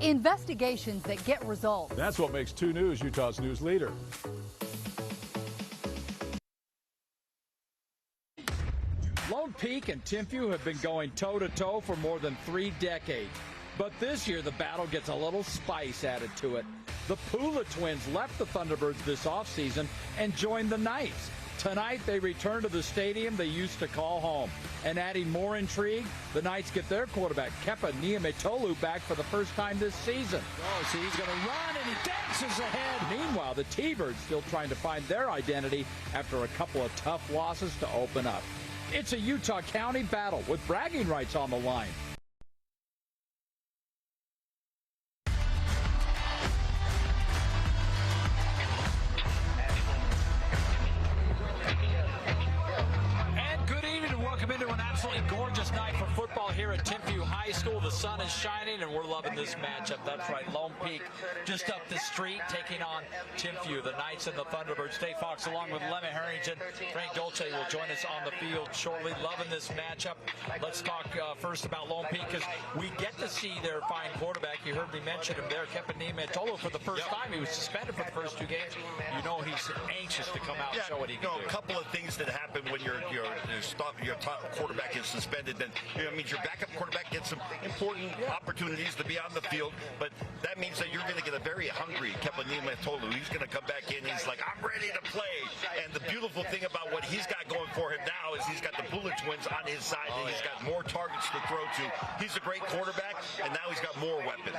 Investigations that get results. That's what makes 2 News Utah's news leader. Lone Peak and Timpview have been going toe-to-toe for more than 3 decades. But this year, the battle gets a little spice added to it. The Pula twins left the Thunderbirds this offseason and joined the Knights. Tonight, they return to the stadium they used to call home. And adding more intrigue, the Knights get their quarterback, Kepa Niumetolu, back for the first time this season. Oh, see, he's going to run, and he dances ahead. Meanwhile, the T-Birds still trying to find their identity after a couple of tough losses to open up. It's a Utah County battle with bragging rights on the line. Gorgeous night for football here at Timpview High School. The sun is shining, and we're loving this matchup. That's right, Lone Peak just up the street taking on Timpview, the Knights and the Thunderbirds. Dave Fox along with Lemmy Harrington. Frank Dolce will join us on the field shortly. Loving this matchup. Let's talk first about Lone Peak, because we get to see their fine quarterback. You heard me mention him there, Kepa Niumetolu, for the first time. He was suspended for the first 2 games. You know he's anxious to come out and show what he can do. A couple of things that happen when your top quarterback is suspended. Then it means your backup quarterback gets some important opportunities to be on the field, but that means that you're going to get a very hungry Kepa Niumetolu. He's going to come back in. He's like, I'm ready to play. And the beautiful thing about what he's got going for him now is he's got the Pula twins on his side, and he's got more targets to throw to. He's a great quarterback, and now he's got more weapons.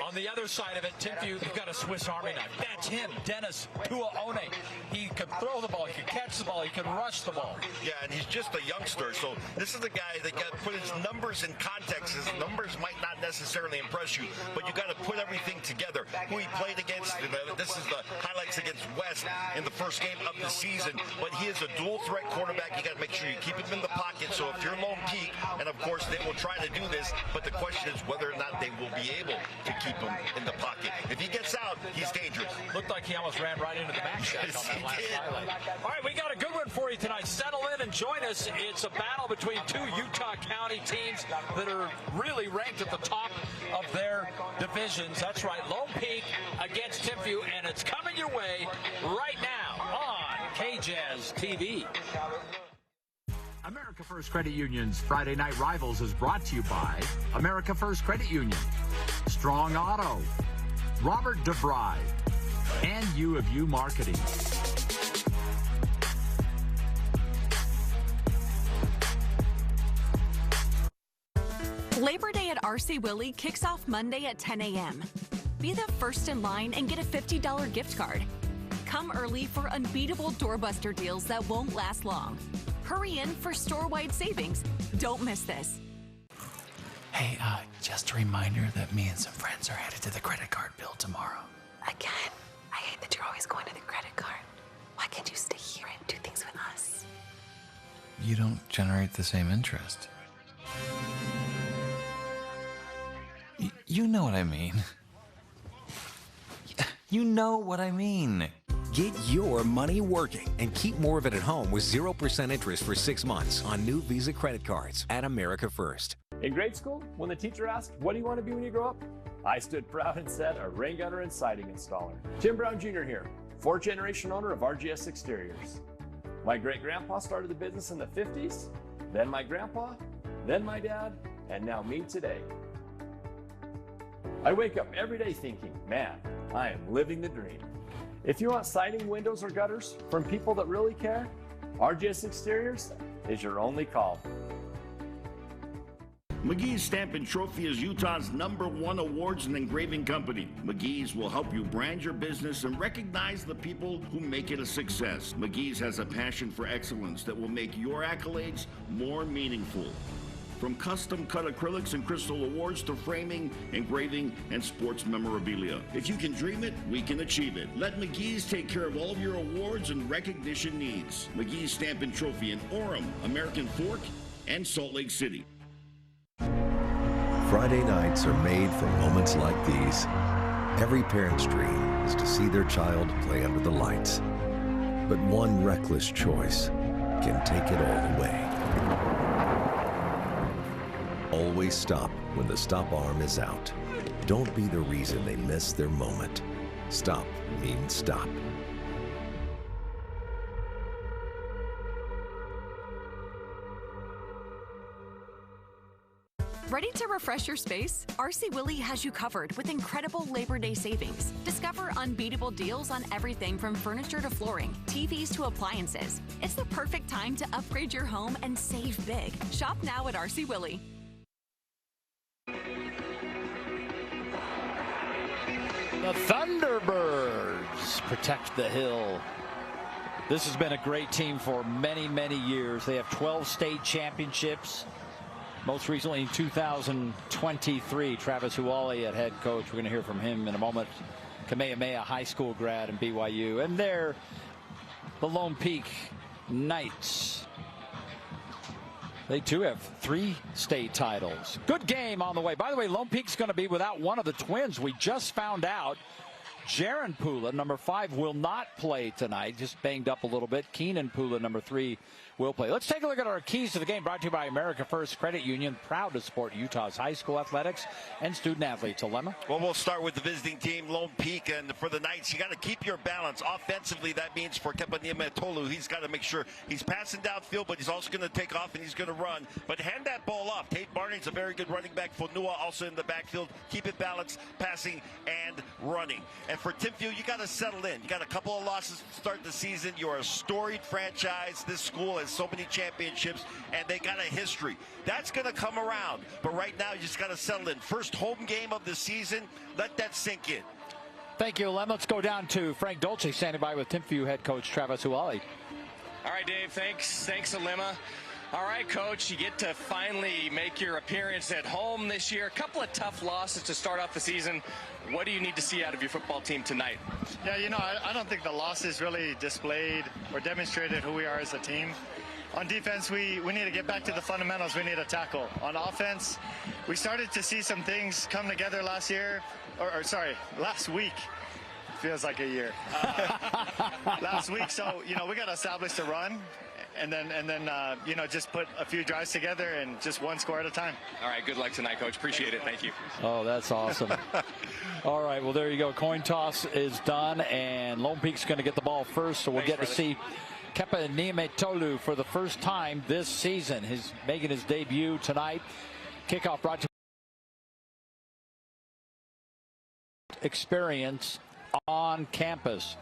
On the other side of it, Timpview, they've got a Swiss Army knife. That's him, Dennis Tuaone. He can throw the ball, he can catch the ball, he can rush the ball. Yeah, and he's just a youngster, so this is the guy that got to put his numbers in context. His numbers might not necessarily impress you, but you got to put everything together. Who he played against, this is the highlights against West in the first game of the season, but he is a dual threat quarterback. You got to make sure you keep him in the pocket. So if you're Lone Peak, and of course they will try to do this, but the question is whether or not they will be able to keep him in the pocket. If he gets out, he's dangerous. Looked like he almost ran right into the backside on that last highlight. All right, we got a good one for you tonight. Settle in and join us. It's a battle between 2 Utah County teams that are really ranked at the top of their divisions. That's right, Lone Peak against Timpview, and it's coming your way right now on KJazz TV. America First Credit Union's Friday Night Rivals is brought to you by America First Credit Union, Strong Auto, Robert DeVry, and U of U Marketing. Labor Day at RC Willey kicks off Monday at 10 a.m. Be the first in line and get a $50 gift card. Come early for unbeatable doorbuster deals that won't last long. Hurry in for store-wide savings. Don't miss this. Hey, just a reminder that me and some friends are headed to the credit card bill tomorrow. Again, I hate that you're always going to the credit card. Why can't you stay here and do things with us? You don't generate the same interest. You know what I mean. You know what I mean. Get your money working and keep more of it at home with 0% interest for 6 months on new Visa credit cards at America First. In grade school, when the teacher asked, what do you want to be when you grow up? I stood proud and said, a rain gutter and siding installer. Tim Brown Jr. here, 4th generation owner of RGS Exteriors. My great-grandpa started the business in the 50s, then my grandpa, then my dad, and now me today. I wake up every day thinking, man, I am living the dream. If you want siding, windows, or gutters from people that really care, RGS Exteriors is your only call. McGee's Stamp and Trophy is Utah's #1 awards and engraving company. McGee's will help you brand your business and recognize the people who make it a success. McGee's has a passion for excellence that will make your accolades more meaningful. From custom-cut acrylics and crystal awards to framing, engraving, and sports memorabilia. If you can dream it, we can achieve it. Let McGee's take care of all of your awards and recognition needs. McGee's Stamp and Trophy in Orem, American Fork, and Salt Lake City. Friday nights are made for moments like these. Every parent's dream is to see their child play under the lights. But one reckless choice can take it all away. Always stop when the stop arm is out. Don't be the reason they miss their moment. Stop means stop. Ready to refresh your space? RC Willey has you covered with incredible Labor Day savings. Discover unbeatable deals on everything from furniture to flooring, TVs to appliances. It's the perfect time to upgrade your home and save big. Shop now at RC Willey. The Thunderbirds protect the hill. This has been a great team for many, many years. They have 12 state championships. Most recently in 2023, Travis Huali at head coach. We're going to hear from him in a moment. Kamehameha High School grad and BYU. And they're the Lone Peak Knights. They too have 3 state titles. Good game on the way. By the way, Lone Peak's going to be without one of the twins. We just found out Jaron Pula, number 5, will not play tonight. Just banged up a little bit. Keenan Pula, number 3, will play. Let's take a look at our keys to the game, brought to you by America First Credit Union, proud to support Utah's high school athletics and student athletes. Lemma? Well, we'll start with the visiting team, Lone Peak, and for the Knights, you got to keep your balance. Offensively, that means for Kepanima Tolu, he's got to make sure he's passing downfield, but he's also going to take off and he's going to run. But hand that ball off. Tate Barney's a very good running back. Fonua also in the backfield. Keep it balanced, passing and running. And for Timpview, you got to settle in. You got a couple of losses to start the season. You're a storied franchise. This school has so many championships, and they got a history. That's going to come around. But right now, you just got to settle in. First home game of the season. Let that sink in. Thank you, Lem. Let's go down to Frank Dolce, standing by with Timpview head coach Travis Huali. All right, Dave. Thanks, Alema. All right, Coach, you get to finally make your appearance at home this year. A couple of tough losses to start off the season. What do you need to see out of your football team tonight? Yeah, I don't think the losses really displayed or demonstrated who we are as a team. On defense, we need to get back to the fundamentals. We need a tackle. On offense, we started to see some things come together last week. Feels like a year. Last week, so, we got to establish the run. And then just put a few drives together and just one score at a time. All right, good luck tonight, Coach. Appreciate it. Thank you. Oh, that's awesome. All right, well, there you go. Coin toss is done, and Lone Peak's going to get the ball first, so we'll get to see Kepanima Tolu for the first time this season. He's making his debut tonight. Kickoff brought to experience on campus.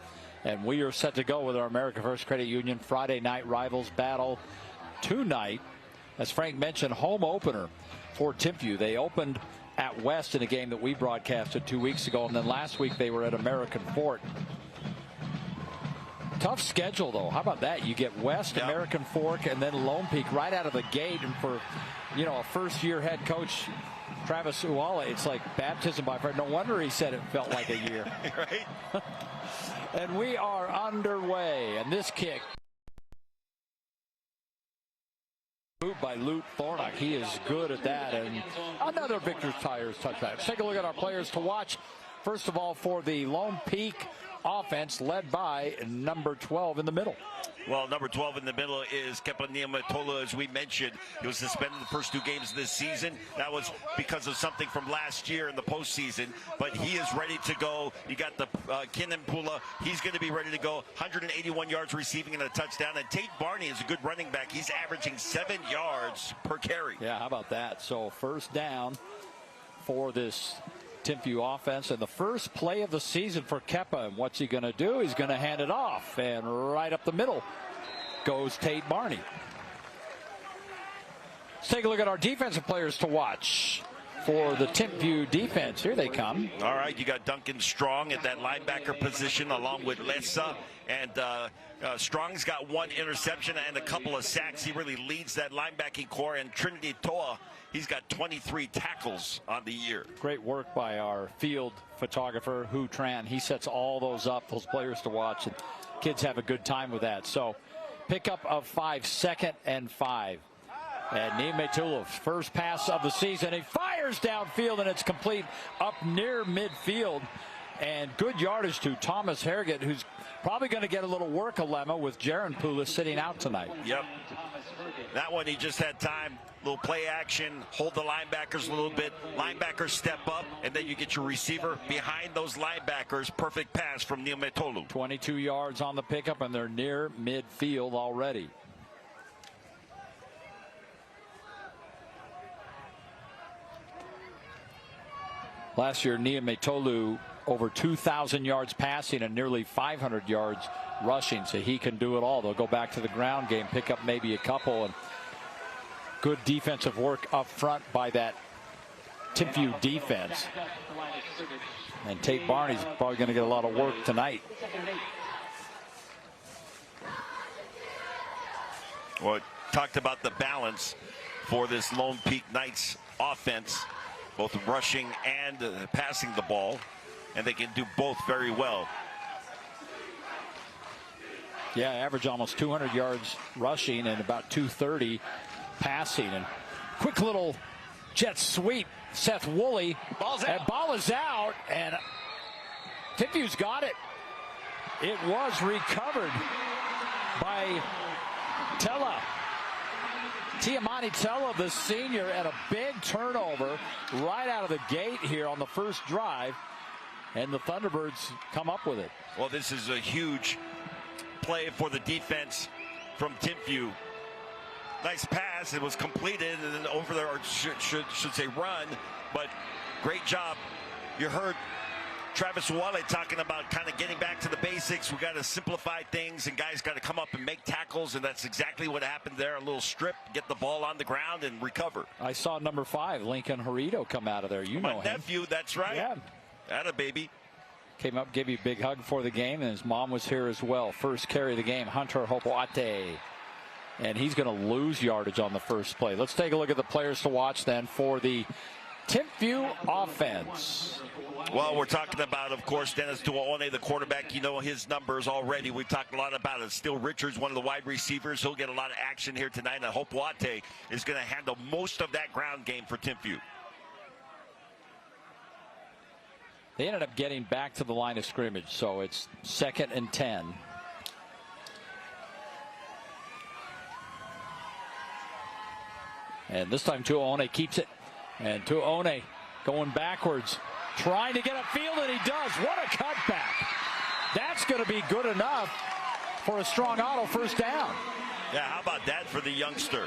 And we are set to go with our America First Credit Union Friday night rivals battle tonight. As Frank mentioned, home opener for Timpview. They opened at West in a game that we broadcasted 2 weeks ago, and then last week they were at American Fort. Tough schedule, though. How about that? You get West, American Fork, and then Lone Peak right out of the gate. And for, a first-year head coach, Travis Huali, it's like baptism by fire. No wonder he said it felt like a year. Right? And we are underway. And this kick, boot by Lute Thornock. He is good at that. And another Victor's Tires touchback. Let's take a look at our players to watch. First of all, for the Lone Peak offense, led by number 12 in the middle. Well, number 12 in the middle is Kepanima Tolu, as we mentioned. He was suspended the first 2 games of this season. That was because of something from last year in the postseason, but he is ready to go. You got the Keenan Pula. He's going to be ready to go. 181 yards receiving and a touchdown. And Tate Barney is a good running back. He's averaging 7 yards per carry. Yeah, how about that? So first down for this Timpview offense, and the first play of the season for Kepa. And what's he going to do? He's going to hand it off, and right up the middle goes Tate Barney. Let's take a look at our defensive players to watch for the Timpview defense. Here they come. All right, you got Duncan Strong at that linebacker position along with Lessa. And Strong's got 1 interception and a couple of sacks. He really leads that linebacking core. And Trinity Toa, he's got 23 tackles on the year. Great work by our field photographer, Hu Tran. He sets all those up, those players to watch, and kids have a good time with that. So pickup of 5, 2nd and 5. And Nime Tulu, first pass of the season. He fires downfield, and it's complete up near midfield. And good yardage to Thomas Harrigan, who's probably going to get a little work, Alema, with Jaron Poulis sitting out tonight. Yep. That one, he just had time. Little play action, hold the linebackers a little bit. Linebackers step up, and then you get your receiver behind those linebackers. Perfect pass from Neil Metolu. 22 yards on the pickup, and they're near midfield already. Last year, Nia Metolu over 2,000 yards passing and nearly 500 yards rushing, so he can do it all. They'll go back to the ground game, pick up maybe a couple, and good defensive work up front by that Timpview defense. And Tate Barney's probably going to get a lot of work tonight. Well, talked about the balance for this Lone Peak Knights offense, both rushing and passing the ball, and they can do both very well. Yeah, average almost 200 yards rushing and about 230 passing. And quick little jet sweep, Seth Woolley. That ball is out, and Timpview's got it. It was recovered by Tella. Tiamani Tella, the senior, and a big turnover right out of the gate here on the first drive. And the Thunderbirds come up with it. Well, this is a huge play for the defense from Timpview. Nice pass. It was completed and then over there, or should say run, but great job. You heard Travis Wale talking about kind of getting back to the basics. We got to simplify things, and guys got to come up and make tackles, and that's exactly what happened there. A little strip, get the ball on the ground, and recover. I saw number 5, Lincoln Harito, come out of there. You know him. My nephew, that's right. Yeah. Atta baby. Came up, gave you a big hug for the game, and his mom was here as well. First carry of the game, Hunter Hopoate. And he's going to lose yardage on the first play. Let's take a look at the players to watch then for the Timpview offense. Well, we're talking about, of course, Dennis Tuaone, the quarterback. You know his numbers already. We've talked a lot about it. Still Richards, one of the wide receivers. He'll get a lot of action here tonight. And Hopoate is going to handle most of that ground game for Timpview. They ended up getting back to the line of scrimmage, so it's 2nd and 10. And this time Tuaone keeps it. And Tuaone going backwards, trying to get upfield, and he does. What a cutback. That's going to be good enough for a strong auto first down. Yeah, how about that for the youngster?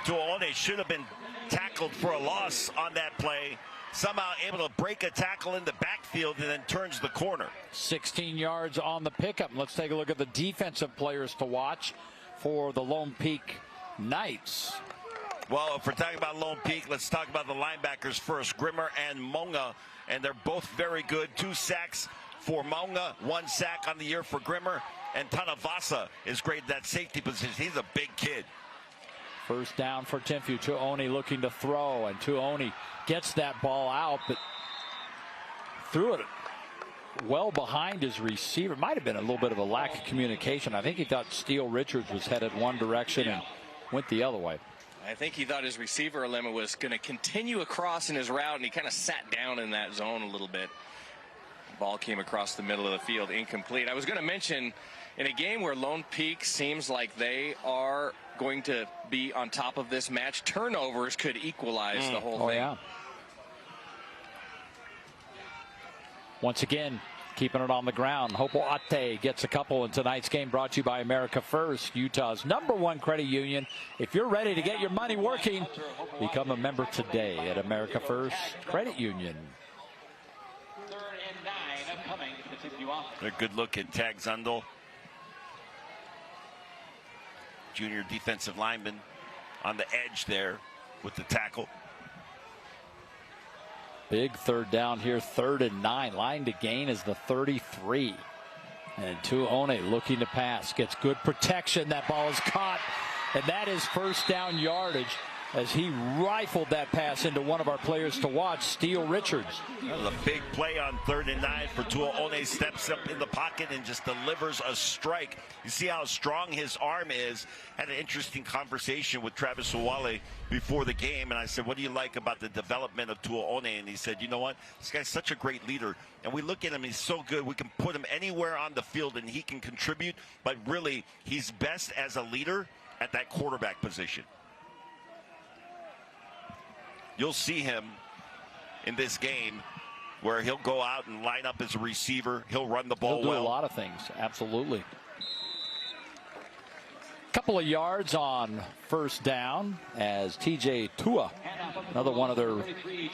Tuaone should have been tackled for a loss on that play. Somehow able to break a tackle in the backfield and then turns the corner. 16 yards on the pickup. Let's take a look at the defensive players to watch for the Lone Peak Knights. Well, if we're talking about Lone Peak, let's talk about the linebackers first, Grimmer and Monga, and they're both very good. 2 sacks for Monga, 1 sack on the year for Grimmer, and Tanavasa is great at that safety position. He's a big kid. First down for Timpview. Tuaone looking to throw, and Tuaone gets that ball out, but threw it well behind his receiver. Might have been a little bit of a lack of communication. I think he thought Steele Richards was headed one direction and went the other way. I think he thought his receiver, Alema, was going to continue across in his route, and he kind of sat down in that zone a little bit. Ball came across the middle of the field, incomplete. I was going to mention, in a game where Lone Peak seems like they are going to be on top of this match, turnovers could equalize the whole thing. Yeah. Once again, keeping it on the ground. Hopoate gets a couple in tonight's game, brought to you by America First, Utah's #1 credit union. If you're ready to get your money working, become a member today at America First Credit Union. A good look at Tag Zundel, junior defensive lineman, on the edge there with the tackle. Big third down here, 3rd and 9. Line to gain is the 33. And Tuaone looking to pass, gets good protection. That ball is caught, and that is first down yardage. as he rifled that pass into one of our players to watch, Steele Richards. That was a big play on 3rd and 9 for Tuaone. Steps up in the pocket and just delivers a strike. You see how strong his arm is. Had an interesting conversation with Travis Uwale before the game, and I said, what do you like about the development of Tuaone? And he said, you know what, this guy's such a great leader, and we look at him, he's so good, we can put him anywhere on the field and he can contribute, but really he's best as a leader at that quarterback position. You'll see him in this game where he'll go out and line up as a receiver. He'll run the ball well. He'll do a lot of things, absolutely. Couple of yards on 1st down as TJ Tua, another one of their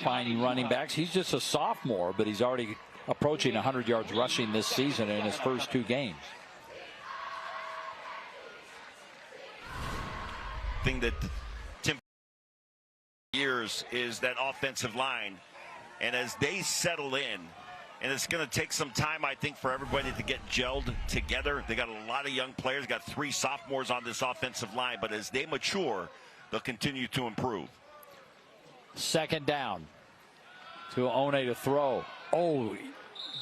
fine running backs. He's just a sophomore, but he's already approaching 100 yards rushing this season in his first 2 games. Thing that Tim years is that offensive line, and as they settle in, and it's going to take some time, I think, for everybody to get gelled together. They got a lot of young players, got 3 sophomores on this offensive line, but as they mature, they'll continue to improve. 2nd down. Tuaone to throw. Oh,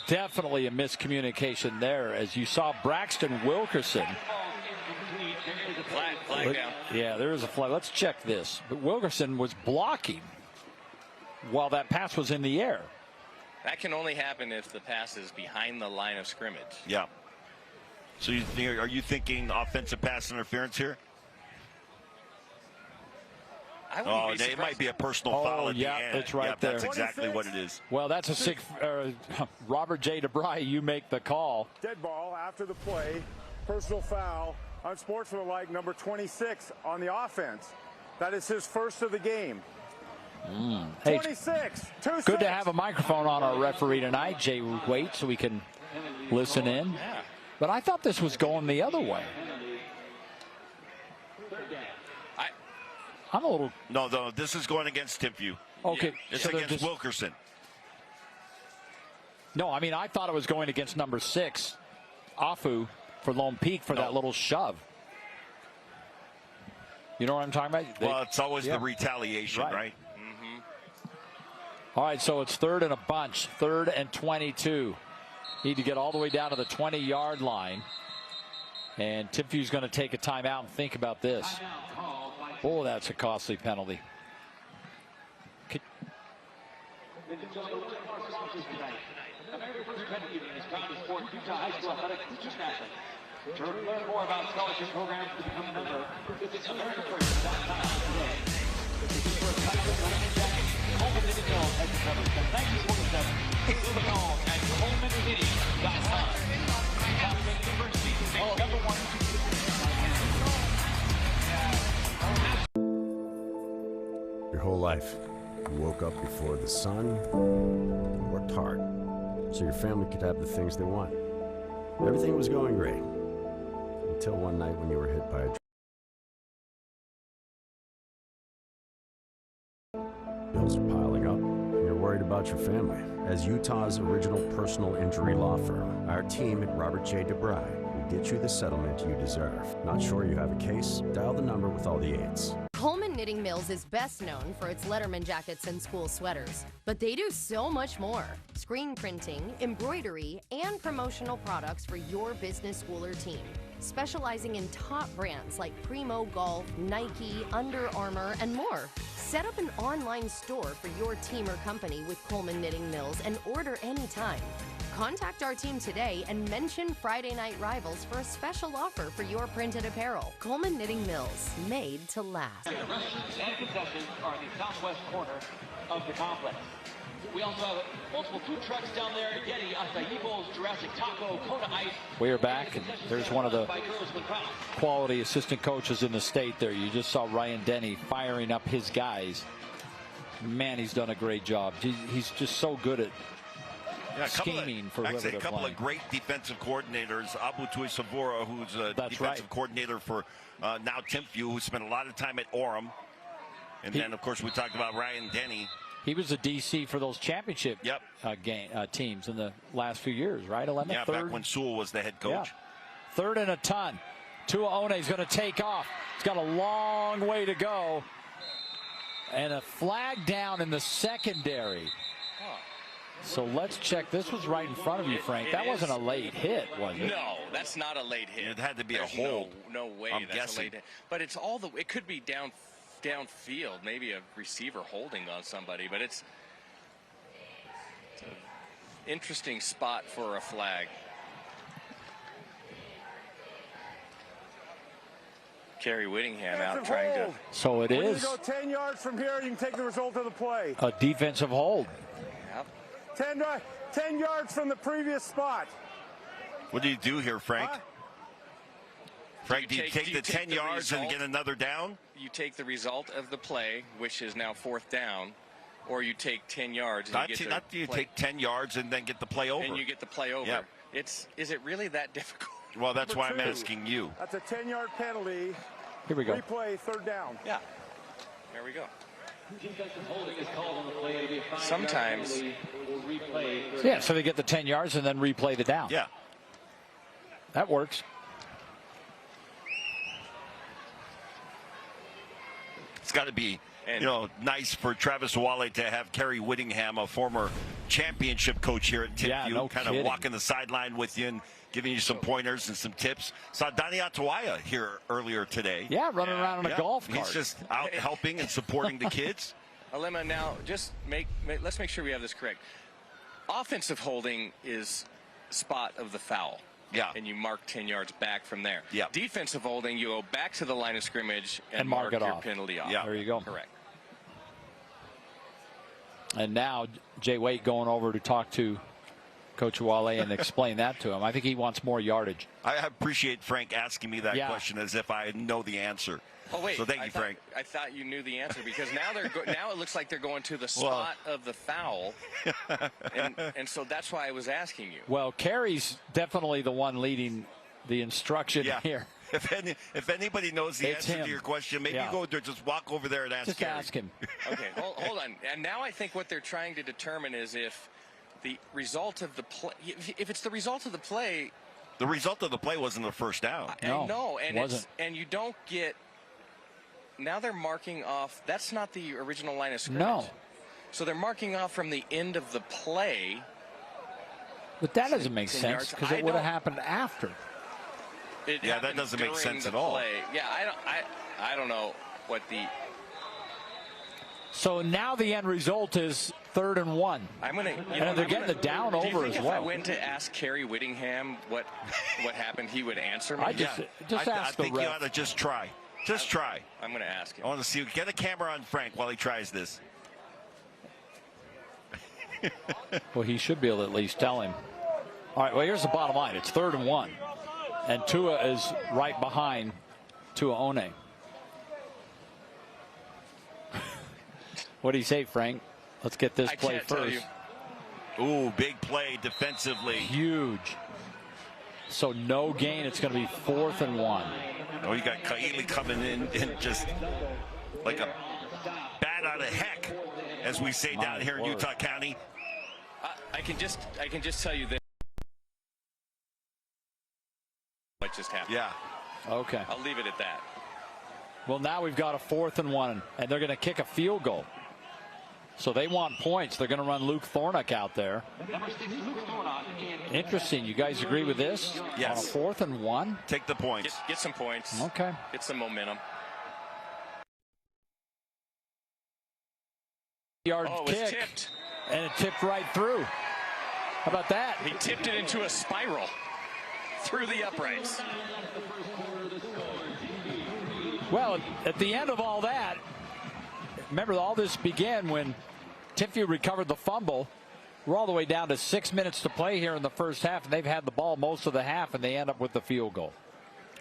definitely a miscommunication there, as you saw Braxton Wilkerson. Flag down. Yeah, there is a flag. Let's check this. But Wilkerson was blocking while that pass was in the air. That can only happen if the pass is behind the line of scrimmage. Yeah. So are you thinking offensive pass interference here? It might be a personal foul at the end. It's right there. That's exactly what it is. Well, that's a Robert J. DeBry, you make the call. Dead ball after the play. Personal foul. Unsportsmanlike, number 26 on the offense. That is his first of the game. Hey, 26. Good to have a microphone on our referee tonight, Jay Waite, so we can listen in. Yeah. But I thought this was going the other way. I'm a little... No, this is going against Timpview. Okay. It's so against Wilkerson. No, I mean, I thought it was going against number 6, Afu, for Lone Peak for that little shove. You know what I'm talking about? Well, it's always the retaliation, right? Mm-hmm. All right, so it's 3rd and a bunch, 3rd and 22. Need to get all the way down to the 20-yard line. And Timpview's going to take a timeout and think about this. Oh, that's a costly penalty. To learn more about scholarship programs to become a member, visit AmericaFirst.com today. Coleman Knitting Mills has you covered. Thank you for the moving on at ColemanKnitting.com. Calvin University, number 1. Your whole life, you woke up before the sun, worked hard, so your family could have the things they want. Everything was going great. Until one night when you were hit by a bills are piling up, and you're worried about your family. As Utah's original personal injury law firm, our team at Robert J. DeBry will get you the settlement you deserve. Not sure you have a case? Dial the number with all the 8s. Coleman Knitting Mills is best known for its Letterman jackets and school sweaters, but they do so much more. Screen printing, embroidery, and promotional products for your business, school, or team. Specializing in top brands like Primo Golf, Nike, Under Armour, and more. Set up an online store for your team or company with Coleman Knitting Mills and order anytime. Contact our team today and mention Friday Night Rivals for a special offer for your printed apparel. Coleman Knitting Mills, made to last. The restaurants and concessions are in the southwest corner of the complex. We also have multiple food trucks down there. Yeti, Acai Bowls, Jurassic Taco, Kona Ice. We are back, and there's one of the quality assistant coaches in the state there. You just saw Ryan Denny firing up his guys. Man, he's done a great job. He's just so good at scheming for whoever they're a couple playing. of great defensive coordinators. Abu Tui Savora, who's a defensive coordinator for now Timpview, who spent a lot of time at Orem. And then, of course, we talked about Ryan Denny. He was a DC for those championship teams in the last few years, right, Alema? Yeah, back when Sewell was the head coach. Yeah. 3rd and a ton. Tuaone is going to take off. He's got a long way to go. And a flag down in the secondary. So let's check. This was right in front of you, Frank. That wasn't a late hit, was it? No, that's not a late hit. It had to be There's a hold. No way I'm that's guessing. a late hit. But it's all the. It could be downfield, maybe a receiver holding on somebody. But it's an interesting spot for a flag. Kerry Whittingham out trying to. So it When is you go 10 yards from here, you can take the result of the play. a defensive hold. Yep. 10 yards from the previous spot. What do you do here, Frank? Huh? Frank, do you take the 10 yards and get another down? You take the result of the play, which is now 4th down, or you take 10 yards. And Not do you take 10 yards and then get the play over. And you get the play over. Yep. Is it really that difficult? Well, that's why I'm Number 2. asking you. That's a 10-yard penalty. Here we go. Replay, 3rd down. Yeah. There we go. Defensive holding is called on the play. It'll be a 5-yard Sometimes. penalty. We'll replay. Yeah, so they get the 10 yards and then replay the down. Yeah. That works. It's got to be, nice for Travis Wale to have Kerry Whittingham, a former championship coach here at Timpview, Yeah, no kind kidding. of walking the sideline with you and giving you some pointers and some tips. Saw Donnie Atawaya here earlier today. Yeah, running around on a golf cart. He's just out helping and supporting the kids. Alema, now just let's make sure we have this correct. Offensive holding is spot of the foul. Yeah. And you mark 10 yards back from there. Yeah. Defensive holding, you go back to the line of scrimmage and mark it your off. penalty off. Yeah. There you go. Correct. And now Jay Waite going over to talk to Coach Wale and explain that to him. I think he wants more yardage. I appreciate Frank asking me that Yeah. question as if I know the answer. Oh wait! So thank you, Frank. I thought you knew the answer because now now it looks like they're going to the spot of the foul, and so that's why I was asking you. Well, Kerry's definitely the one leading the instruction here. If anybody knows the It's answer him. to your question, maybe Yeah. you go there, just walk over there and ask Just Kerry. ask him. Okay, hold on. And now I think what they're trying to determine is if the result of the play, if it's the result of the play. The result of the play wasn't a first down. No, I know, and wasn't. and you don't get. Now they're marking off. That's not the original line of scrimmage. No. So they're marking off from the end of the play. But that doesn't make 10 sense yards. because I it would have don't- happened after. It Yeah, that happened doesn't make during sense the at all. play. Yeah, I don't know what the. So now the end result is 3rd and 1. I'm gonna. And they're getting the down do you over think as if well. I went to ask Kerry Whittingham what happened, he would answer me. I just I ask the think you ref. ought to just try. Just try. I'm going to ask him. I want to see. Get a camera on Frank while he tries this. Well, he should be able to at least tell him. All right, well, here's the bottom line. It's 3rd and 1. And Tua is right behind Tua One. What do you say, Frank? Let's get this I play can't tell first. you. Ooh, big play defensively. Huge. So no gain. It's going to be 4th and 1. Oh, you got Kaili coming in and just like a bat out of heck, as we say down here in Utah County. I can just tell you this. What just happened? Yeah. Okay. I'll leave it at that. Well, now we've got a 4th and 1, and they're going to kick a field goal. So they want points. They're going to run Luke Thornock out there. Interesting. You guys agree with this? Yes. On a 4th and 1? Take the points. Get some points. Okay. Get some momentum. Yard Oh, it was kick. tipped. And it tipped right through. How about that? He tipped it into a spiral through the uprights. Well, at the end of all that, remember all this began when Timpview recovered the fumble. We're all the way down to 6 minutes to play here in the first half, and they've had the ball most of the half, and they end up with the field goal.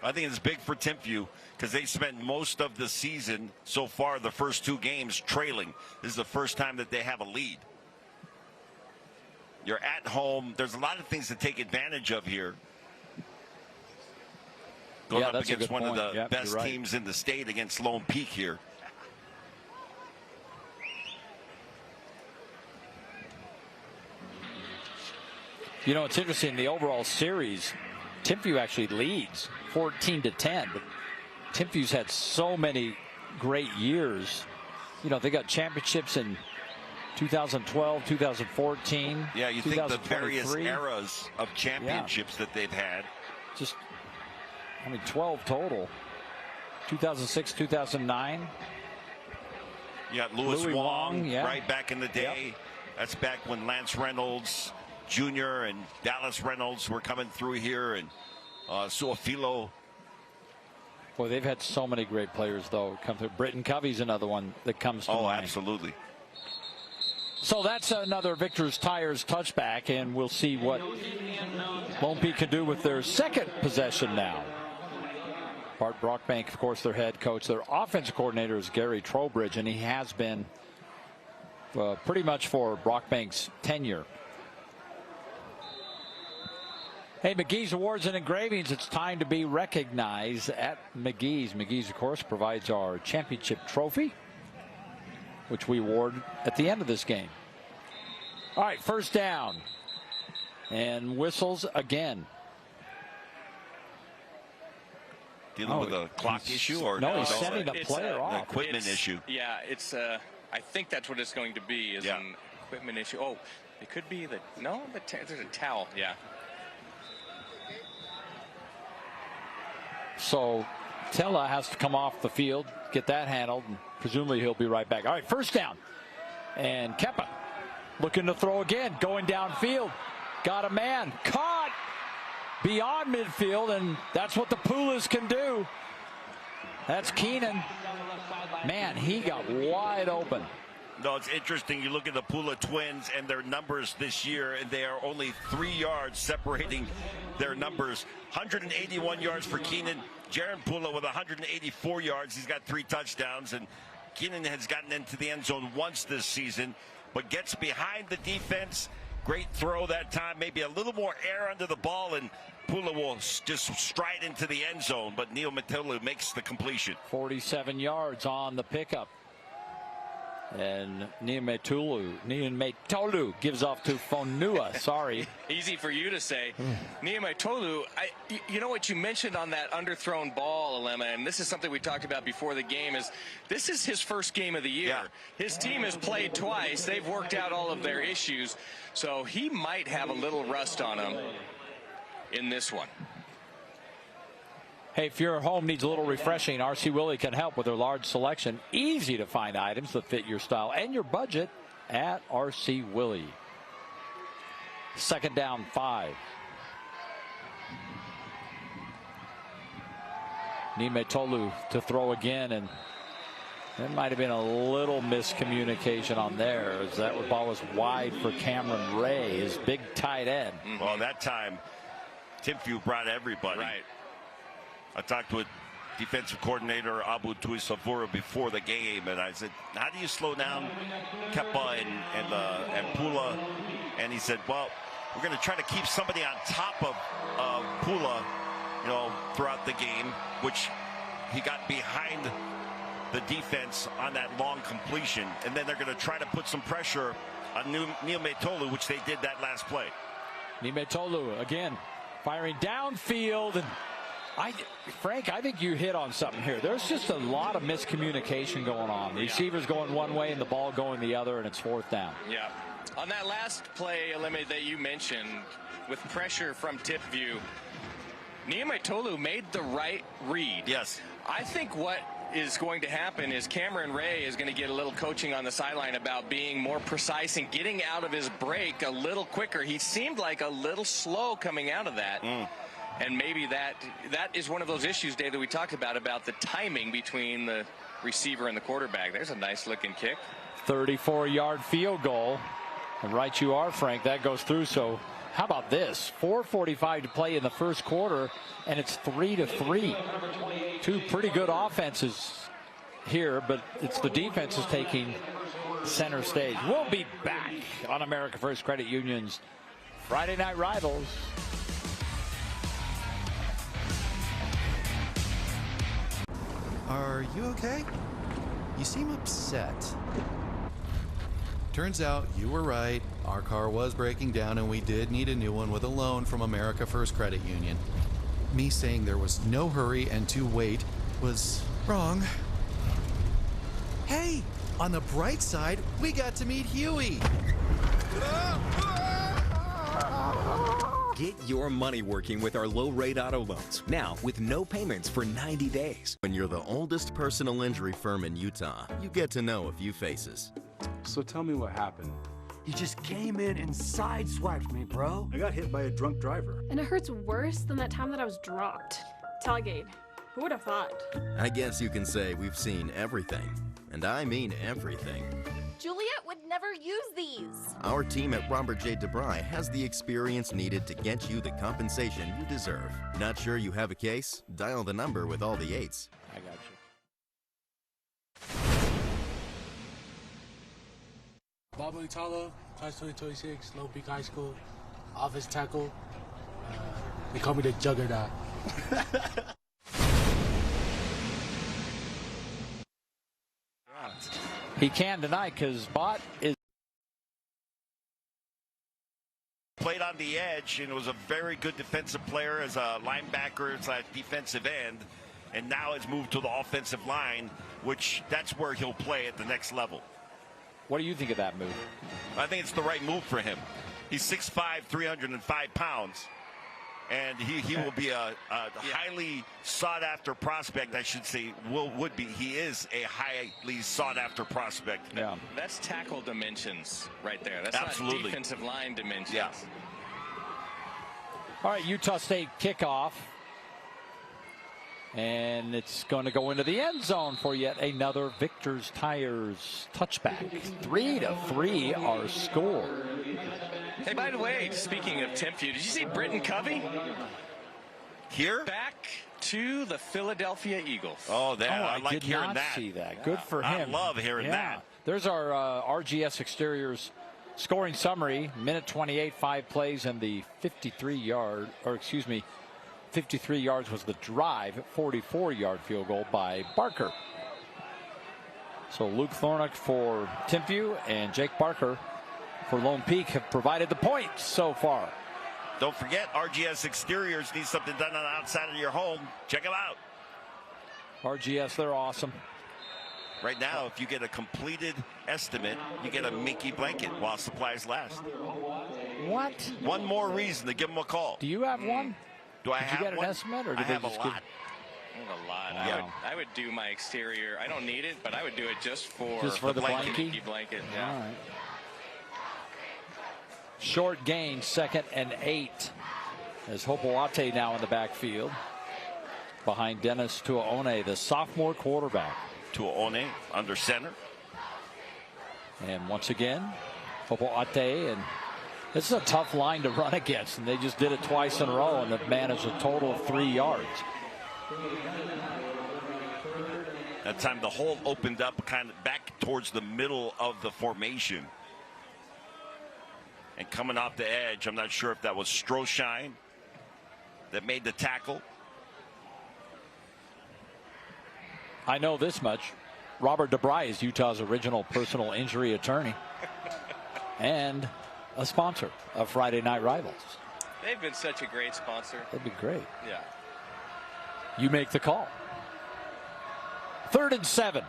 I think it's big for Timpview because they spent most of the season so far, the first 2 games, trailing. This is the first time that they have a lead. You're at home. There's a lot of things to take advantage of here. Going up that's a against good one of point. the Yep, best you're right. teams in the state against Lone Peak here. You know, it's interesting. The overall series, Timpview actually leads 14-10. But Timpview's had so many great years you know, they got championships in 2012, 2014. Yeah, you think the various eras of championships that they've had. Just, I mean, 12 total. 2006, 2009. You got Louis Wong, yeah. right back in the day. Yep. That's back when Lance Reynolds Jr. and Dallas Reynolds were coming through here, and Suafilo. Boy, they've had so many great players, though, come through. Britton Covey's another one that comes to mind. Oh, absolutely. So that's another Victor's Tires touchback, and we'll see what Lone Peak can do with their second possession now. Bart Brockbank, of course, their head coach. Their offensive coordinator is Gary Trowbridge, and he has been pretty much for Brockbank's tenure. Hey, McGee's Awards and Engravings, it's time to be recognized at McGee's. McGee's, of course, provides our championship trophy, which we award at the end of this game. All right, first down. And whistles again. Dealing with a clock issue? Or no, he's sending the player off. An equipment issue. Yeah, it's I think that's what it's going to be, is an equipment issue. Oh, it could be there's a towel, yeah. So Tella has to come off the field, get that handled, and presumably he'll be right back. All right, first down. And Kepa looking to throw again, going downfield. Got a man, caught beyond midfield, and that's what the Pulas can do. That's Keenan. Man, he got wide open. No, it's interesting. You look at the Pula twins and their numbers this year, and they are only 3 yards separating their numbers. 181 yards for Keenan. Jaron Pula with 184 yards. He's got 3 touchdowns, and Keenan has gotten into the end zone once this season, but gets behind the defense. Great throw that time. Maybe a little more air under the ball, and Pula will just stride into the end zone, but Neil Metolu makes the completion. 47 yards on the pickup. And Niumetolu gives off to Fonua. Sorry. Easy for you to say. Niumetolu, you know what you mentioned on that underthrown ball, Alema, and this is something we talked about before the game, is this is his first game of the year. Yeah. His team has played twice. They've worked out all of their issues, so he might have a little rust on him in this one. Hey, if your home needs a little refreshing, RC Willey can help with their large selection. Easy to find items that fit your style and your budget at RC Willey. Second down, 5. Niumetolu to throw again, and there might have been a little miscommunication on there, as that ball was wide for Cameron Ray, his big tight end. Well, that time, Timpview brought everybody. Right. I talked with defensive coordinator Abu Tuisavura before the game, and I said, how do you slow down Kepa and Pula? And he said, well, we're going to try to keep somebody on top of Pula, you know, throughout the game, which he got behind the defense on that long completion, and then they're going to try to put some pressure on Niumetolu, which they did that last play. Niumetolu again firing downfield, and Frank, I think you hit on something here. There's just a lot of miscommunication going on. The receiver's going one way and the ball going the other, and it's fourth down. Yeah. On that last play, that you mentioned, with pressure from Timpview, Niumetolu made the right read. Yes. I think what is going to happen is Cameron Ray is going to get a little coaching on the sideline about being more precise and getting out of his break a little quicker. He seemed like a little slow coming out of that. And maybe that is one of those issues, Dave, that we talked about the timing between the receiver and the quarterback. There's a nice-looking kick. 34-yard field goal. And right you are, Frank. That goes through. So how about this? 4:45 to play in the first quarter, and it's 3-3. Two pretty good offenses here, but it's the defense is taking center stage. We'll be back on America First Credit Union's Friday Night Rivals. Are you okay? You seem upset. Turns out you were right. Our car was breaking down and we did need a new one with a loan from America First Credit Union. Me saying there was no hurry and to wait was wrong. Hey, On the bright side, we got to meet Huey. Get your money working with our low-rate auto loans. Now, with no payments for 90 days. When you're the oldest personal injury firm in Utah, you get to know a few faces. So tell me what happened. You just came in and sideswiped me, bro. I got hit by a drunk driver. And it hurts worse than that time that I was dropped. Tailgate. Who would have thought? I guess you can say we've seen everything. And I mean everything. Juliet would never use these. Our team at Robert J. DeBry has the experience needed to get you the compensation you deserve. Not sure you have a case? Dial the number with all the 8s. I got you. Bob Italo, class 2026, Lone Peak High School, office tackle. They call me the Juggernaut. He can tonight because Bott is. Played on the edge and was a very good defensive player as a linebacker, as a defensive end, and now has moved to the offensive line, which that's where he'll play at the next level. What do you think of that move? I think it's the right move for him. He's 6'5", 305 pounds. And he will be a highly sought-after prospect, I should say, would be. He is a highly sought-after prospect. Yeah. That's tackle dimensions right there. That's Absolutely. not defensive line dimensions. Yeah. All right, Utah State kickoff. And it's going to go into the end zone for yet another Victor's Tires touchback. 3-3 our score. Hey, by the way, speaking of Timpview, did you see Britton Covey? Here? Back to the Philadelphia Eagles. Oh, I like did hearing not that. See that. Good for him. I love hearing that. There's our RGS Exteriors scoring summary. Minute 28, 5 plays, and the 53 yards was the drive, 44-yard field goal by Barker. So Luke Thornick for Timpview and Jake Barker for Lone Peak have provided the points so far. Don't forget, RGS Exteriors needs something done on the outside of your home. Check them out. RGS, they're awesome. Right now, if you get a completed estimate, you get a Mickey blanket while supplies last. What? One more reason to give them a call. Do you have one? Do I Did have you get one? an estimate, or did I they have just a lot. A lot. Wow. I would do my exterior. I don't need it, but I would do it just for the blanket? Mickey blanket. Yeah. All right. Short gain, 2nd and 8. As Hopoate now in the backfield. Behind Dennis Tuaone, the sophomore quarterback. Tuaone under center. And once again, Hopoate, and this is a tough line to run against, and they just did it twice in a row and have managed a total of 3 yards. That time the hole opened up kind of back towards the middle of the formation. And coming off the edge, I'm not sure if that was Stroshine that made the tackle. I know this much. Robert DeBry is Utah's original personal injury attorney and a sponsor of Friday Night Rivals. They've been such a great sponsor. That'd be great. Yeah. You make the call. 3rd and 7.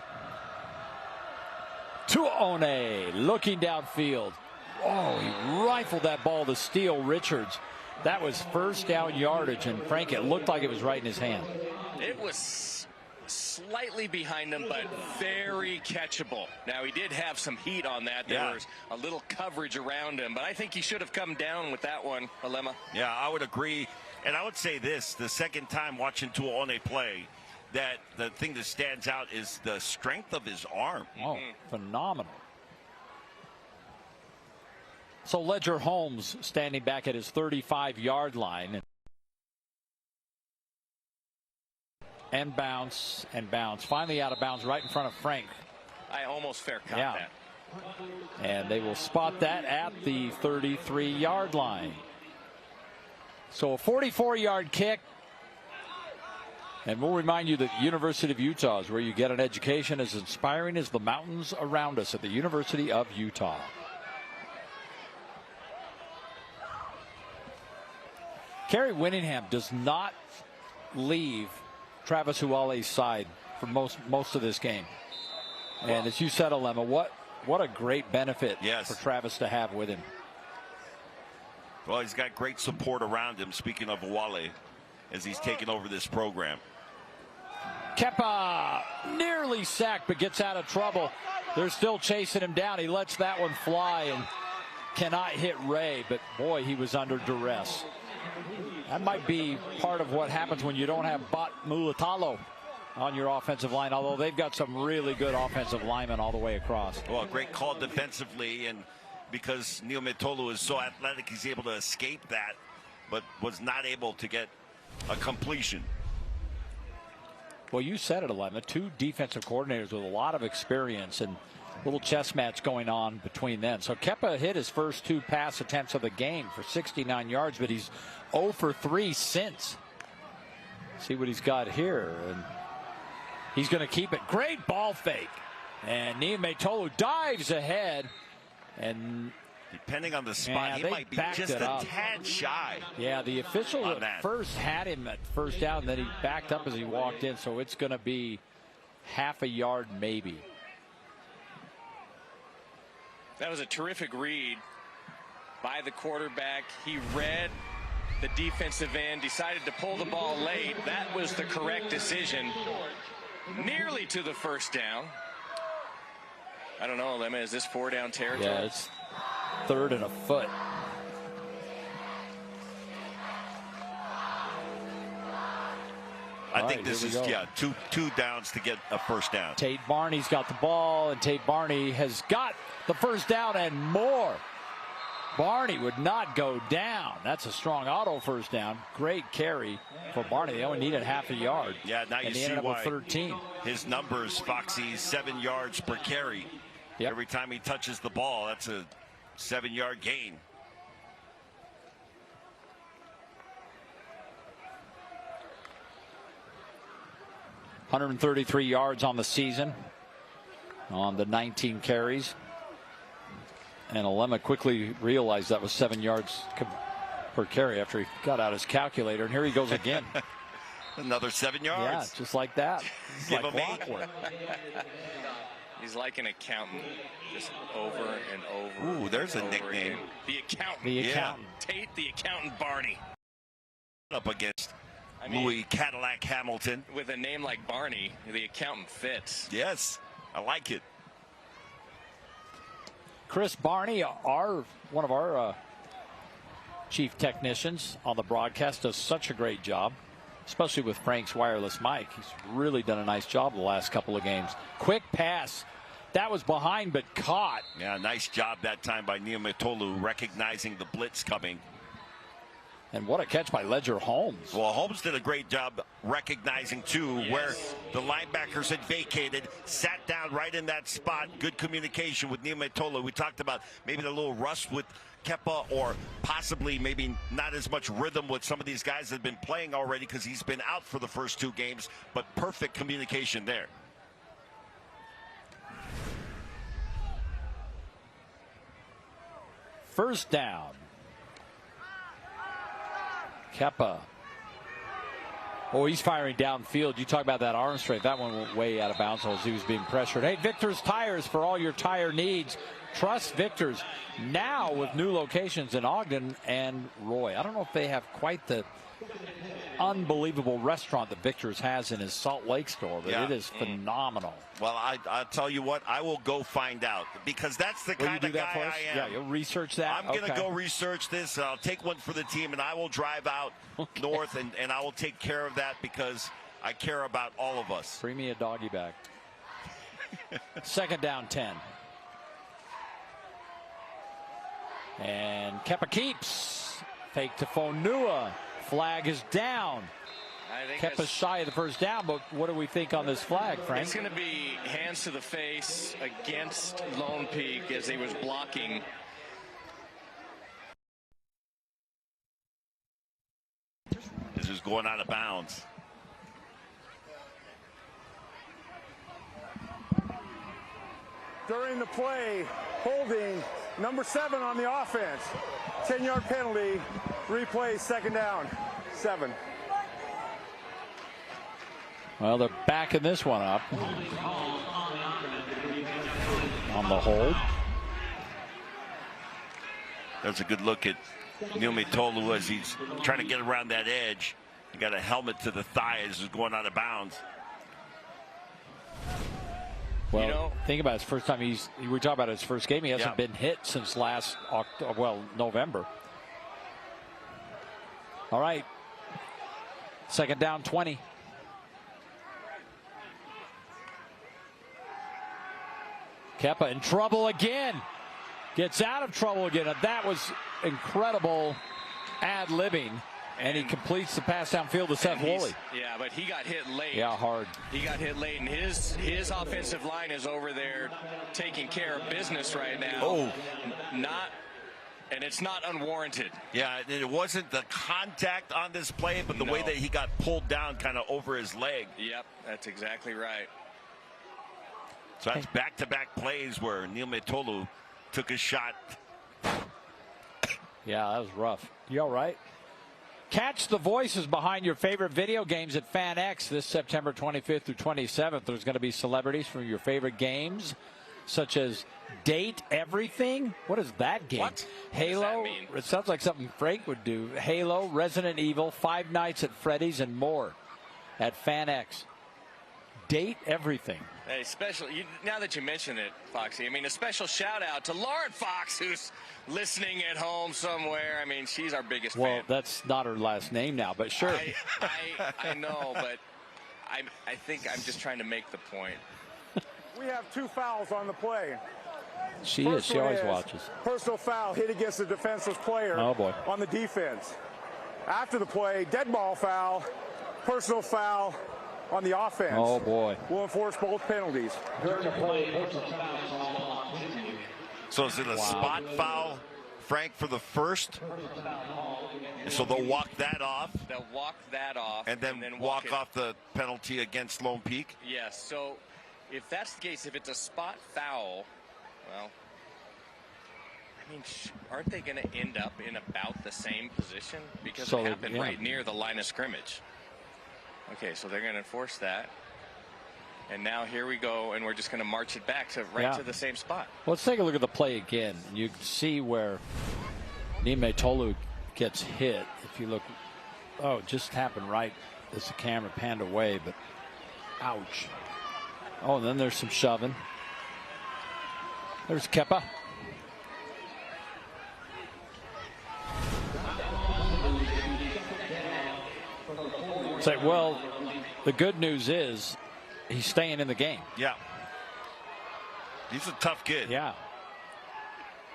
Tuaone looking downfield. Oh, he rifled that ball to Steele Richards. That was first down yardage, and Frank, it looked like it was right in his hand. It was slightly behind him, but very catchable. Now, he did have some heat on that. There was a little coverage around him, but I think he should have come down with that one, Alema. Yeah, I would agree. And I would say this, the second time watching Tuaone play, that the thing that stands out is the strength of his arm. Oh, phenomenal. So Ledger Holmes standing back at his 35-yard line. And bounce, and bounce. Finally out of bounds right in front of Frank. I almost fair caught that. And they will spot that at the 33-yard line. So a 44-yard kick. And we'll remind you that University of Utah is where you get an education as inspiring as the mountains around us at the University of Utah. Kerry Winningham does not leave Travis Huale's side for most of this game. And as you said, Alema, what a great benefit for Travis to have with him. Well, he's got great support around him, speaking of Wale, as he's taken over this program. Kepa nearly sacked, but gets out of trouble. They're still chasing him down. He lets that one fly and cannot hit Ray, but boy, he was under duress. That might be part of what happens when you don't have Bat Mulatalo on your offensive line, although they've got some really good offensive linemen all the way across. Well, great call defensively, and because Niumetolu is so athletic, he's able to escape that, but was not able to get a completion. Well, you said it, Alema. Two defensive coordinators with a lot of experience and little chess match going on between them. So Kepa hit his first 2 pass attempts of the game for 69 yards, but he's 0 for 3 since. See what he's got here. And he's going to keep it. Great ball fake. And Niumetolu dives ahead. And depending on the spot, he might be just a tad shy. Yeah, the official at first had him at first down, then he backed up as he walked in, so it's going to be half a yard maybe. That was a terrific read by the quarterback. He read the defensive end, decided to pull the ball late. That was the correct decision. Nearly to the first down. I don't know, Lemma, is this 4-down territory? Yeah, it's 3rd and a foot. I think this is, two downs to get a first down. Tate Barney's got the ball, and Tate Barney has got the first down and more. Barney would not go down. That's a strong auto first down. Great carry for Barney. They only needed half a yard. Yeah, now you see why 13. His numbers, Foxy, 7 yards per carry. Yep. Every time he touches the ball, that's a 7-yard gain. ...133 yards on the season on the 19 carries. And Alema quickly realized that was 7 yards per carry after he got out his calculator. And here he goes again. Another 7 yards. Yeah, just like that. It's Give like him clockwork. He's like an accountant, just over and over. Ooh, there's a nickname. Again. The accountant. The accountant. Tate, the accountant Barney. Up against Louis Cadillac Hamilton. With a name like Barney, the accountant fits. Yes, I like it. Chris Barney, one of our chief technicians on the broadcast, does such a great job, especially with Frank's wireless mic. He's really done a nice job the last couple of games. Quick pass. That was behind but caught. Yeah, nice job that time by Niumetolu, recognizing the blitz coming. And what a catch by Ledger Holmes. Well, Holmes did a great job recognizing, too, where the linebackers had vacated, sat down right in that spot. Good communication with Niumetolu. We talked about maybe the little rust with Kepa, or possibly maybe not as much rhythm with some of these guys that have been playing already because he's been out for the first 2 games, but perfect communication there. First down. Kepa. Oh, he's firing downfield. You talk about that arm strength. That one went way out of bounds as he was being pressured. Hey, Victor's Tires for all your tire needs. Trust Victor's now with new locations in Ogden and Roy. I don't know if they have quite the unbelievable restaurant that Victor's has in his Salt Lake store, but it is phenomenal. Well, I'll tell you what, I will go find out, because that's the kind of guy I am. Yeah, you'll research that. I'm going to go research this. I'll take one for the team, and I will drive out north, and I will take care of that because I care about all of us. Bring me a doggy bag. 2nd down 10. And Kepa keeps. Fake to Fonua. Flag is down. Kepa's shy of the first down, but what do we think on this flag, Frank? It's going to be hands to the face against Lone Peak as he was blocking. This is going out of bounds. During the play, holding number 7 on the offense. 10-yard penalty. Replay, 2nd down. 7. Well, they're backing this one up. on the hold. That's a good look at Niumetolu as he's trying to get around that edge. He got a helmet to the thigh as he's going out of bounds. Well, think about his first time. We talk about his first game. He hasn't been hit since last November. All right. Second down, 20. Kepa in trouble again. Gets out of trouble again. That was incredible ad-libbing. And he completes the pass downfield to Seth Woolley. Yeah, but he got hit late. Yeah, hard. He got hit late, and his offensive line is over there taking care of business right now. Oh. And it's not unwarranted. Yeah, it wasn't the contact on this play, but the way that he got pulled down kind of over his leg. Yep, that's exactly right. So that's back-to-back plays where Niumetolu took a shot. Yeah, that was rough. You all right? Catch the voices behind your favorite video games at FanX this September 25th through 27th. There's going to be celebrities from your favorite games, such as Date Everything. What is that game? What? Halo. What does that mean? It sounds like something Frank would do. Halo, Resident Evil, Five Nights at Freddy's, and more at FanX. Date Everything. Hey, now that you mention it, Foxy, I mean, a special shout out to Lauren Fox, who's listening at home somewhere. I mean, she's our biggest fan. Well, that's not her last name now, but sure. I know, but I think I'm just trying to make the point. We have 2 fouls on the play. She always watches. Personal foul hit against the defenseless player on the defense. After the play, dead ball foul, personal foul on the offense. Oh, boy. We'll enforce both penalties. During the play, So is it a spot foul, Frank, for the first? So they'll walk that off. They'll walk that off. And then walk off the penalty against Lone Peak? Yes. So if that's the case, if it's a spot foul, well, I mean, aren't they going to end up in about the same position? Because it happened right near the line of scrimmage. Okay, so they're going to enforce that. And now here we go, and we're just going to march it back to to the same spot. Let's take a look at the play again. You can see where Niumetolu gets hit. If you look, it just happened right as the camera panned away, but ouch. Oh, and then there's some shoving. There's Kepa. It's like, well, the good news is he's staying in the game. Yeah. He's a tough kid. Yeah.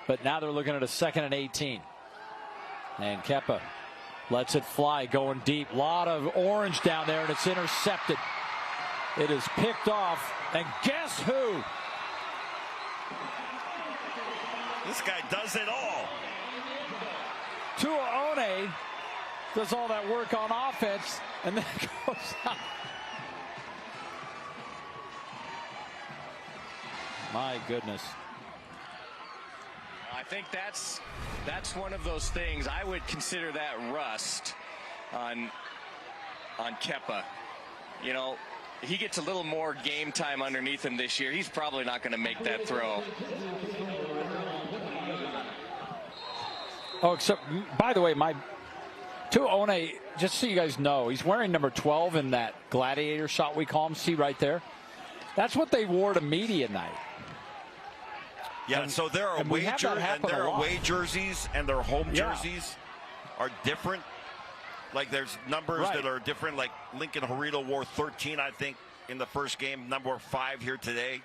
But now they're looking at a 2nd and 18. And Kepa lets it fly, going deep. A lot of orange down there, and it's intercepted. It is picked off, and guess who? This guy does it all. Tuaone does all that work on offense, and then goes out. My goodness. I think that's one of those things. I would consider that rust on Kepa. You know, he gets a little more game time underneath him this year. He's probably not going to make that throw. Oh, except, by the way, Tuaone, just so you guys know, he's wearing number 12 in that gladiator shot we call him. See right there? That's what they wore to media night. Yeah, so there are away jerseys and their home jerseys are different. Like there's numbers that are different. Like Lincoln Horito wore 13, I think, in the first game. Number 5 here today.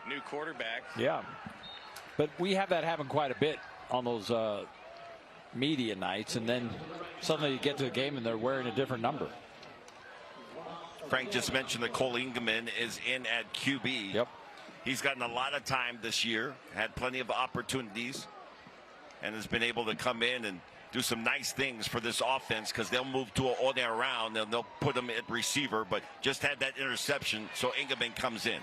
New quarterback. Yeah. But we have that happen quite a bit on those media nights, and then suddenly you get to the game and they're wearing a different number. Frank just mentioned that Cole Ingeman is in at QB. Yep. He's gotten a lot of time this year, had plenty of opportunities, and has been able to come in and do some nice things for this offense because they'll move to all day around and they'll put him at receiver, but just had that interception, so Ingeman comes in.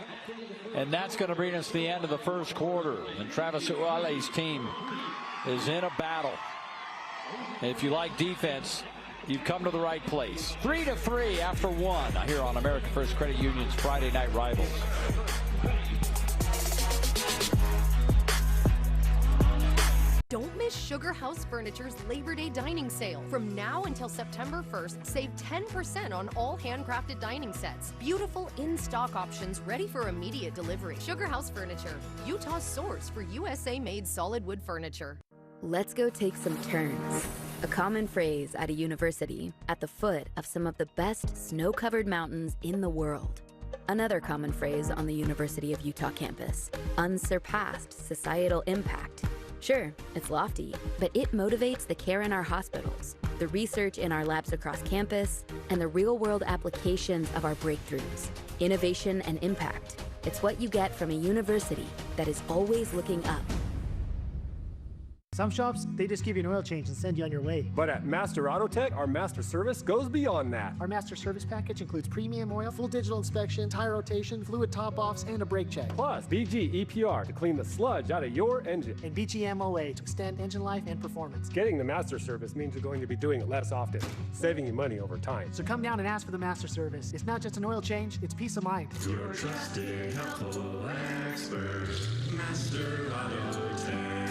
And that's going to bring us to the end of the first quarter, and Travis Uale's team is in a battle. And if you like defense, you've come to the right place. 3-3 after 1 here on American First Credit Union's Friday Night Rivals. Don't miss Sugar House Furniture's Labor Day dining sale. From now until September 1st, save 10% on all handcrafted dining sets. Beautiful in-stock options ready for immediate delivery. Sugar House Furniture, Utah's source for USA-made solid wood furniture. Let's go take some turns. A common phrase at a university at the foot of some of the best snow-covered mountains in the world. Another common phrase on the University of Utah campus, unsurpassed societal impact. Sure, it's lofty, but it motivates the care in our hospitals, the research in our labs across campus, and the real-world applications of our breakthroughs. Innovation and impact. It's what you get from a university that is always looking up. Some shops, they just give you an oil change and send you on your way. But at Master Auto Tech, our master service goes beyond that. Our master service package includes premium oil, full digital inspection, tire rotation, fluid top-offs, and a brake check. Plus, BG EPR to clean the sludge out of your engine. And BG MOA to extend engine life and performance. Getting the master service means you're going to be doing it less often, saving you money over time. So come down and ask for the master service. It's not just an oil change, it's peace of mind. Your trusted, helpful expert, Master Auto Tech.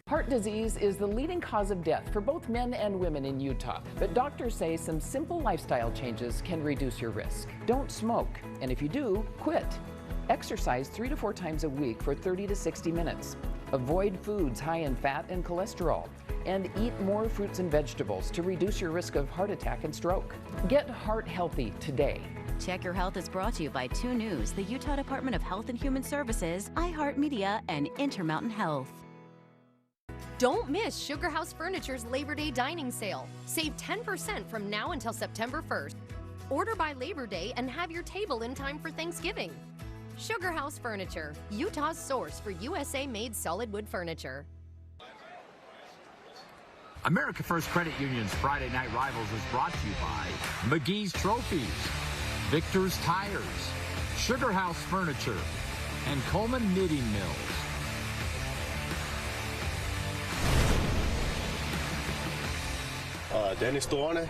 Heart disease is the leading cause of death for both men and women in Utah, but doctors say some simple lifestyle changes can reduce your risk. Don't smoke, and if you do, quit. Exercise 3 to 4 times a week for 30 to 60 minutes. Avoid foods high in fat and cholesterol, and eat more fruits and vegetables to reduce your risk of heart attack and stroke. Get heart healthy today. Check Your Health is brought to you by 2 News, the Utah Department of Health and Human Services, iHeartMedia, and Intermountain Health. Don't miss Sugar House Furniture's Labor Day dining sale. Save 10% from now until September 1st. Order by Labor Day and have your table in time for Thanksgiving. Sugar House Furniture, Utah's source for USA-made solid wood furniture. America First Credit Union's Friday Night Rivals is brought to you by McGee's Trophies, Victor's Tires, Sugar House Furniture, and Coleman Knitting Mills. Dennis Duane,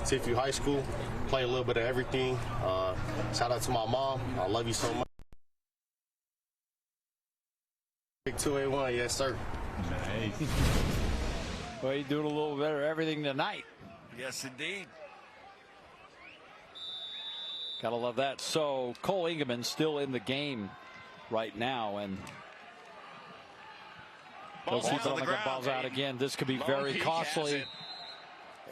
Timpview High School, play a little bit of everything. Shout out to my mom. I love you so much. 281, yes, sir. Nice. Well, you're doing a little better everything tonight. Yes, indeed. Gotta love that. So Cole Ingeman's still in the game right now, and they'll keep it on the ground. Ball's out again. This could be very costly.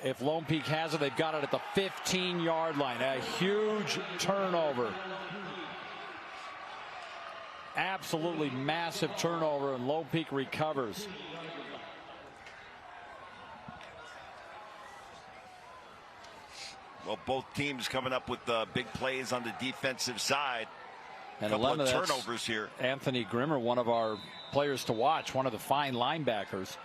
If Lone Peak has it, they've got it at the 15-yard line. A huge turnover. Absolutely massive turnover, and Lone Peak recovers. Well, both teams coming up with big plays on the defensive side. And a couple of turnovers here. Anthony Grimmer, one of our players to watch, one of the fine linebackers.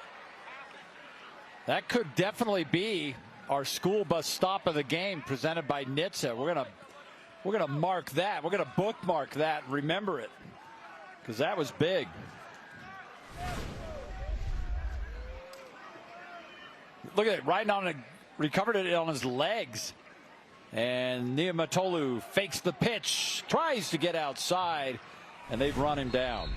That could definitely be our school bus stop of the game, presented by NHTSA. We're gonna mark that. We're gonna bookmark that. Remember it, because that was big. Look at it, right on it, recovered it on his legs. And Niumatolu fakes the pitch, tries to get outside, and they've run him down.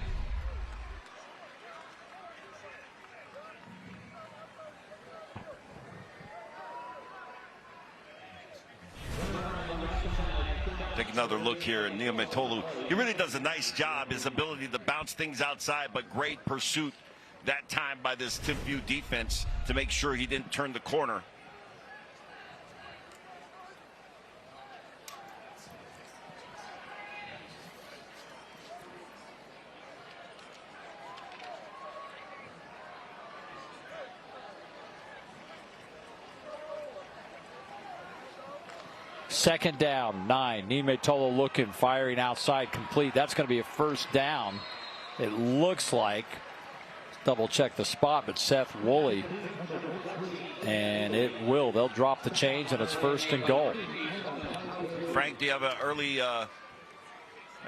Take another look here at Niumatolu. He really does a nice job, his ability to bounce things outside, but great pursuit that time by this Timpview defense to make sure he didn't turn the corner. Second down, 9. Niumatolu looking, firing outside, complete. That's going to be a first down. It looks like. Double check the spot, but Seth Woolley. And it will. They'll drop the chains, and it's first and goal. Frank, do you have an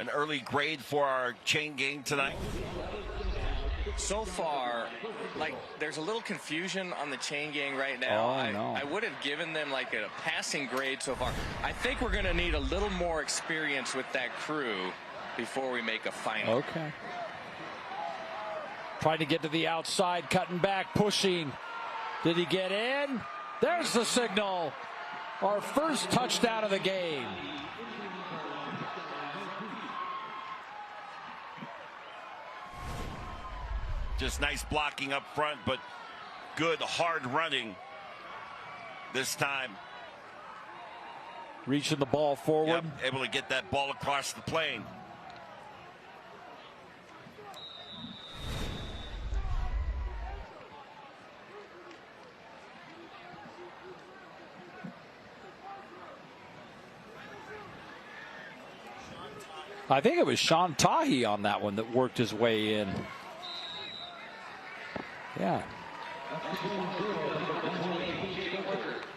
early grade for our chain game tonight? So far, like, there's a little confusion on the chain gang right now. I would have given them like a passing grade so far. I think we're going to need a little more experience with that crew before we make a final. Okay. Trying to get to the outside, cutting back, pushing. Did he get in? There's the signal. Our first touchdown of the game. Just nice blocking up front, but good hard running this time. Reaching the ball forward. Yep, able to get that ball across the plane. I think it was Sean Tahi on that one that worked his way in. Yeah.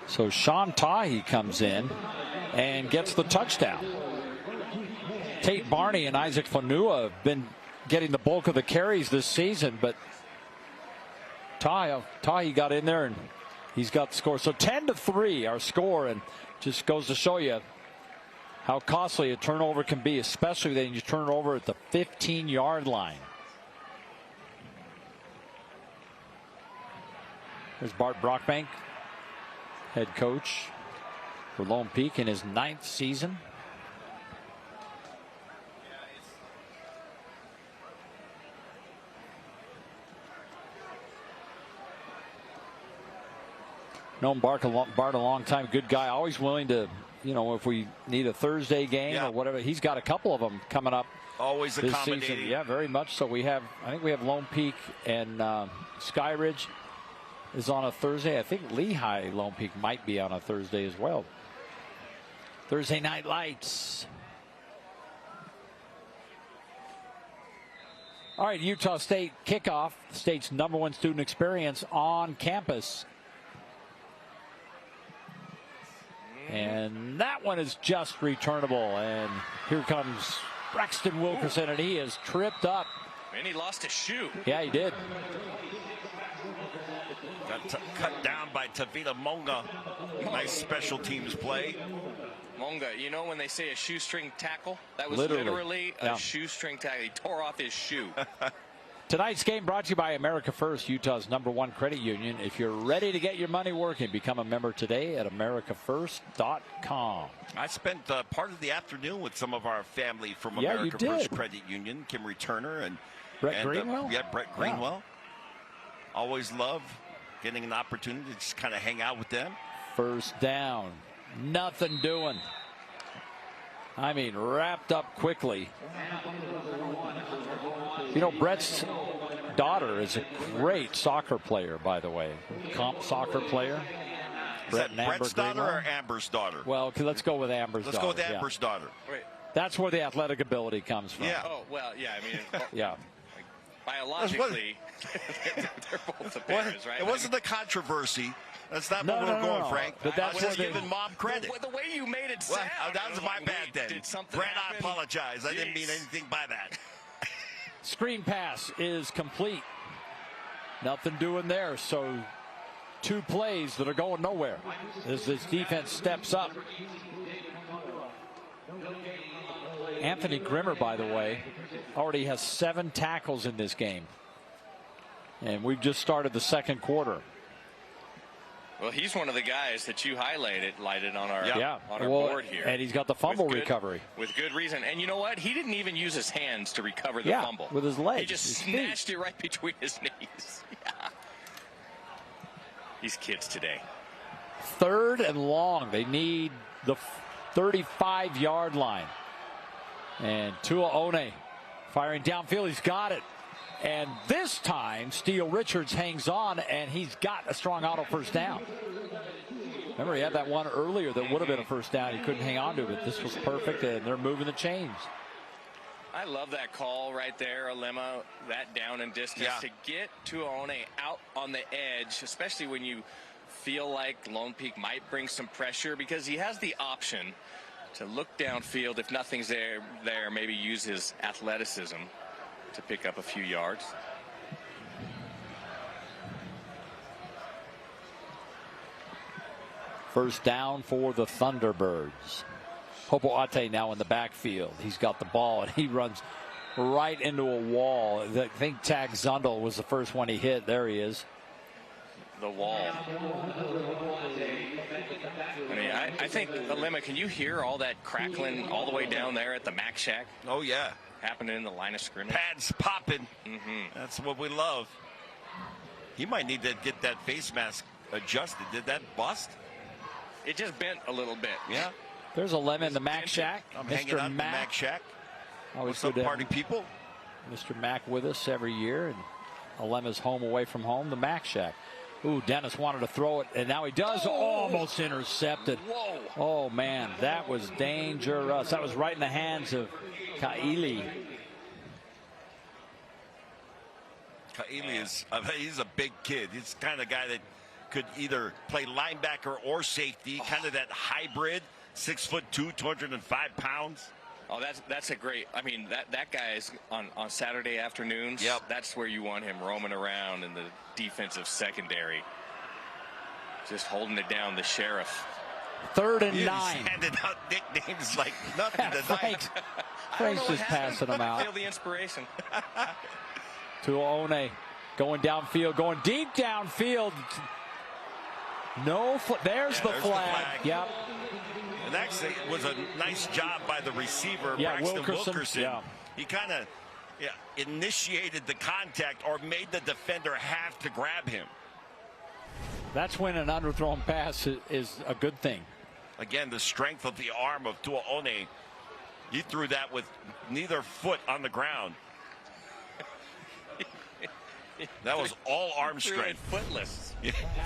So Sean Tahi comes in and gets the touchdown. Tate Barney and Isaac Fonua have been getting the bulk of the carries this season, but Tahi got in there and he's got the score. So 10-3 our score, and just goes to show you how costly a turnover can be, especially when you turn it over at the 15-yard line. There's Bart Brockbank, head coach for Lone Peak in his 9th season. Known Bart a long time, good guy, always willing to, you know, if we need a Thursday game or whatever, he's got a couple of them coming up. Always this accommodating. season. Yeah, very much so. I think we have Lone Peak and Skyridge is on a Thursday. I think Lehigh Lone Peak might be on a Thursday as well. Thursday night lights. All right, Utah State kickoff, the state's #1 student experience on campus. And that one is just returnable. And here comes Braxton Wilkerson, and he is tripped up. And he lost his shoe. Yeah, he did. Got cut down by Tavita Monga. Nice special teams play. Monga, you know when they say a shoestring tackle? That was literally a shoestring tackle. He tore off his shoe. Tonight's game brought to you by America First, Utah's #1 credit union. If you're ready to get your money working, become a member today at americafirst.com. I spent part of the afternoon with some of our family from America First Credit Union, Kimry Turner and Brett Greenwell. Brett Greenwell. Always love getting an opportunity to just kind of hang out with them. First down, nothing doing. I mean, wrapped up quickly. You know, Brett's daughter is a great soccer player, by the way. Comp soccer player. Is that Brett's daughter or Amber's daughter? Well, okay, let's go with Amber's daughter. Let's go with Amber's daughter. Wait. That's where the athletic ability comes from. Yeah. Oh, well, yeah, I mean, yeah. Biologically, they're both the parents, right? It wasn't the controversy. That's not No, what we're going, no. Frank. But that's I was just giving Mom credit. The way you made it sound. Well, that was my bad then. Did something Brett, happen? I apologize. I didn't mean anything by that. Screen pass is complete. Nothing doing there. So 2 plays that are going nowhere as this defense steps up. Anthony Grimmer, by the way, already has 7 tackles in this game. And we've just started the second quarter. Well, he's one of the guys that you highlighted on our board here. And he's got the fumble recovery. With good reason. And you know what? He didn't even use his hands to recover the fumble. With his legs. He just snatched it right between his knees. Yeah. These kids today. 3rd and long. They need the 35-yard line. And Tua One firing downfield. He's got it. And this time, Steele Richards hangs on, and he's got a strong auto first down. Remember, he had that one earlier that would have been a first down. He couldn't hang on to it, but this was perfect, and they're moving the chains. I love that call right there, Alema, that down and distance to get Tua One out on the edge, especially when you feel like Lone Peak might bring some pressure, because he has the option to look downfield. If nothing's there, maybe use his athleticism to pick up a few yards. First down for the Thunderbirds. Hopoate now in the backfield. He's got the ball, and he runs right into a wall. I think Tag Zundel was the first one he hit. There he is. The wall. I mean, I think, Lemma, can you hear all that crackling all the way down there at the Mac Shack? Oh, yeah. Happening in the line of scrimmage. Pads popping. That's what we love. He might need to get that face mask adjusted. Did that bust? It just bent a little bit. Yeah. There's a Lemma in the Mac Shack. I'm hanging out in the Mac Shack. Always What's up, party people? Mr. Mac with us every year. And Lemma's home away from home, the Mac Shack. Ooh, Dennis wanted to throw it, and now he does. Almost intercepted. Whoa. Oh, man, that was dangerous. That was right in the hands of Kaili. Kaili is he's a big kid. He's the kind of guy that could either play linebacker or safety, kind of that hybrid, 6'2", 205 pounds. Oh, that's a great. I mean, that guy is on Saturday afternoons. Yep. That's where you want him roaming around in the defensive secondary, just holding it down. The sheriff. 3rd and 9. He's handed out nicknames like nothing tonight. Frank's just passing them out. Feel the inspiration. To One, going downfield, going deep downfield. No, there's the flag. Yep. And actually, it was a nice job by the receiver, Braxton Wilkerson. Yeah. He kind of initiated the contact or made the defender have to grab him. That's when an underthrown pass is a good thing. Again, the strength of the arm of Tuaone. He threw that with neither foot on the ground. That was all arm strength. Footless.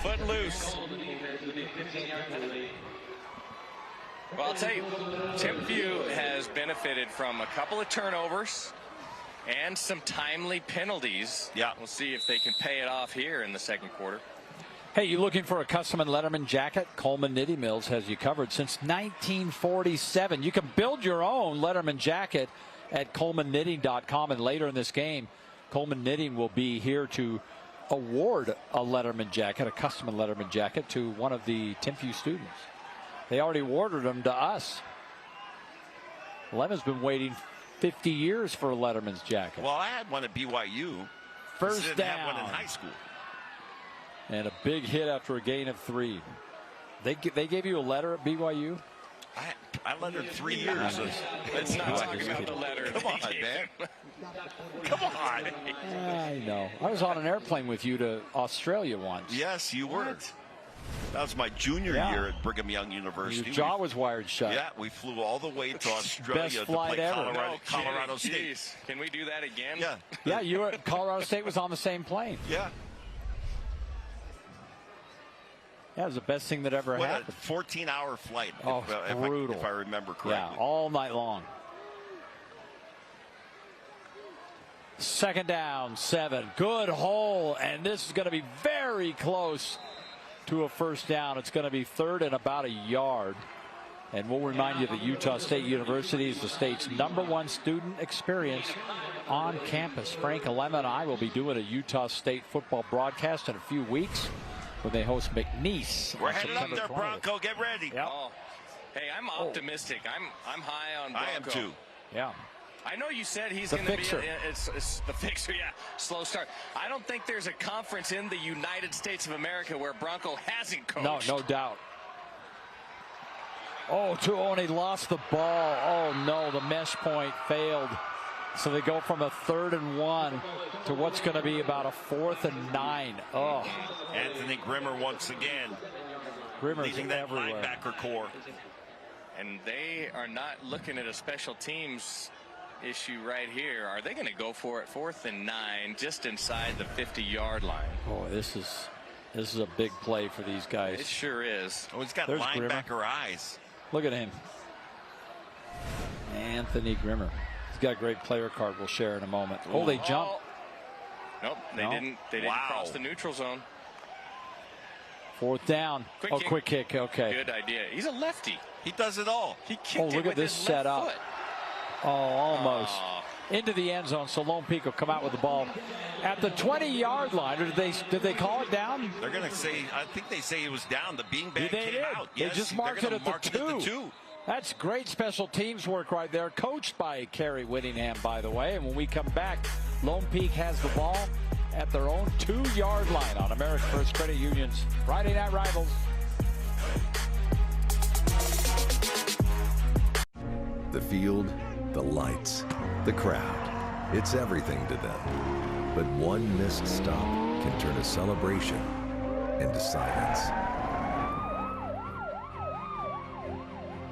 Foot loose. Well, I'll tell you, Timpview has benefited from a couple of turnovers and some timely penalties. Yeah. We'll see if they can pay it off here in the second quarter. Hey, you looking for a custom and Letterman jacket? Coleman Knitting Mills has you covered since 1947. You can build your own Letterman jacket at colemanknitting.com. And later in this game, Coleman Knitting will be here to award a Letterman jacket, a custom and Letterman jacket, to one of the Timpview students. They already awarded them to us. Lemma's been waiting 50 years for a Letterman's jacket. Well, I had one at BYU. First didn't down. have one in high school. And a big hit after a gain of 3. They gave you a letter at BYU? I lettered 3 years. Let's not talk about the letter. Come on, man. Come on. I know. I was on an airplane with you to Australia once. Yes, you were. That was my junior year at Brigham Young University. Your jaw was wired shut. Yeah, we flew all the way to Australia Best to flight play ever. Colorado State. Geez. Can we do that again? Yeah. Yeah, you were. Colorado State was on the same plane. Yeah. Yeah, it was the best thing that ever happened. A 14-hour flight. Oh, brutal. If I remember correctly. Yeah, all night long. 2nd down, 7. Good hole, and this is going to be very close to a first down. It's going to be 3rd and about a yard. And we'll remind you that Utah State University is the state's #1 student experience on campus. Frank Lemma and I will be doing a Utah State football broadcast in a few weeks when they host McNeese. We're headed up there, Bronco. Get ready. Yep. Oh. Hey, I'm optimistic. I'm high on Bronco. I am too. Yeah. I know you said he's going to be it's the fixer. Yeah, slow start. I don't think there's a conference in the United States of America where Bronco hasn't coached. No doubt. Oh, Tuone lost the ball. Oh no, the mesh point failed. So they go from a 3rd and 1 to what's going to be about a 4th and 9. Oh, Anthony Grimmer once again. Grimmer's leading that everywhere. linebacker core. And they are not looking at a special teams issue right here. Are they going to go for it 4th and 9 just inside the 50-yard line? Oh, this is a big play for these guys. It sure is. Oh, he's got There's linebacker Grimmer. eyes. Look at him. Anthony Grimmer. He's got a great player card we'll share in a moment. Oh, they jumped. Nope, they didn't cross the neutral zone. 4th down. Quick kick. Okay. Good idea. He's a lefty. He does it all. He kicked it look with at this his setup. left foot. Oh, almost. Into the end zone. So Lone Peak will come out with the ball at the 20-yard line. Or did they call it down? They're going to say, I think they say it was down. The beanbag came out. They just marked it at the 2. That's great special teams work right there, coached by Kerry Whittingham, by the way. And when we come back, Lone Peak has the ball at their own 2-yard line on American First Credit Union's Friday Night Rivals. The field, the lights, the crowd. It's everything to them. But one missed stop can turn a celebration into silence.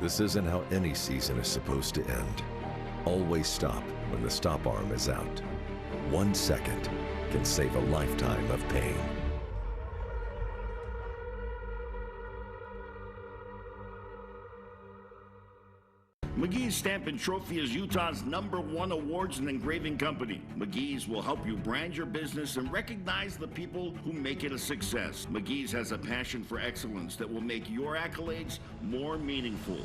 This isn't how any season is supposed to end. Always stop when the stop arm is out. 1 second can save a lifetime of pain. McGee's Stamp and Trophy is Utah's #1 awards and engraving company. McGee's will help you brand your business and recognize the people who make it a success. McGee's has a passion for excellence that will make your accolades more meaningful.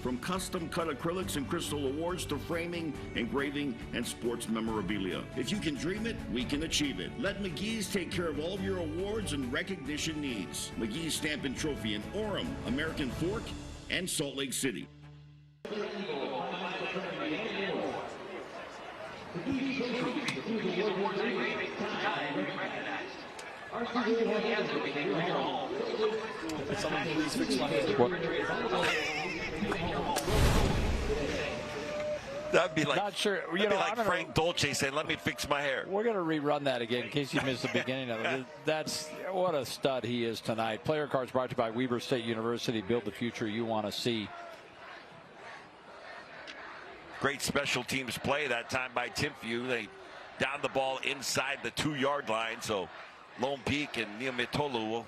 From custom cut acrylics and crystal awards to framing, engraving, and sports memorabilia. If you can dream it, we can achieve it. Let McGee's take care of all of your awards and recognition needs. McGee's Stamp and Trophy in Orem, American Fork, and Salt Lake City. Someone please fix my hair. That'd be like, not sure. That'd be like Frank Dolce saying, "Let me fix my hair." We're going to rerun that again in case you missed the beginning of it. That's what a stud he is tonight. Player cards brought to you by Weber State University. Build the future you want to see. Great special teams play that time by Timpview. They down the ball inside the 2-yard line, so Lone Peak and Niumetolu will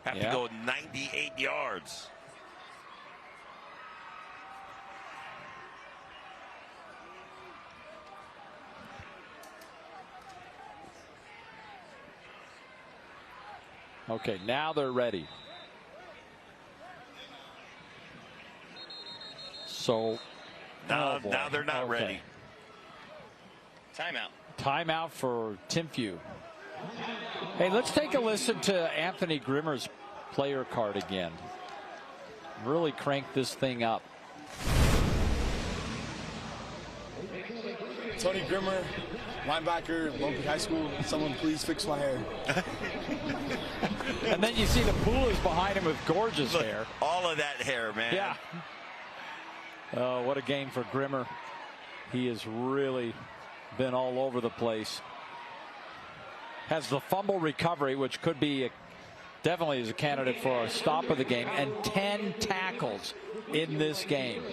have to go 98 yards. Okay, now they're ready. So now they're not ready. Timeout. Timeout for Timpview. Hey, let's take a listen to Anthony Grimmer's player card again. Really crank this thing up. Tony Grimmer, linebacker, Lone Peak High School. Someone please fix my hair. And then you see the Pulas behind him with gorgeous hair. All of that hair, man. Yeah. Oh, what a game for Grimmer. He has really been all over the place. Has the fumble recovery, which could be definitely is a candidate for a stop of the game, and 10 tackles in this game.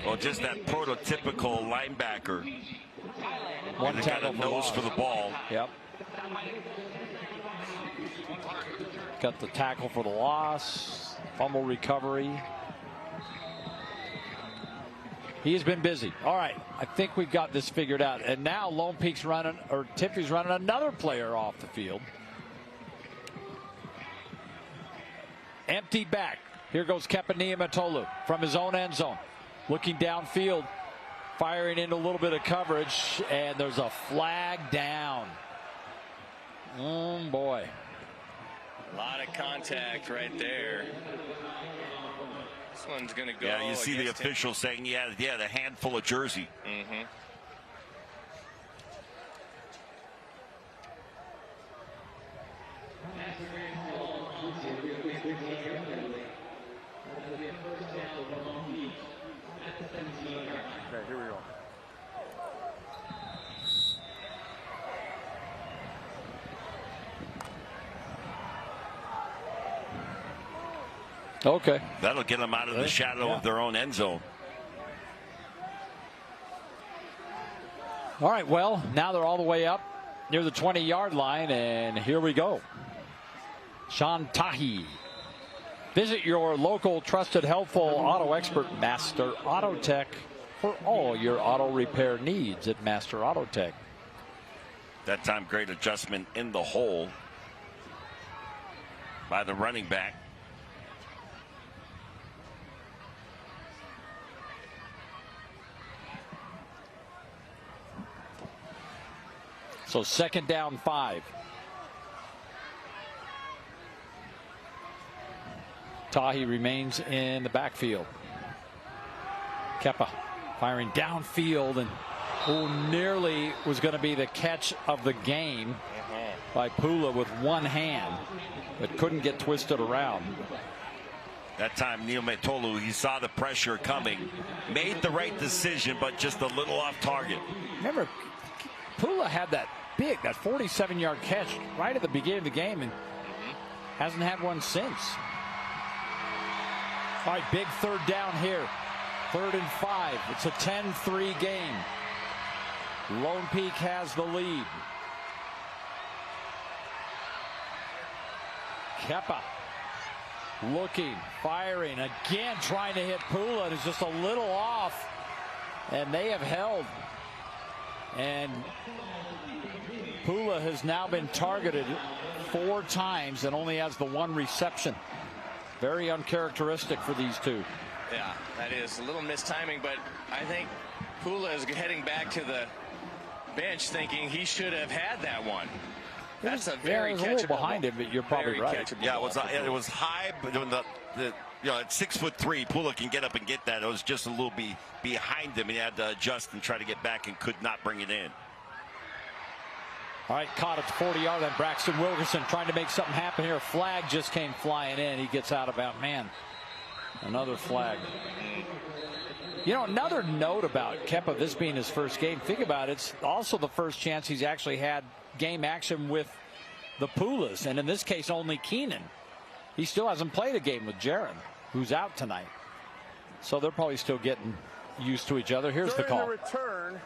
Well, just that prototypical linebacker. One tackle got a nose for the ball. Yep. Got the tackle for the loss, fumble recovery. He's been busy. All right, I think we've got this figured out. And now Lone Peak's running, or Timpview's running another player off the field. Empty back. Here goes Kepania Matolu from his own end zone. Looking downfield, firing into a little bit of coverage, and there's a flag down. Oh, boy. A lot of contact right there. This one's going to go. Yeah, you see the official saying, yeah, the handful of jersey. Mm-hmm. Okay, here we go. Okay. That'll get them out of the shadow of their own end zone. All right, well, now they're all the way up near the 20-yard line, and here we go. Sean Tahi. Visit your local trusted, helpful auto expert, Master Auto Tech, for all your auto repair needs at Master Auto Tech. That time, great adjustment in the hole by the running back. So 2nd down 5. Utah. He remains in the backfield. Kepa firing downfield, and nearly was going to be the catch of the game by Pula with one hand, but couldn't get twisted around. That time, Neil Metolu, he saw the pressure coming, made the right decision, but just a little off target. Remember, Pula had that 47-yard catch right at the beginning of the game, and hasn't had one since. All right, big third down here. 3rd and 5. It's a 10-3 game. Lone Peak has the lead. Kepa looking, firing, again trying to hit Pula, and is just a little off, and they have held. And Pula has now been targeted 4 times and only has the 1 reception. Very uncharacteristic for these two. Yeah, that is a little mistiming, but I think Pula is heading back to the bench thinking he should have had that one. That's a very catchable. A little behind him, but you're probably right. Yeah, it was high, but at 6'3", Pula can get up and get that. It was just a little behind him. He had to adjust and try to get back and could not bring it in. All right, caught at the 40-yard line. Braxton Wilkerson trying to make something happen here. Flag just came flying in. He gets out about man. Another flag. You know, another note about Kepa, this being his first game. Think about it. It's also the first chance he's actually had game action with the Pulas, and in this case only Keenan. He still hasn't played a game with Jaron, who's out tonight. So they're probably still getting used to each other. Here's the call. The return,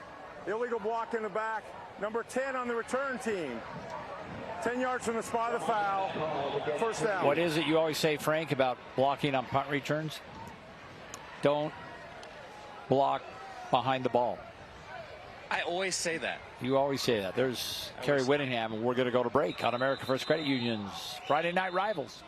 illegal block in the back. Number 10 on the return team. 10 yards from the spot of the foul. First down. What is it you always say, Frank, about blocking on punt returns? Don't block behind the ball. I always say that. You always say that. There's Kerry Whittingham, and we're going to go to break on America First Credit Union's Friday Night Rivals.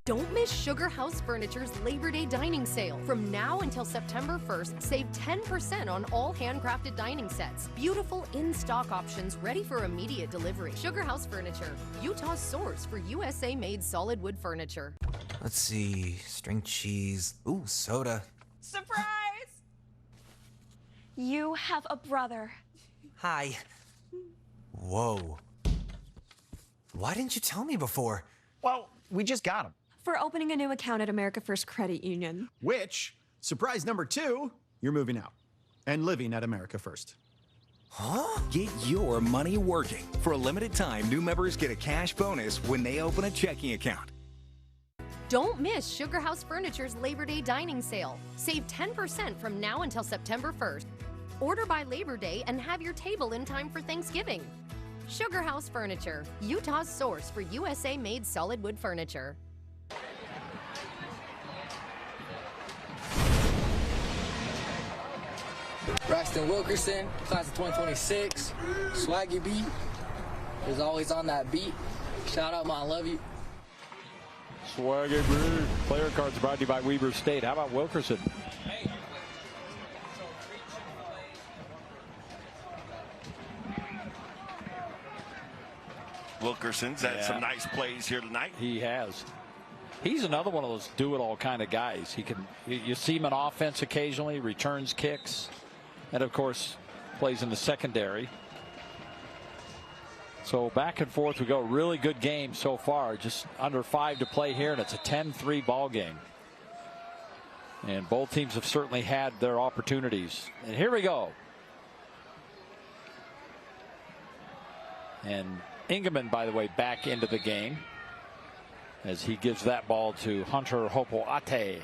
Don't miss Sugar House Furniture's Labor Day dining sale. From now until September 1st, save 10% on all handcrafted dining sets. Beautiful in-stock options ready for immediate delivery. Sugar House Furniture, Utah's source for USA-made solid wood furniture. Let's see, string cheese, ooh, soda. Surprise! You have a brother. Hi. Whoa. Why didn't you tell me before? Well, we just got him. For opening a new account at America First Credit Union. Which, surprise number 2, you're moving out and living at America First. Huh? Get your money working. For a limited time, new members get a cash bonus when they open a checking account. Don't miss Sugar House Furniture's Labor Day dining sale. Save 10% from now until September 1st. Order by Labor Day and have your table in time for Thanksgiving. Sugar House Furniture, Utah's source for USA-made solid wood furniture. Braxton Wilkerson, class of 2026. Swaggy beat. Is always on that beat. Shout out, I love you. Swaggy beat. Player cards brought to you by Weber State. How about Wilkerson? Wilkerson's had some nice plays here tonight. He has. He's another one of those do-it-all kind of guys. He can. You see him on offense occasionally, returns kicks, and of course plays in the secondary. So back and forth we go. Really good game so far. Just under 5 to play here, and it's a 10-3 ball game. And both teams have certainly had their opportunities. And here we go. And Ingeman, by the way, back into the game as he gives that ball to Hunter Hopoate.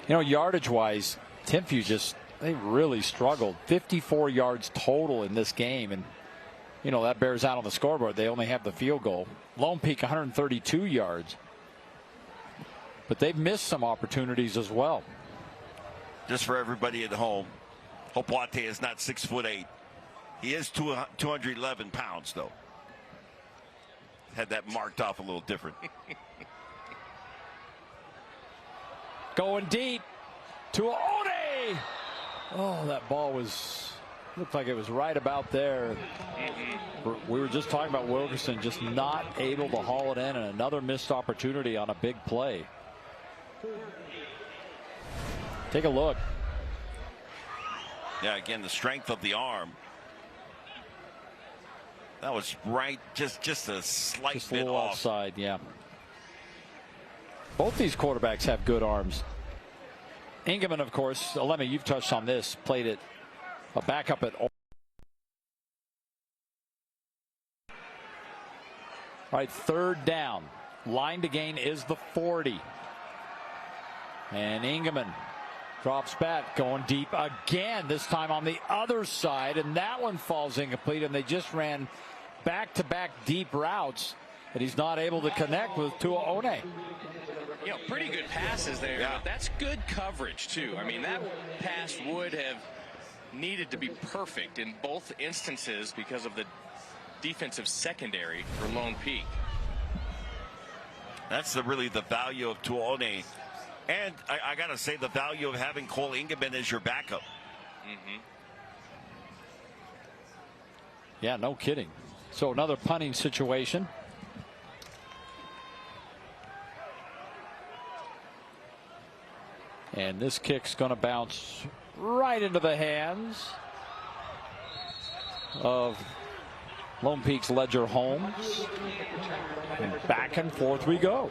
You know, yardage wise, Timpview they really struggled. 54 yards total in this game, and you know that bears out on the scoreboard. They only have the field goal. Lone Peak 132 yards, but they've missed some opportunities as well. Just for everybody at home, Hopoate is not 6'8". He is 211 pounds, though. Had that marked off a little different. Going deep. Tuone. Oh, that ball looked like it was right about there. We were just talking about Wilkerson just not able to haul it in, and another missed opportunity on a big play. Take a look. Yeah, again, the strength of the arm. That was right, just a slight Just a bit little off. outside, yeah. Both these quarterbacks have good arms. Ingeman, of course, Alema, you've touched on this, played it a backup at. All right, third down. Line to gain is the 40. And Ingeman drops back, going deep again, this time on the other side, and that one falls incomplete, and they just ran back-to-back deep routes, and he's not able to connect with Tuone. You know, pretty good passes there, but that's good coverage, too. I mean, that pass would have needed to be perfect in both instances because of the defensive secondary for Lone Peak. That's really the value of Tuone. And I got to say, the value of having Cole Ingeman as your backup. Yeah, no kidding. So another punting situation. And this kick's going to bounce right into the hands of Lone Peak's Ledger Holmes. And back and forth we go.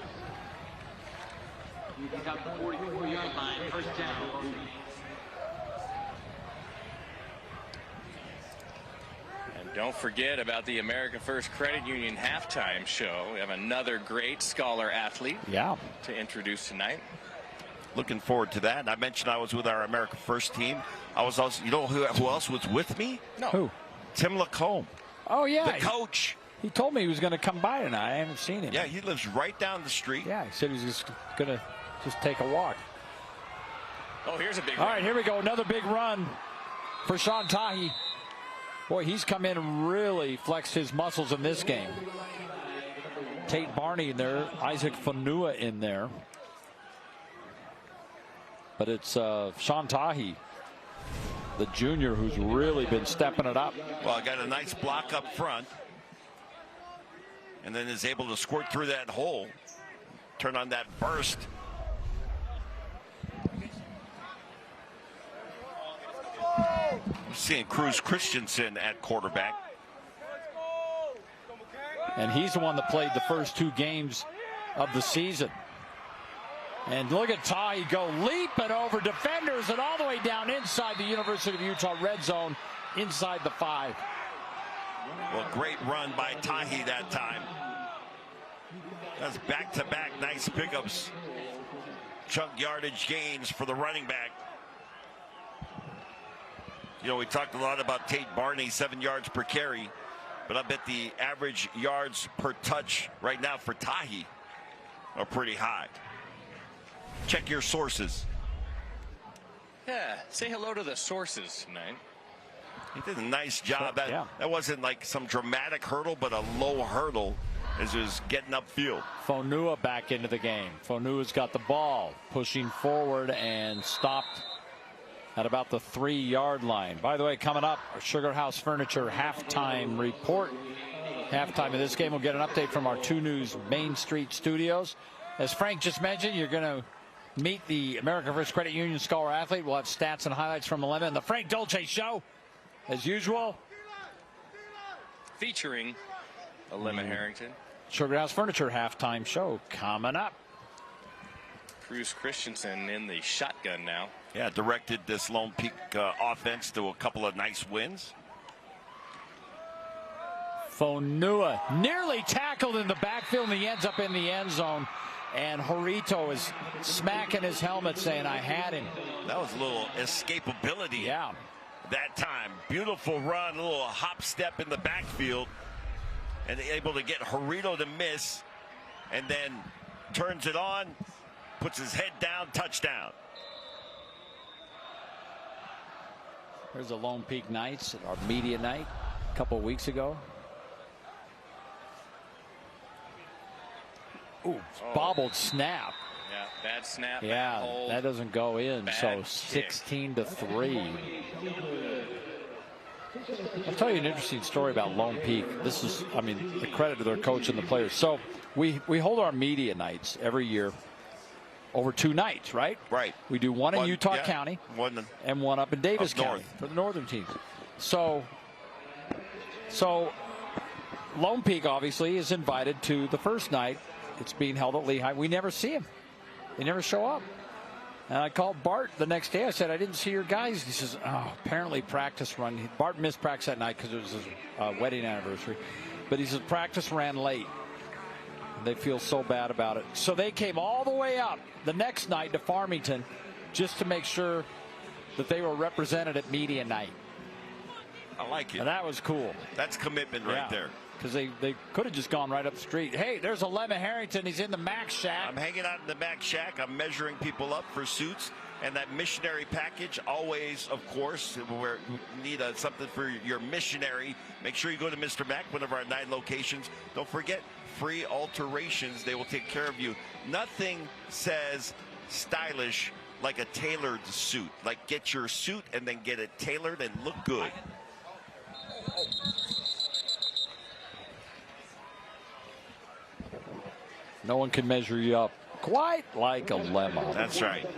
And don't forget about the America First Credit Union halftime show. We have another great scholar athlete to introduce tonight. Looking forward to that. I mentioned I was with our America First team. I was also, you know who else was with me? No. Who? Tim Lacombe. Oh, yeah. The coach. He told me he was going to come by tonight. I haven't seen him. Yeah, he lives right down the street. Yeah, he said he was just going to take a walk. Oh, here's a big All run. right, here we go. Another big run for Sean Tahi. Boy, he's come in and really flexed his muscles in this game. Tate Barney in there, Isaac Fanua in there. But it's Sean Tahi, the junior, who's really been stepping it up. Well, got a nice block up front. And then is able to squirt through that hole. Turn on that burst. Seeing Cruz Christensen at quarterback. And he's the one that played the first two games of the season. And look at Tahi go leaping over defenders and all the way down inside the University of Utah red zone, inside the 5. Well, great run by Tahi that time. That's back-to-back nice pickups. Chunk yardage gains for the running back. You know, we talked a lot about Tate Barney, 7 yards per carry. But I bet the average yards per touch right now for Tahi are pretty high. Check your sources. Yeah, say hello to the sources tonight. He did a nice job. That wasn't like some dramatic hurdle, but a low hurdle as he was getting upfield. Fonua back into the game. Fonua's got the ball, pushing forward and stopped at about the 3-yard line. By the way, coming up, our Sugar House Furniture halftime report. Halftime of this game, we'll get an update from our 2 News Main Street studios. As Frank just mentioned, you're going to meet the American First Credit Union Scholar Athlete. We'll have stats and highlights from Alema and the Frank Dolce Show, as usual. Featuring Alema Harrington. Sugar House Furniture halftime show coming up. Cruz Christensen in the shotgun now. Yeah, directed this Lone Peak offense to a couple of nice wins. Fonua nearly tackled in the backfield, and he ends up in the end zone. And Horito is smacking his helmet saying, I had him. That was a little escapability. Yeah. That time. Beautiful run, a little hop step in the backfield. And able to get Horito to miss. And then turns it on, puts his head down, touchdown. There's the Lone Peak Knights at our media night a couple of weeks ago. Ooh, bobbled snap. Yeah, bad snap. Yeah, bad hold, that doesn't go in. So kick. 16-3. I'll tell you an interesting story about Lone Peak. This is, I mean, a credit to their coach and the players. So we hold our media nights every year over 2 nights, right? Right. We do one in Utah yeah, County one and one up in Davis up County north. for the northern teams. So Lone Peak obviously is invited to the first night. It's being held at Lehigh. We never see him. They never show up. And I called Bart the next day. I said, I didn't see your guys. He says, oh, apparently practice run. Bart missed practice that night because it was his wedding anniversary. But he says practice ran late. They feel so bad about it. So they came all the way up the next night to Farmington just to make sure that they were represented at media night. I like it. And that was cool. That's commitment right there. Because they could have just gone right up the street. Hey, there's Lemma Harrington. He's in the Max Shack. I'm hanging out in the Max Shack. I'm measuring people up for suits. And that missionary package, always, of course, we need something for your missionary. Make sure you go to Mr. Mac, one of our 9 locations. Don't forget, free alterations. They will take care of you. Nothing says stylish like a tailored suit. Like, get your suit and then get it tailored and look good. No one can measure you up quite like a Lemma. That's right.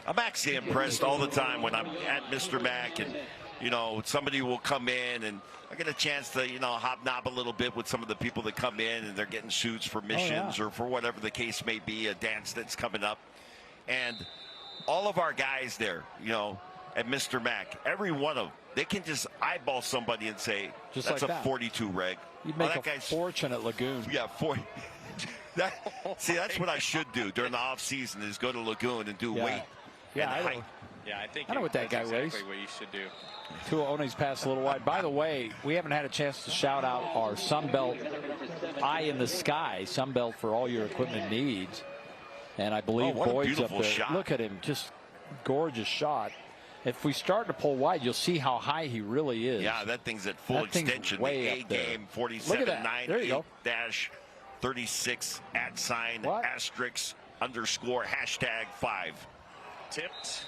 I'm actually impressed all the time when I'm at Mr. Mac and, you know, somebody will come in and I get a chance to, you know, hobnob a little bit with some of the people that come in and they're getting suits for missions or for whatever the case may be, a dance that's coming up. And all of our guys there, you know, at Mr. Mac, every one of them, they can just eyeball somebody and say, just that's like a that. 42 reg. You'd make a fortune at Lagoon. Yeah, 40. See, that's what I should do during the off season is go to Lagoon and do weight. Yeah, and height. I think I know what that guy exactly weighs. What you should do. Tuaone's passed a little wide. By the way, we haven't had a chance to shout out our Sunbelt Eye in the Sky, Sunbelt for all your equipment needs. And I believe Boyd's up there. Shot. Look at him, just gorgeous shot. If we start to pull wide, you'll see how high he really is. Yeah, that thing's at full extension. Way the A up there. game 47.9 36 @ *_ #5. Tipped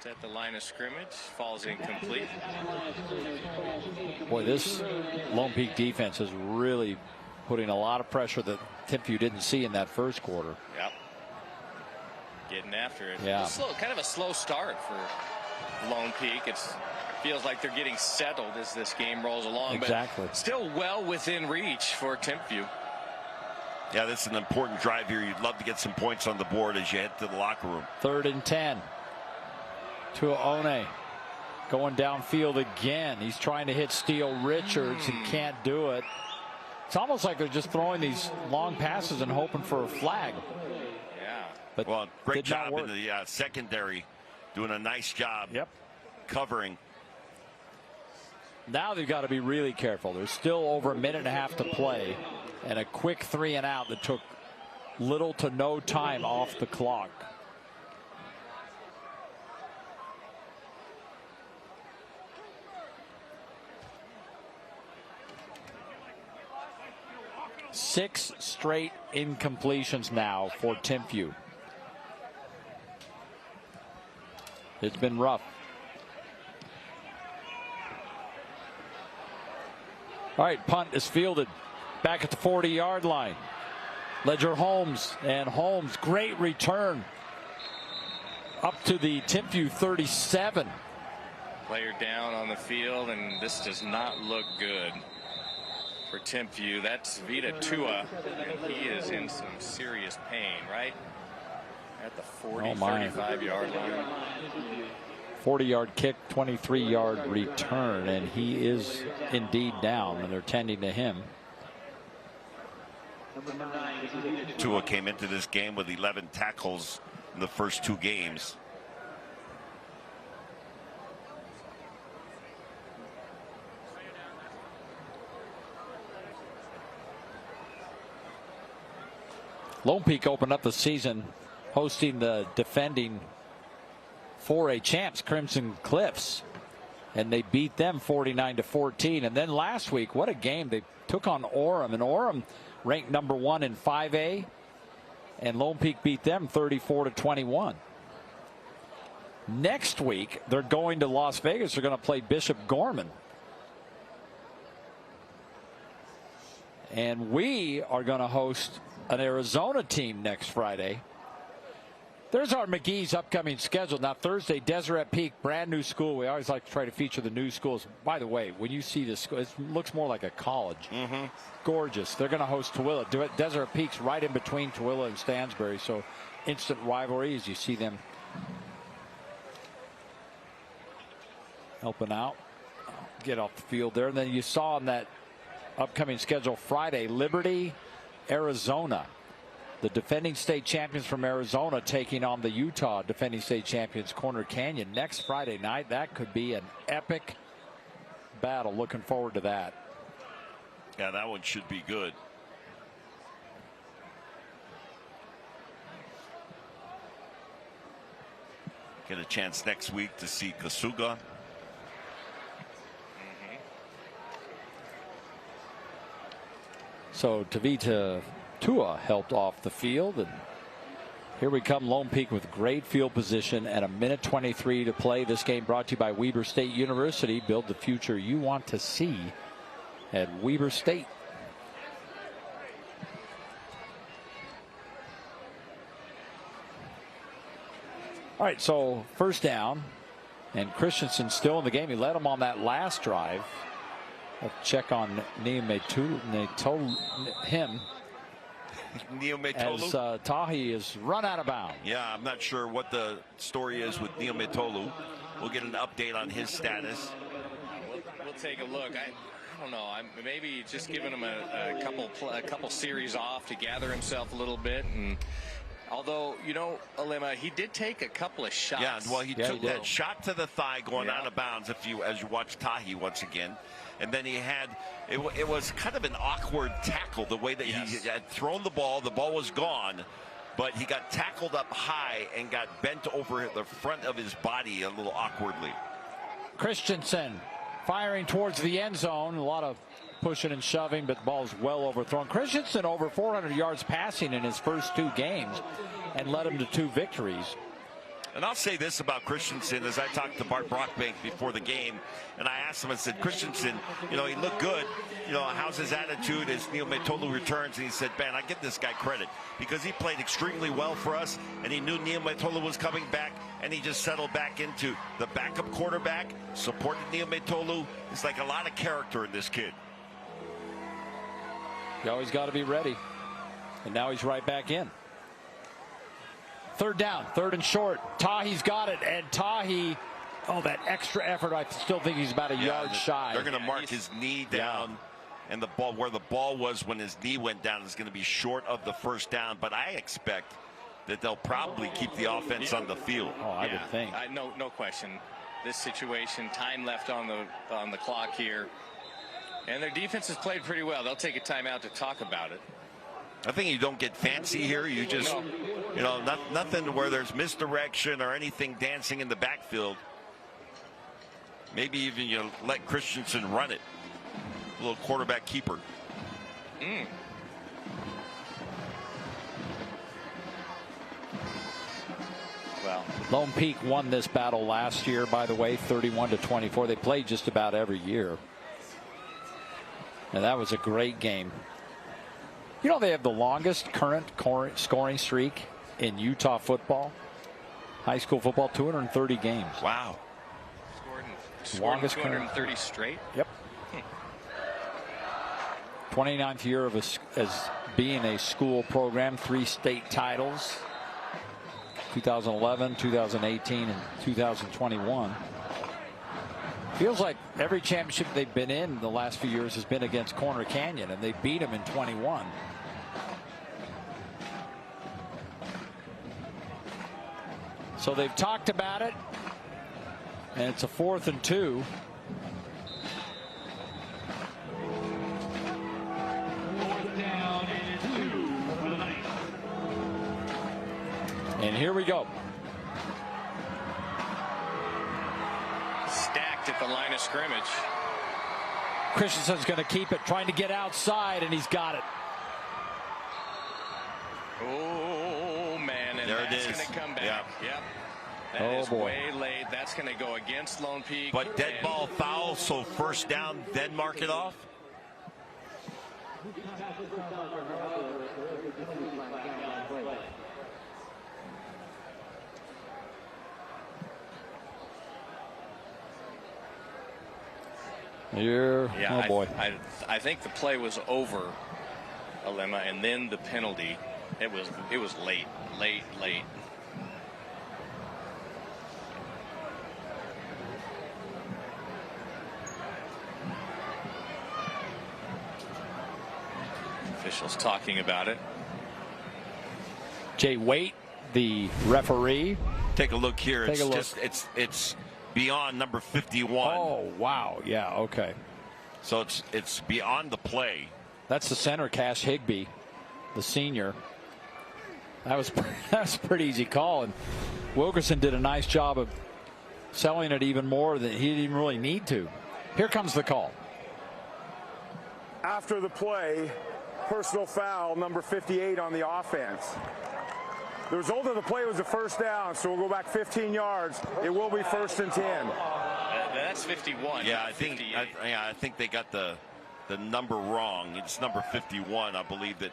at the line of scrimmage, falls incomplete. Boy, this Lone Peak defense is really putting a lot of pressure that Timpview didn't see in that first quarter. Yep. Getting after it. Yeah. Kind of a slow start for Lone Peak. It feels like they're getting settled as this game rolls along. Exactly. But still well within reach for Timpview. Yeah, this is an important drive here. You'd love to get some points on the board as you head to the locker room. 3rd and 10. Tuaone going downfield again. He's trying to hit Steele Richards and can't do it. It's almost like they're just throwing these long passes and hoping for a flag. Yeah. But well, great job in the secondary, doing a nice job covering. Now they've got to be really careful. There's still over a minute and a half to play, and a quick 3 and out that took little to no time off the clock. Six straight incompletions now for Timpview. It's been rough. All right, punt is fielded back at the 40-yard line. Ledger Holmes, and Holmes, great return up to the Timpview 37. Player down on the field, and this does not look good for Timpview. That's Vita Tua, and he is in some serious pain, right? At the 35-yard line. 40-yard kick, 23-yard return, and he is indeed down, and they're tending to him. Tua came into this game with 11 tackles in the first 2 games. Lone Peak opened up the season hosting the defending 4A champs, Crimson Cliffs, and they beat them 49-14. And then last week, what a game. They took on Orem, and Orem ranked #1 in 5A and Lone Peak beat them 34-21. Next week, they're going to Las Vegas. They're going to play Bishop Gorman. And we are going to host an Arizona team next Friday. There's our McGee's upcoming schedule. Now, Thursday, Deseret Peak, brand new school. We always like to try to feature the new schools. By the way, when you see this school, it looks more like a college. Gorgeous. They're going to host Tooele. Deseret Peak's right in between Tooele and Stansbury, so instant rivalry as you see them helping out, get off the field there. And then you saw on that upcoming schedule Friday, Liberty, Arizona. The defending state champions from Arizona taking on the Utah defending state champions Corner Canyon next Friday night. That could be an epic battle. Looking forward to that. Yeah, that one should be good. Get a chance next week to see Kasuga. So Tavita Tua helped off the field, and here we come. Lone Peak with great field position and a minute 23 to play. This game brought to you by Weber State University. Build the future you want to see at Weber State. All right, so first down, and Christensen still in the game. He led him on that last drive. Let's check on him. As Tahi is run out of bounds. Yeah, I'm not sure what the story is with Neometolu. We'll get an update on his status. We'll take a look. I don't know. Maybe just giving him a couple series off to gather himself a little bit. And although, you know, Alema, he did take a couple of shots. Yeah, well, he took that shot to the thigh going out of bounds. As you watch Tahi once again. And then he had, it was kind of an awkward tackle, the way that he had thrown the ball was gone, but he got tackled up high and got bent over the front of his body a little awkwardly. Christensen firing towards the end zone. A lot of pushing and shoving, but the ball's well overthrown. Christensen over 400 yards passing in his first 2 games and led him to 2 victories. And I'll say this about Christensen, as I talked to Bart Brockbank before the game, and I asked him, I said, Christensen, you know, he looked good. You know, how's his attitude as Neometolu returns? And he said, man, I give this guy credit because he played extremely well for us, and he knew Neometolu was coming back, and he just settled back into the backup quarterback, supported Neometolu. It's like a lot of character in this kid. You always got to be ready. And now he's right back in. Third down, 3rd and short. Tahi's got it, and Tahi, that extra effort. I still think he's about a yard shy. They're going to mark his knee down, and the ball where the ball was when his knee went down is going to be short of the first down. But I expect that they'll probably keep the offense on the field. Oh, I would think. No question. This situation, time left on the clock here, and their defense has played pretty well. They'll take a timeout to talk about it. I think you don't get fancy here. You just, you know, nothing where there's misdirection or anything dancing in the backfield. Maybe even you let Christensen run it. A little quarterback keeper. Well, Lone Peak won this battle last year, by the way, 31-24. They played just about every year. And that was a great game. You know, they have the longest current scoring streak in Utah football, high school football, 230 games. Wow. Scored 230 straight? Yep. 29th year of as being a school program, 3 state titles, 2011, 2018, and 2021. Feels like every championship they've been in the last few years has been against Corner Canyon, and they beat them in 21. So they've talked about it, and it's a 4th and 2. And here we go. Stacked at the line of scrimmage. Christensen's going to keep it, trying to get outside, and he's got it. Oh, comeback. Yep. That is boy. way late. That's going to go against Lone Peak. But dead ball foul, so first down, then mark it off. Yeah, oh boy. I think the play was over, Alema, and then the penalty. It was late. Officials talking about it. Jay Waite, the referee. Take a look here. Take a look. It's beyond number 51. Oh wow, yeah, okay. So it's beyond the play. That's the center, Cash Higbee, the senior. That was a pretty easy call, and Wilkerson did a nice job of selling it even more than he didn't really need to. Here comes the call. After the play, personal foul number 58 on the offense. The result of the play was a first down, so we'll go back 15 yards. It will be 1st and 10. That's 51. Yeah, I think they got the number wrong. It's number 51, I believe, that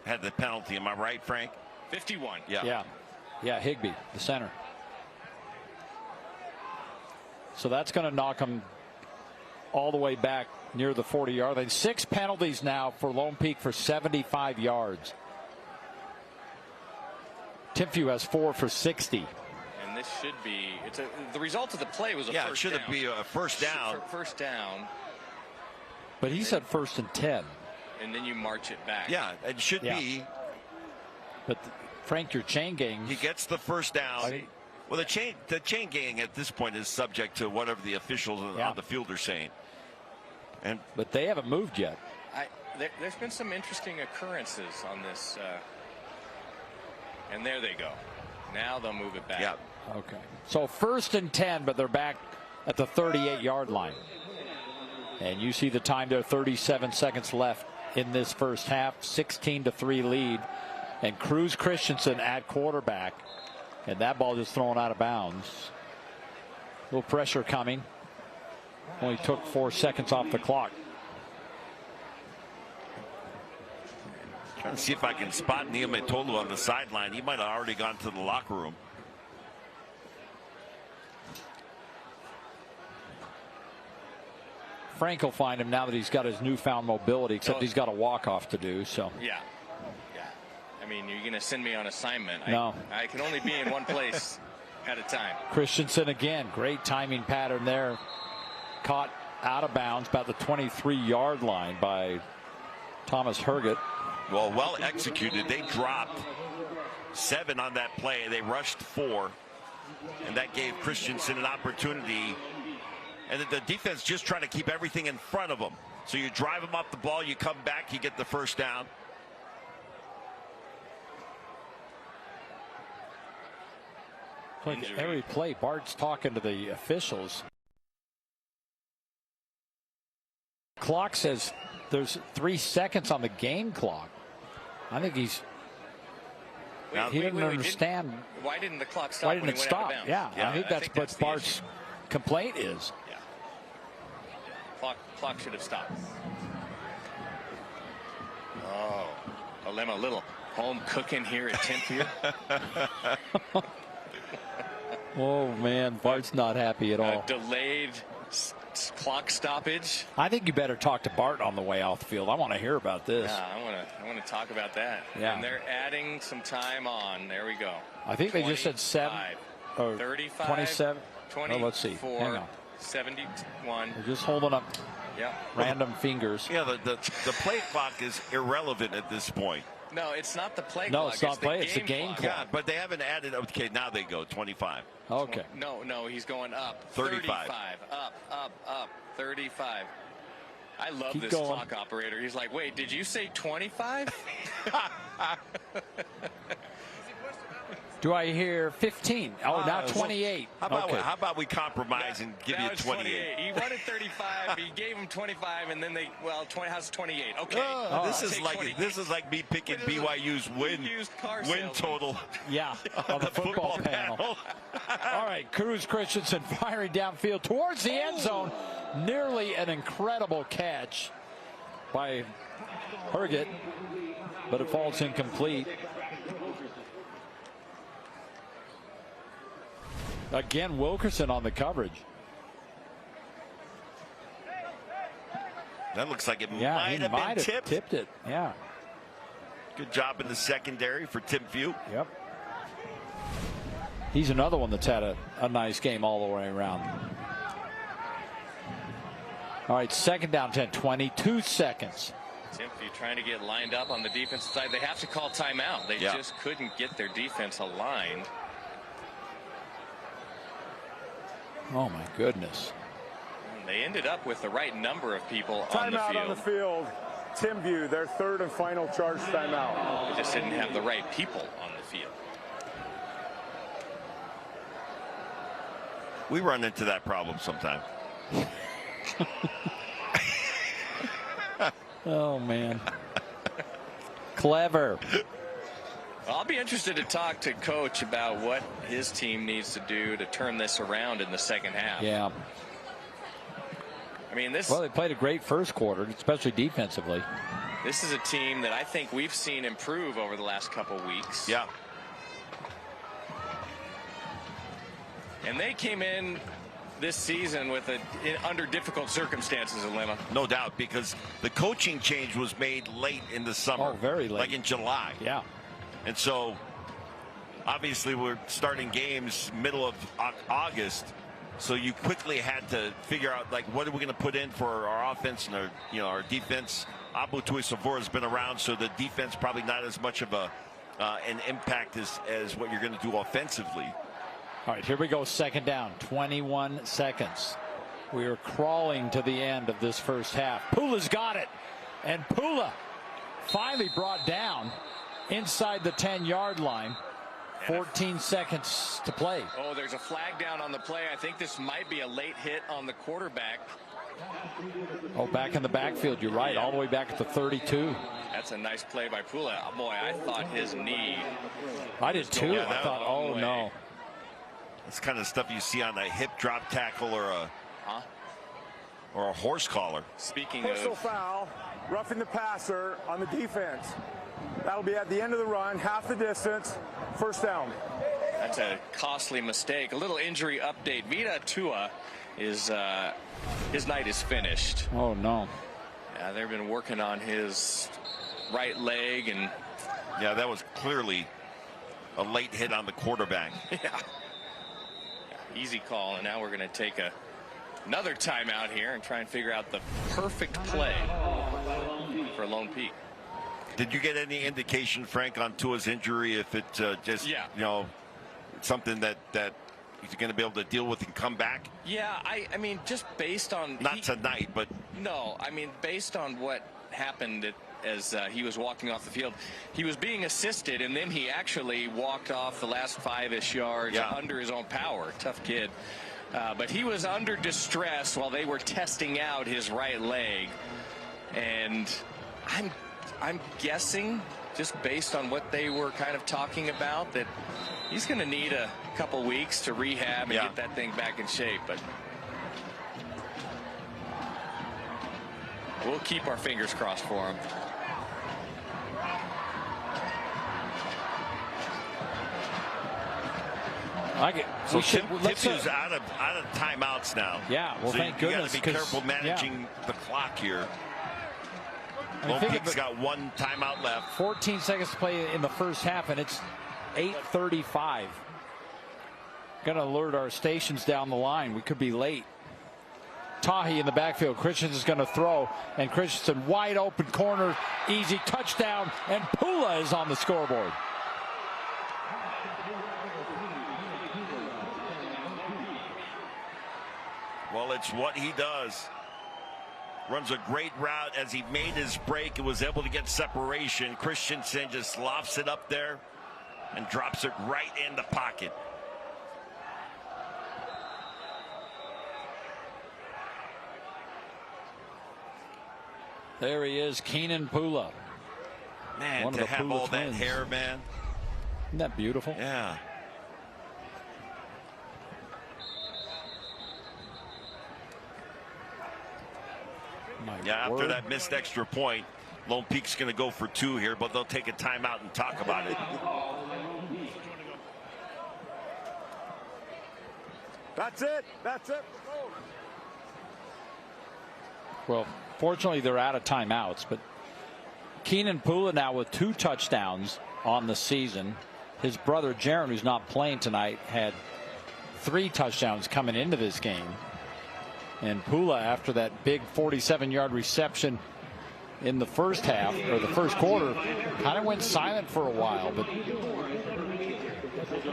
had the penalty. Am I right, Frank? 51. Yeah. Yeah, Higbee, the center. So that's going to knock them all the way back near the 40-yard line. 6 penalties now for Lone Peak for 75 yards. Timpview has 4 for 60. And this should be, the result of the play was a first down. Yeah, it should be a first down. First down. But he said 1st and 10. And then you march it back. Yeah, it should be. But Frank, your chain gang. He gets the first down. Well, the chain gang at this point is subject to whatever the officials on the field are saying. But they haven't moved yet. There's been some interesting occurrences on this. And there they go. Now they'll move it back. Yeah. Okay. So 1st and 10, but they're back at the 38-yard line. And you see the time there, 37 seconds left in this first half. 16-3 lead. And Cruz Christensen at quarterback. And that ball just thrown out of bounds. A little pressure coming. Only took 4 seconds off the clock. Trying to see if I can spot Neil Metolu on the sideline. He might have already gone to the locker room. Frank will find him now that he's got his newfound mobility, except he's got a walk-off to do. So yeah. I mean, you're going to send me on assignment. No. I can only be in one place at a time. Christensen again, great timing pattern there. Caught out of bounds about the 23-yard line by Thomas Herget. Well executed. They dropped 7 on that play. They rushed 4, and that gave Christensen an opportunity. And the defense just trying to keep everything in front of them. So you drive them off the ball, you come back, you get the first down. Like every play, Bart's talking to the officials. Clock says there's 3 seconds on the game clock. I think he didn't understand. Why didn't the clock stop? Why didn't it stop? Yeah, I think that's what Bart's complaint is. Yeah. Clock should have stopped. Oh, Alema, a little home cooking here at Timpview. Oh man, Bart's not happy at all. Delayed clock stoppage. I think you better talk to Bart on the way off the field. I want to hear about this. Yeah, I want to talk about that. Yeah. And they're adding some time on. There we go. I think they just said 7 or 35, 27. 24, let's see. Hang on. 71. They're just holding up random fingers. Yeah, the play clock is irrelevant at this point. No, it's not the play no, clock. It's not play. It's the game clock. Yeah, but they haven't added. Okay, now they go 25. Okay. No, he's going up. 35. Up. 35. I love Keep this going. clock operator. He's like, wait, did you say 25? Do I hear 15? Oh, now 28. How about we compromise and give you 28? He wanted 35. He gave him 25, and then 20 has 28. Okay. This is like me picking BYU's win total. Yeah, on the football panel. All right, Cruz Christensen firing downfield towards the end zone. Nearly an incredible catch by Herget, but it falls incomplete. Again, Wilkerson on the coverage. That looks like it might have been tipped. Tipped it, yeah. Good job in the secondary for Timpview. Yep. He's another one that's had a nice game all the way around. All right, second down 10, 22 seconds. Timpview trying to get lined up on the defensive side. They have to call timeout. They just couldn't get their defense aligned. Oh, my goodness. They ended up with the right number of people on the field. field. Timeout on the field. Timpview, their third and final charge timeout. They just didn't have the right people on the field. We run into that problem sometime. Oh, man. Clever. Well, I'll be interested to talk to Coach about what his team needs to do to turn this around in the second half. Yeah. I mean, well, they played a great first quarter, especially defensively. This is a team that I think we've seen improve over the last couple weeks. Yeah. And they came in this season with under difficult circumstances, Alema. No doubt, because the coaching change was made late in the summer. Oh, very late. Like in July. Yeah. And so, obviously, we're starting games middle of August. So you quickly had to figure out, like, what are we going to put in for our offense and our defense. Abu Tuisavor has been around, so the defense probably not as much of an impact as what you're going to do offensively. All right, here we go. Second down, 21 seconds. We are crawling to the end of this first half. Pula's got it, and Pula finally brought down inside the 10-yard line. 14 seconds to play. Oh, there's a flag down on the play. I think this might be a late hit on the quarterback. Oh, back in the backfield. You're right. All the way back at the 32. That's a nice play by Pula. Oh, boy, I thought his knee. I did too. Yeah, I thought, oh, no. That's kind of stuff you see on a hip drop tackle or a horse collar. Speaking personal of foul, roughing the passer on the defense. That'll be at the end of the run, half the distance, first down. That's a costly mistake. A little injury update. Vita Tua is his night is finished. Oh no. Yeah, they've been working on his right leg, and yeah, that was clearly a late hit on the quarterback. Yeah. Easy call, and now we're going to take another timeout here and try and figure out the perfect play for Lone Peak. Did you get any indication, Frank, on Tua's injury? If it something that he's going to be able to deal with and come back? Yeah, I mean, just based on not tonight, but no, I mean, based on what happened as he was walking off the field, he was being assisted, and then he actually walked off the last 5-ish yards under his own power. Tough kid. But he was under distress while they were testing out his right leg, and I'm guessing, just based on what they were kind of talking about, that he's going to need a couple weeks to rehab and get that thing back in shape. But we'll keep our fingers crossed for him. So Timpview's out of timeouts now. Yeah, well, so thank goodness. You got to be careful managing the clock here. Lone Peak's got one timeout left. 14 seconds to play in the first half, and it's 8:35. Going to alert our stations down the line. We could be late. Tahi in the backfield. Christensen's going to throw, and Christensen wide open corner, easy touchdown, and Pula is on the scoreboard. Well, it's what he does. Runs a great route as he made his break and was able to get separation. Christensen just lofts it up there. and drops it right in the pocket. There he is, Keenan Pula. Man, One to of the have Pula all twins. that hair, man. Isn't that beautiful? Yeah. After that missed extra point, Lone Peak's going to go for 2 here, but they'll take a timeout and talk about it. That's it. That's it. Well, fortunately, they're out of timeouts, but Keenan Pula now with 2 touchdowns on the season. His brother, Jaron, who's not playing tonight, had 3 touchdowns coming into this game. And Pula, after that big 47-yard reception in the first half, or the first quarter, kind of went silent for a while, but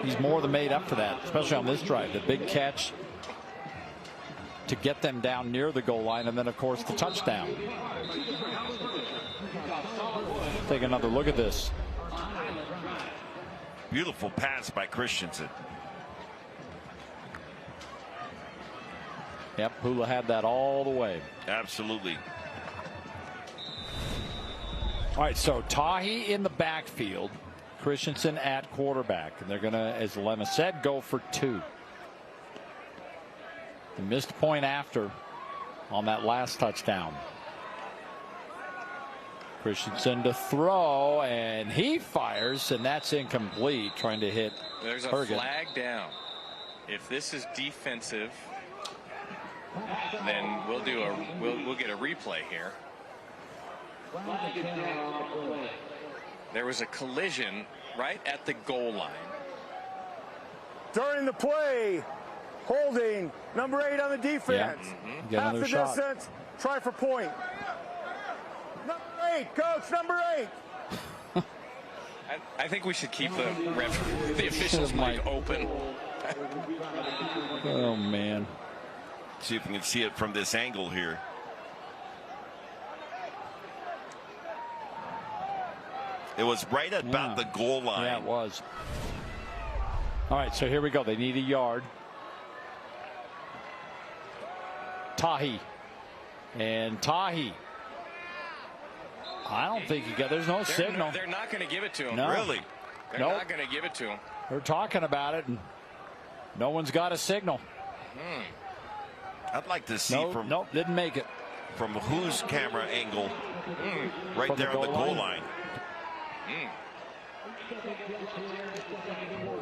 he's more than made up for that, especially on this drive. The big catch to get them down near the goal line, and then, of course, the touchdown. Take another look at this. Beautiful pass by Christensen. Yep, Pula had that all the way. Absolutely. All right, so Tahi in the backfield, Christensen at quarterback, and they're going to, as Lemma said, go for 2. The missed point after on that last touchdown. Christensen to throw, and he fires, and that's incomplete, trying to hit There's a Hergen. flag down. If this is defensive, then we'll get a replay here. There was a collision right at the goal line. During the play, holding number 8 on the defense. Get Half another the shot. distance, try for point. Number 8, coach, number 8. I think we should keep the officials' mic open. Oh, man. See if we can see it from this angle here. It was right at about the goal line. Yeah, it was. All right, so here we go. They need a yard. Tahi. And Tahi. I don't think there's no signal. They're not going to give it to him. No. Really? They're not going to give it to him. They're talking about it, and no one's got a signal. I'd like to see from. Nope, didn't make it. From whose camera angle? Right From there on the goal line.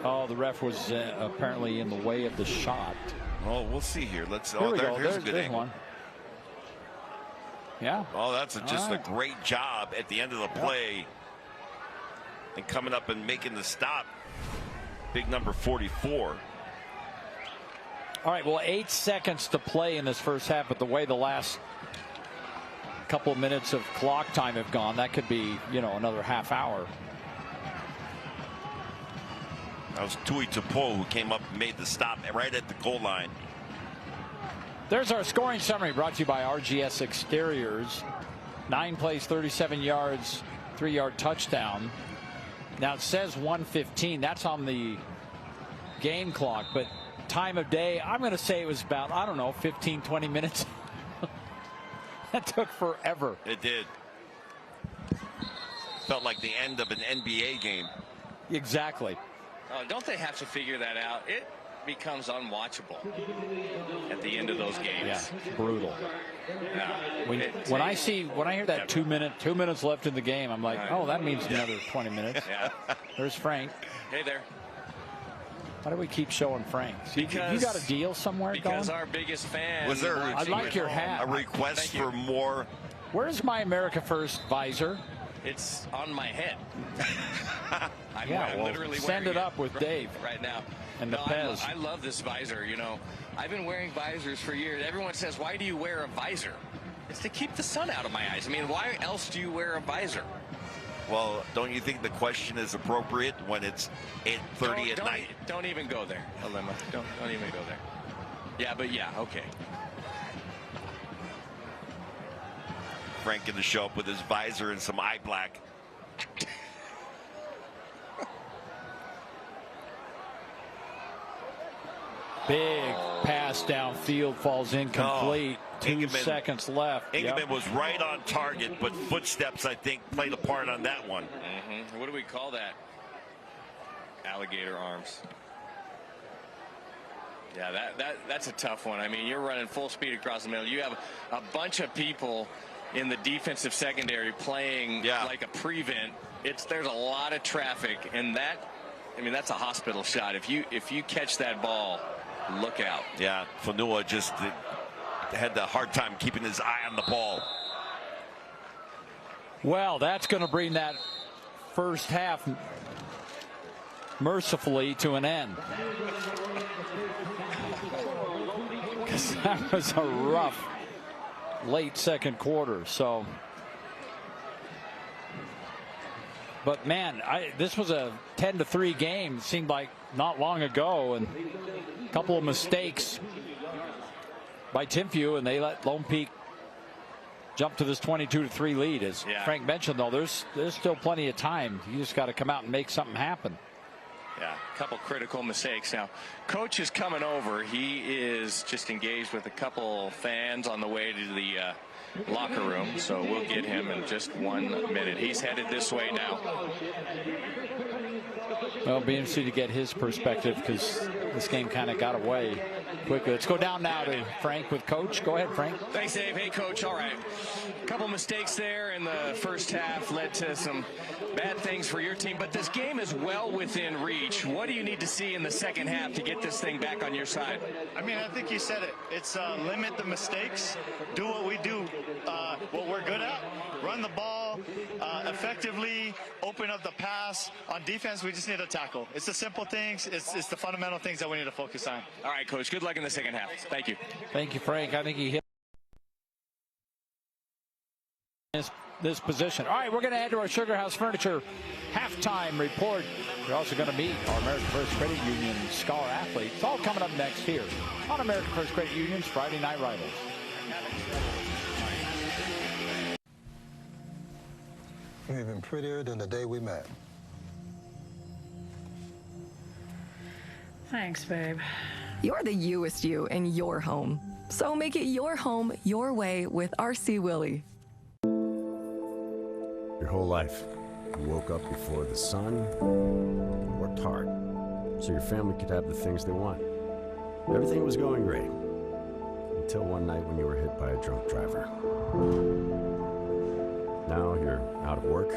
Oh, the ref was apparently in the way of the shot. Oh, we'll see here. Let's. Here we go. Here's a There's good angle. one. Yeah. Oh, that's just a great job at the end of the play, and coming up and making the stop. Big number 44. All right, well, 8 seconds to play in this first half, but the way the last couple of minutes of clock time have gone, that could be, another half hour. That was Tui Tupo who came up and made the stop right at the goal line. There's our scoring summary, brought to you by RGS Exteriors. 9 plays, 37 yards, 3-yard touchdown. Now it says 1:15. That's on the game clock, but time of day, I'm going to say it was about, 15, 20 minutes. That took forever. It did. Felt like the end of an NBA game. Exactly. Don't they have to figure that out? It becomes unwatchable at the end of those games. Yeah, it's brutal. When I hear that 2 minutes left in the game, I'm like, oh, that means another 20 minutes. Yeah. There's Frank. Hey there. Why do we keep showing Frank? Because you got a deal somewhere because going? our biggest fan. Was there? I like your hat. A request for more. Where's my America First visor? It's on my head. I'm literally send it up with Dave right now. And the Pez. I love this visor. I've been wearing visors for years. Everyone says, "Why do you wear a visor?" It's to keep the sun out of my eyes. I mean, why else do you wear a visor? Well, don't you think the question is appropriate when it's 8:30 at night? Don't even go there, Alema. Don't even go there. Yeah, but yeah, okay. Frank going to show up with his visor and some eye black. Big pass downfield, falls incomplete. 2 seconds left. Ingman was right on target, but footsteps, I think, played a part on that one. What do we call that? Alligator arms. Yeah, that's a tough one. I mean, you're running full speed across the middle. You have a bunch of people in the defensive secondary playing like a prevent. There's a lot of traffic, and that's a hospital shot. If you catch that ball, look out. Yeah, Fanua just had the hard time keeping his eye on the ball. Well, that's going to bring that first half mercifully to an end. Because that was a rough late second quarter. So, but man, this was a 10-3 game. It seemed like not long ago, and a couple of mistakes by Timpview, and they let Lone Peak jump to this 22-3 lead. As Frank mentioned, though, there's still plenty of time. You just got to come out and make something happen. Yeah, a couple critical mistakes. Now, Coach is coming over. He is just engaged with a couple fans on the way to the locker room, so we'll get him in just 1 minute. He's headed this way now. Well, it'll be interesting to get his perspective, because this game kind of got away quickly. Let's go down now to Frank with Coach. Go ahead, Frank. Thanks, Dave. Hey, Coach. All right. A couple mistakes there in the first half led to some bad things for your team, but this game is well within reach. What do you need to see in the second half to get this thing back on your side? I mean, I think you said it. It's limit the mistakes, do what we do, what we're good at, run the ball effectively, open up the pass. On defense, we just need to tackle. It's the simple things. It's the fundamental things that we need to focus on. All right, Coach. Good luck in the second half. Thank you. Thank you, Frank. I think he hit this position. All right, we're going to head to our Sugar House Furniture halftime report. We're also going to meet our American First Credit Union star athletes. It's all coming up next here on American First Credit Union's Friday Night Rivals. You're even prettier than the day we met. Thanks, babe. You're the youest you in your home. So make it your home your way with RC Willey. Your whole life, you woke up before the sun, and worked hard, so your family could have the things they want. Everything was going great, until one night when you were hit by a drunk driver. Now you're out of work,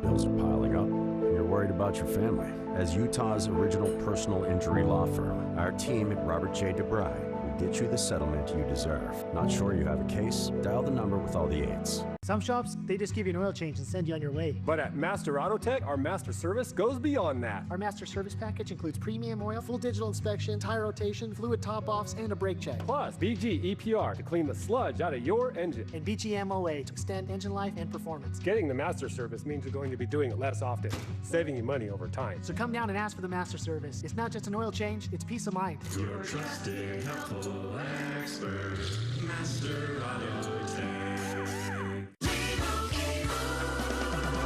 bills are piling up, and you're worried about your family. As Utah's original personal injury law firm, our team at Robert J. DeBry will get you the settlement you deserve. Not sure you have a case? Dial the number with all the 8s. Some shops, they just give you an oil change and send you on your way. But at Master Auto Tech, our master service goes beyond that. Our master service package includes premium oil, full digital inspection, tire rotation, fluid top-offs, and a brake check. Plus, BG EPR to clean the sludge out of your engine. And BGMOA to extend engine life and performance. Getting the master service means you're going to be doing it less often, saving you money over time. So come down and ask for the master service. It's not just an oil change, it's peace of mind. Your trusted, helpful expert, Master Auto Tech.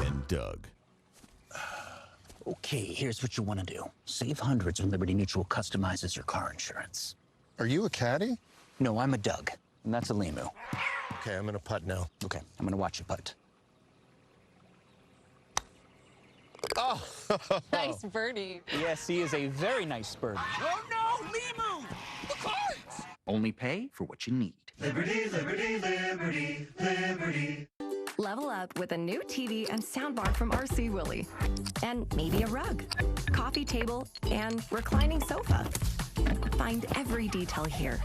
And Doug. Okay, here's what you want to do. Save hundreds when Liberty Mutual customizes your car insurance. Are you a caddy? No, I'm a Doug, and that's a Limu. Okay, I'm gonna putt now. Okay, I'm gonna watch you putt. Oh! Nice birdie. Yes, he is a very nice bird. Oh no, Limu! The cards! Only pay for what you need. Liberty, liberty, liberty, liberty. Level up with a new TV and soundbar from RC Willey. And maybe a rug, coffee table, and reclining sofa. Find every detail here,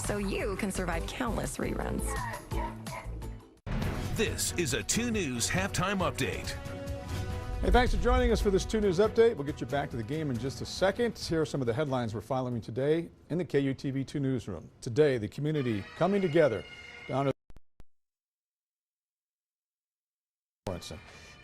so you can survive countless reruns. This is a 2 News halftime update. Hey, thanks for joining us for this 2 News update. We'll get you back to the game in just a second. Here are some of the headlines we're following today in the KUTV 2 Newsroom. Today, the community coming together down at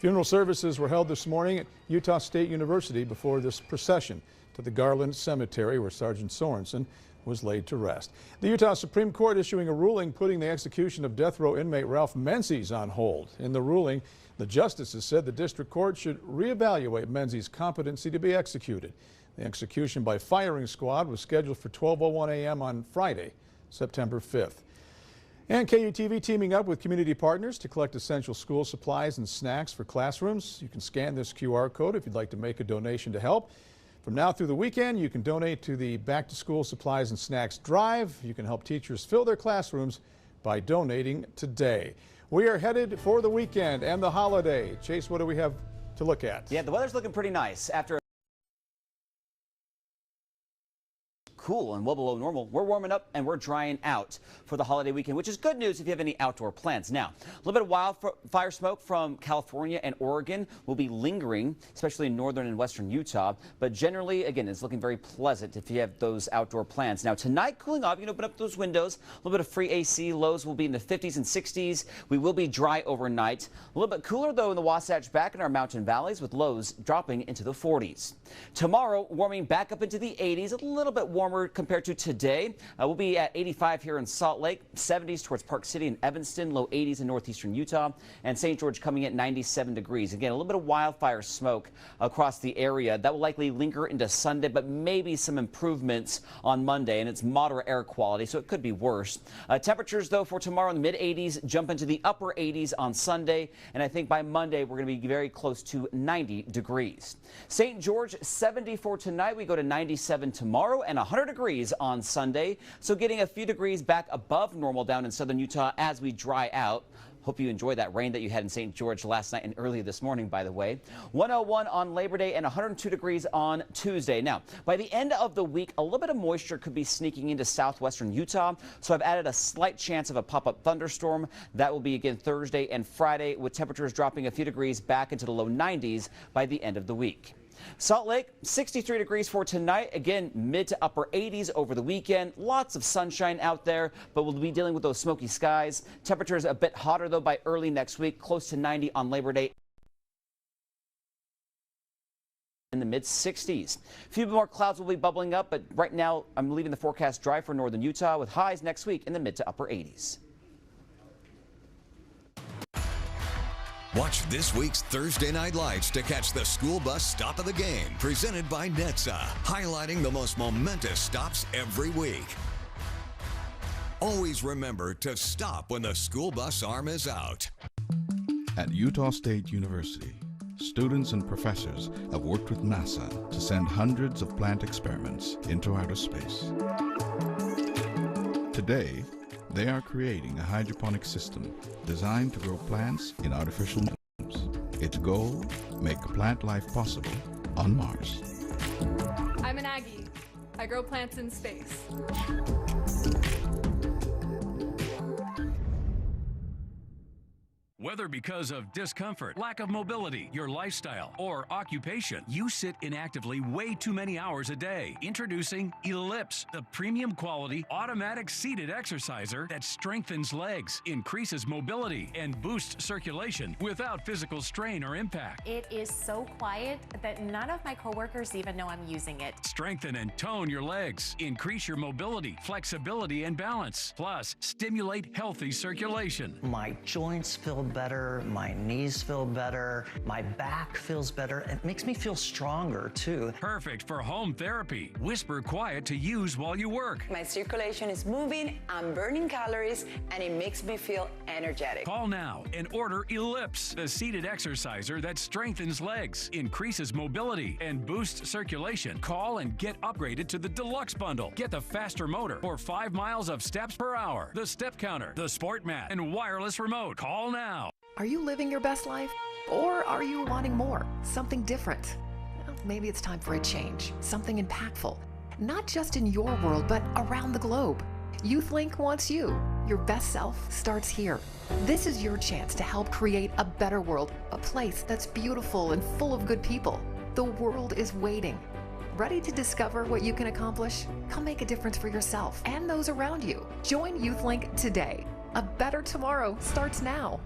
Funeral services were held this morning at Utah State University before this procession to the Garland Cemetery, where Sergeant Sorensen was laid to rest. The Utah Supreme Court issuing a ruling putting the execution of death row inmate Ralph Menzies on hold. In the ruling, the justices said the district court should reevaluate Menzies' competency to be executed. The execution by firing squad was scheduled for 12:01 a.m. on Friday, September 5th. And KUTV teaming up with community partners to collect essential school supplies and snacks for classrooms. You can scan this QR code if you'd like to make a donation to help. From now through the weekend, you can donate to the Back to School Supplies and Snacks Drive. You can help teachers fill their classrooms by donating today. We are headed for the weekend and the holiday. Chase, what do we have to look at? Yeah, the weather's looking pretty nice. After cool and well below normal, we're warming up and we're drying out for the holiday weekend, which is good news if you have any outdoor plans. Now, a little bit of wildfire smoke from California and Oregon will be lingering, especially in northern and western Utah. But generally, again, it's looking very pleasant if you have those outdoor plans. Now, tonight, cooling off, you can open up those windows. A little bit of free AC. Lows will be in the 50s and 60s. We will be dry overnight. A little bit cooler, though, in the Wasatch back in our mountain valleys, with lows dropping into the 40s. Tomorrow, warming back up into the 80s, a little bit warmer compared to today. We'll be at 85 here in Salt Lake, 70s towards Park City and Evanston, low 80s in northeastern Utah, and St. George coming at 97 degrees. Again, a little bit of wildfire smoke across the area. That will likely linger into Sunday, but maybe some improvements on Monday, and it's moderate air quality, so it could be worse. Temperatures, though, for tomorrow in the mid-80s, jump into the upper 80s on Sunday, and I think by Monday we're going to be very close to 90 degrees. St. George, 70 for tonight. We go to 97 tomorrow and 100 degrees on Sunday. So getting a few degrees back above normal down in southern Utah as we dry out. Hope you enjoyed that rain that you had in St. George last night and early this morning, by the way. 101 on Labor Day and 102 degrees on Tuesday. Now, by the end of the week, a little bit of moisture could be sneaking into southwestern Utah. So I've added a slight chance of a pop-up thunderstorm. That will be again Thursday and Friday, with temperatures dropping a few degrees back into the low 90s by the end of the week. Salt Lake, 63 degrees for tonight. Again, mid to upper 80s over the weekend. Lots of sunshine out there, but we'll be dealing with those smoky skies. Temperatures a bit hotter, though, by early next week, close to 90 on Labor Day. In the mid-60s. A few more clouds will be bubbling up, but right now I'm leaving the forecast dry for northern Utah, with highs next week in the mid to upper 80s. Watch this week's Thursday Night Lights to catch the school bus stop of the game, presented by NHTSA, highlighting the most momentous stops every week. Always remember to stop when the school bus arm is out. At Utah State University, students and professors have worked with NASA to send hundreds of plant experiments into outer space. Today, they are creating a hydroponic system designed to grow plants in artificial rooms. Its goal, make plant life possible on Mars. I'm an Aggie. I grow plants in space. Whether because of discomfort, lack of mobility, your lifestyle, or occupation, you sit inactively way too many hours a day. Introducing Ellipse, the premium quality automatic seated exerciser that strengthens legs, increases mobility, and boosts circulation without physical strain or impact. It is so quiet that none of my coworkers even know I'm using it. Strengthen and tone your legs, increase your mobility, flexibility, and balance. Plus, stimulate healthy circulation. My joints feel better, my knees feel better, my back feels better. It makes me feel stronger too. Perfect for home therapy. Whisper quiet to use while you work. My circulation is moving, I'm burning calories, and it makes me feel energetic. Call now and order Ellipse, the seated exerciser that strengthens legs, increases mobility, and boosts circulation. Call and get upgraded to the Deluxe Bundle. Get the faster motor or 5 miles of steps per hour, the step counter, the sport mat, and wireless remote. Call now. Are you living your best life? Or are you wanting more? Something different? Well, maybe it's time for a change. Something impactful. Not just in your world, but around the globe. YouthLink wants you. Your best self starts here. This is your chance to help create a better world, a place that's beautiful and full of good people. The world is waiting. Ready to discover what you can accomplish? Come make a difference for yourself and those around you. Join YouthLink today. A better tomorrow starts now.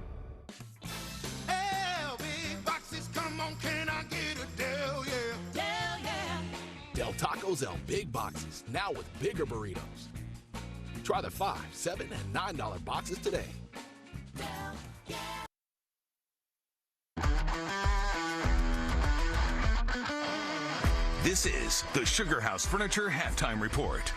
Del Taco's El Big Boxes, now with bigger burritos. Try the $5, $7, and $9 boxes today. This is the Sugar House Furniture Halftime Report.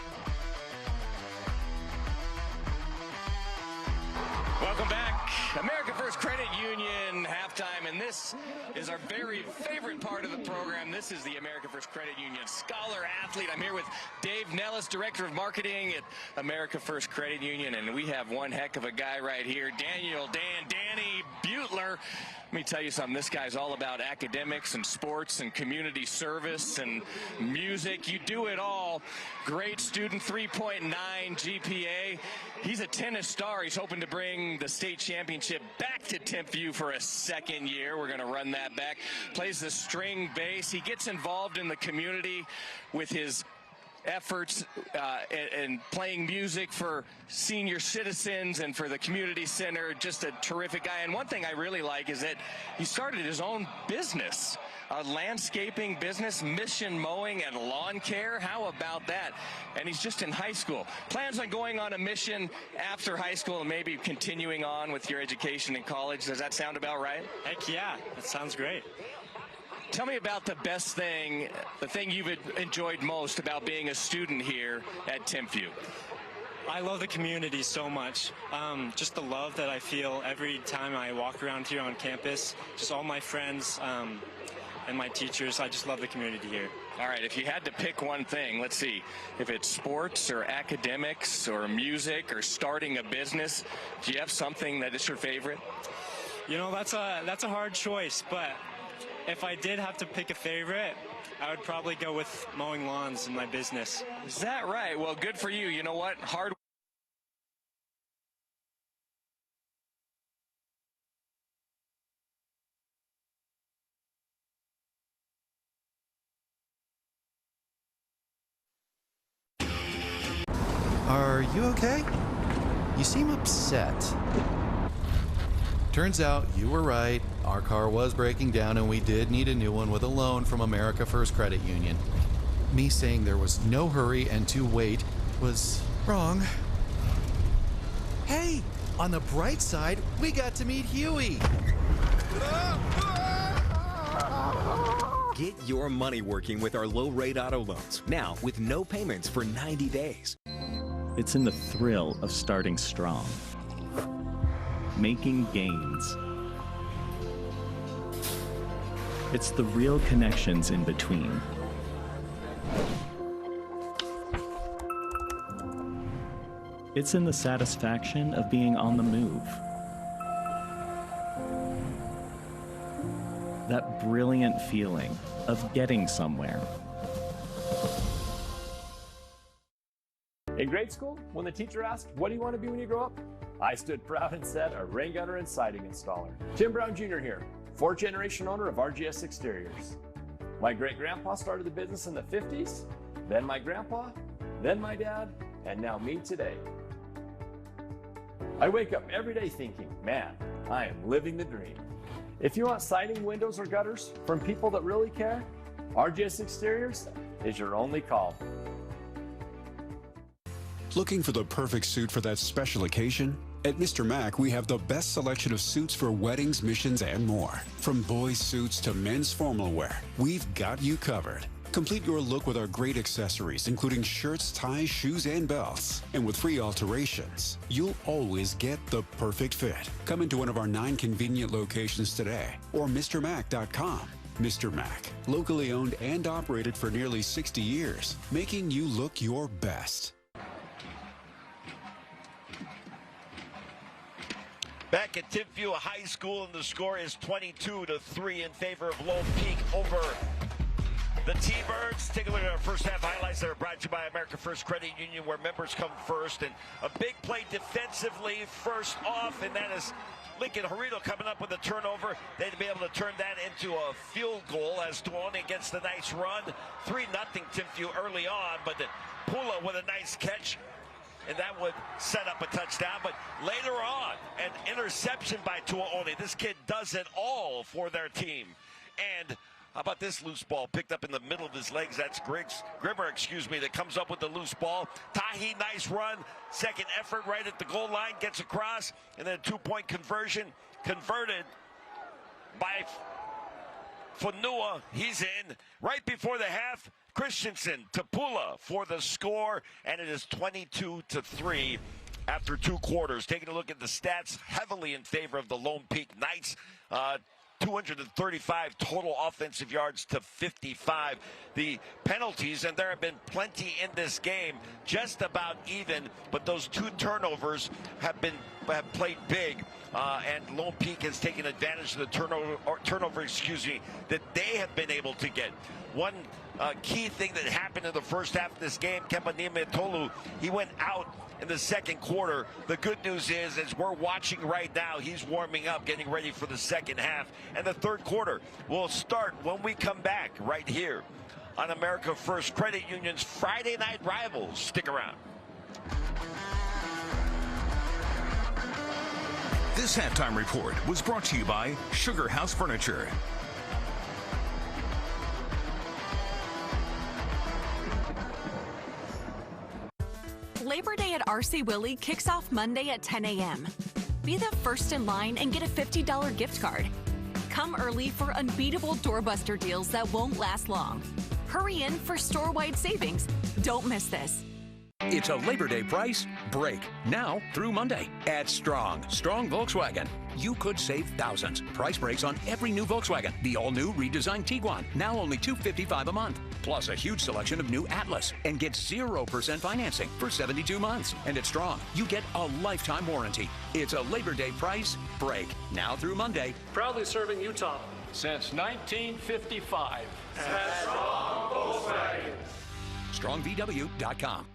Welcome back. America First Credit Union halftime, and this is our very favorite part of the program. This is the America First Credit Union Scholar Athlete. I'm here with Dave Nellis, Director of Marketing at America First Credit Union, and we have one heck of a guy right here, Danny Butler. Let me tell you something, this guy's all about academics and sports and community service and music. You do it all. Great student, 3.9 GPA. He's a tennis star. He's hoping to bring the state championship back to Timpview for a second year. We're going to run that back. Plays the string bass. He gets involved in the community with his efforts and playing music for senior citizens and for the community center. Just a terrific guy. And one thing I really like is that he started his own business, a landscaping business, Mission Mowing and Lawn Care. How about that? And he's just in high school. Plans on going on a mission after high school and maybe continuing on with your education in college. Does that sound about right? Heck yeah, that sounds great. Tell me about the best thing, the thing you've enjoyed most about being a student here at Timpview. I love the community so much. Just the love that I feel every time I walk around here on campus. Just all my friends and my teachers. I just love the community here. All right, if you had to pick one thing, let's see, if it's sports or academics or music or starting a business, do you have something that is your favorite? You know, that's a hard choice, but if I did have to pick a favorite, I would probably go with mowing lawns in my business. Is that right? Well, good for you. You know what? Hard. Are you okay? You seem upset. Turns out you were right. Our car was breaking down and we did need a new one with a loan from America First Credit Union. Me saying there was no hurry and to wait was wrong. Hey, on the bright side, we got to meet Huey. Get your money working with our low-rate auto loans, now with no payments for 90 days. It's in the thrill of starting strong, making gains. It's the real connections in between. It's in the satisfaction of being on the move. That brilliant feeling of getting somewhere. In grade school, when the teacher asked, "What do you want to be when you grow up?" I stood proud and said, "A rain gunner and siding installer." Tim Brown Jr. here, fourth-generation owner of RGS Exteriors. My great-grandpa started the business in the 50s, then my grandpa, then my dad, and now me today. I wake up every day thinking, man, I am living the dream. If you want siding, windows, or gutters from people that really care, RGS Exteriors is your only call. Looking for the perfect suit for that special occasion? At Mr. Mac, we have the best selection of suits for weddings, missions, and more. From boys' suits to men's formal wear, we've got you covered. Complete your look with our great accessories, including shirts, ties, shoes, and belts. And with free alterations, you'll always get the perfect fit. Come into one of our 9 convenient locations today, or MrMac.com. Mr. Mac, locally owned and operated for nearly 60 years, making you look your best. Back at Timpview High School, and the score is 22-3 in favor of Lone Peak over the T-Birds. Take a look at our first half highlights that are brought to you by America First Credit Union, where members come first. And a big play defensively first off, and that is Lincoln Jarrito coming up with a turnover. They'd be able to turn that into a field goal as Duone gets the nice run. 3-0 Timpview early on, but Pula with a nice catch, and that would set up a touchdown. But later on, an interception by Tuaone. This kid does it all for their team. And how about this loose ball picked up in the middle of his legs? That's Grimmer, that comes up with the loose ball. Tahi, nice run. Second effort right at the goal line, gets across, and then a 2-point conversion converted by Fonua, he's in. Right before the half, Christensen, Tapula for the score, and it is 22-3 after 2 quarters. Taking a look at the stats, heavily in favor of the Lone Peak Knights. 235 total offensive yards to 55. The penalties, and there have been plenty in this game, just about even, but those 2 turnovers have played big, and Lone Peak has taken advantage of the turnover, that they have been able to get. One key thing that happened in the first half of this game, Kepanime Tolu, he went out in the second quarter. The good news is, as we're watching right now, he's warming up, getting ready for the second half. And the third quarter will start when we come back right here on America First Credit Union's Friday Night Rivals. Stick around. This halftime report was brought to you by Sugar House Furniture. Labor Day at RC Willey kicks off Monday at 10 a.m. Be the first in line and get a $50 gift card. Come early for unbeatable doorbuster deals that won't last long. Hurry in for store-wide savings. Don't miss this. It's a Labor Day price break now through Monday at Strong Volkswagen. You could save thousands. Price breaks on every new Volkswagen. The all-new redesigned Tiguan, now only $255 a month. Plus a huge selection of new Atlas, and get 0% financing for 72 months. And at Strong, you get a lifetime warranty. It's a Labor Day price break now through Monday. Proudly serving Utah since 1955. At Strong Volkswagen. StrongVW.com.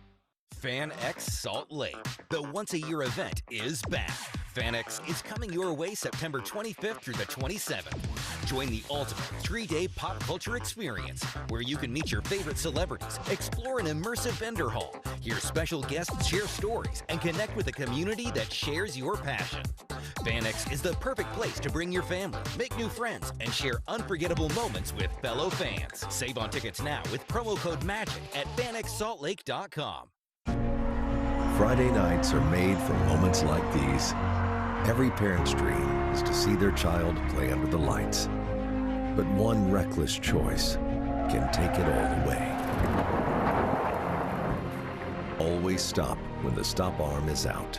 FanX Salt Lake. The once-a-year event is back. FanX is coming your way September 25th through the 27th. Join the ultimate 3-day pop culture experience where you can meet your favorite celebrities, explore an immersive vendor hall, hear special guests share stories, and connect with a community that shares your passion. FanX is the perfect place to bring your family, make new friends, and share unforgettable moments with fellow fans. Save on tickets now with promo code MAGIC at FanXSaltLake.com. Friday nights are made for moments like these. Every parent's dream is to see their child play under the lights. But one reckless choice can take it all away. Always stop when the stop arm is out.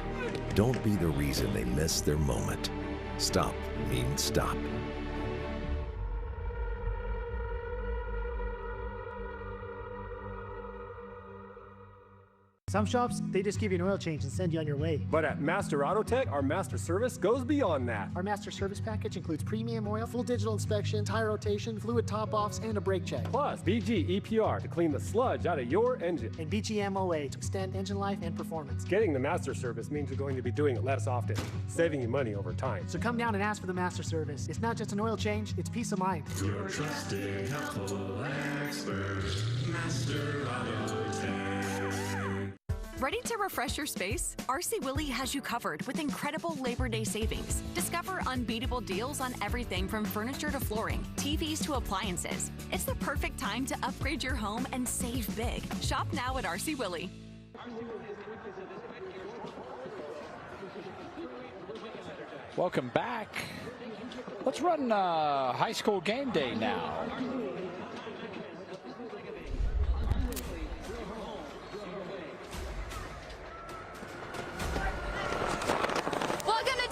Don't be the reason they miss their moment. Stop means stop. Some shops, they just give you an oil change and send you on your way. But at Master Auto Tech, our master service goes beyond that. Our master service package includes premium oil, full digital inspection, tire rotation, fluid top-offs, and a brake check. Plus, BG EPR to clean the sludge out of your engine. And BG MOA to extend engine life and performance. Getting the master service means you're going to be doing it less often, saving you money over time. So come down and ask for the master service. It's not just an oil change, it's peace of mind. Your trusted, helpful expert, Master Auto Tech. Ready to refresh your space? RC Willey has you covered with incredible Labor Day savings. Discover unbeatable deals on everything from furniture to flooring, TVs to appliances. It's the perfect time to upgrade your home and save big. Shop now at RC Willey. Welcome back. Let's run high school game day now.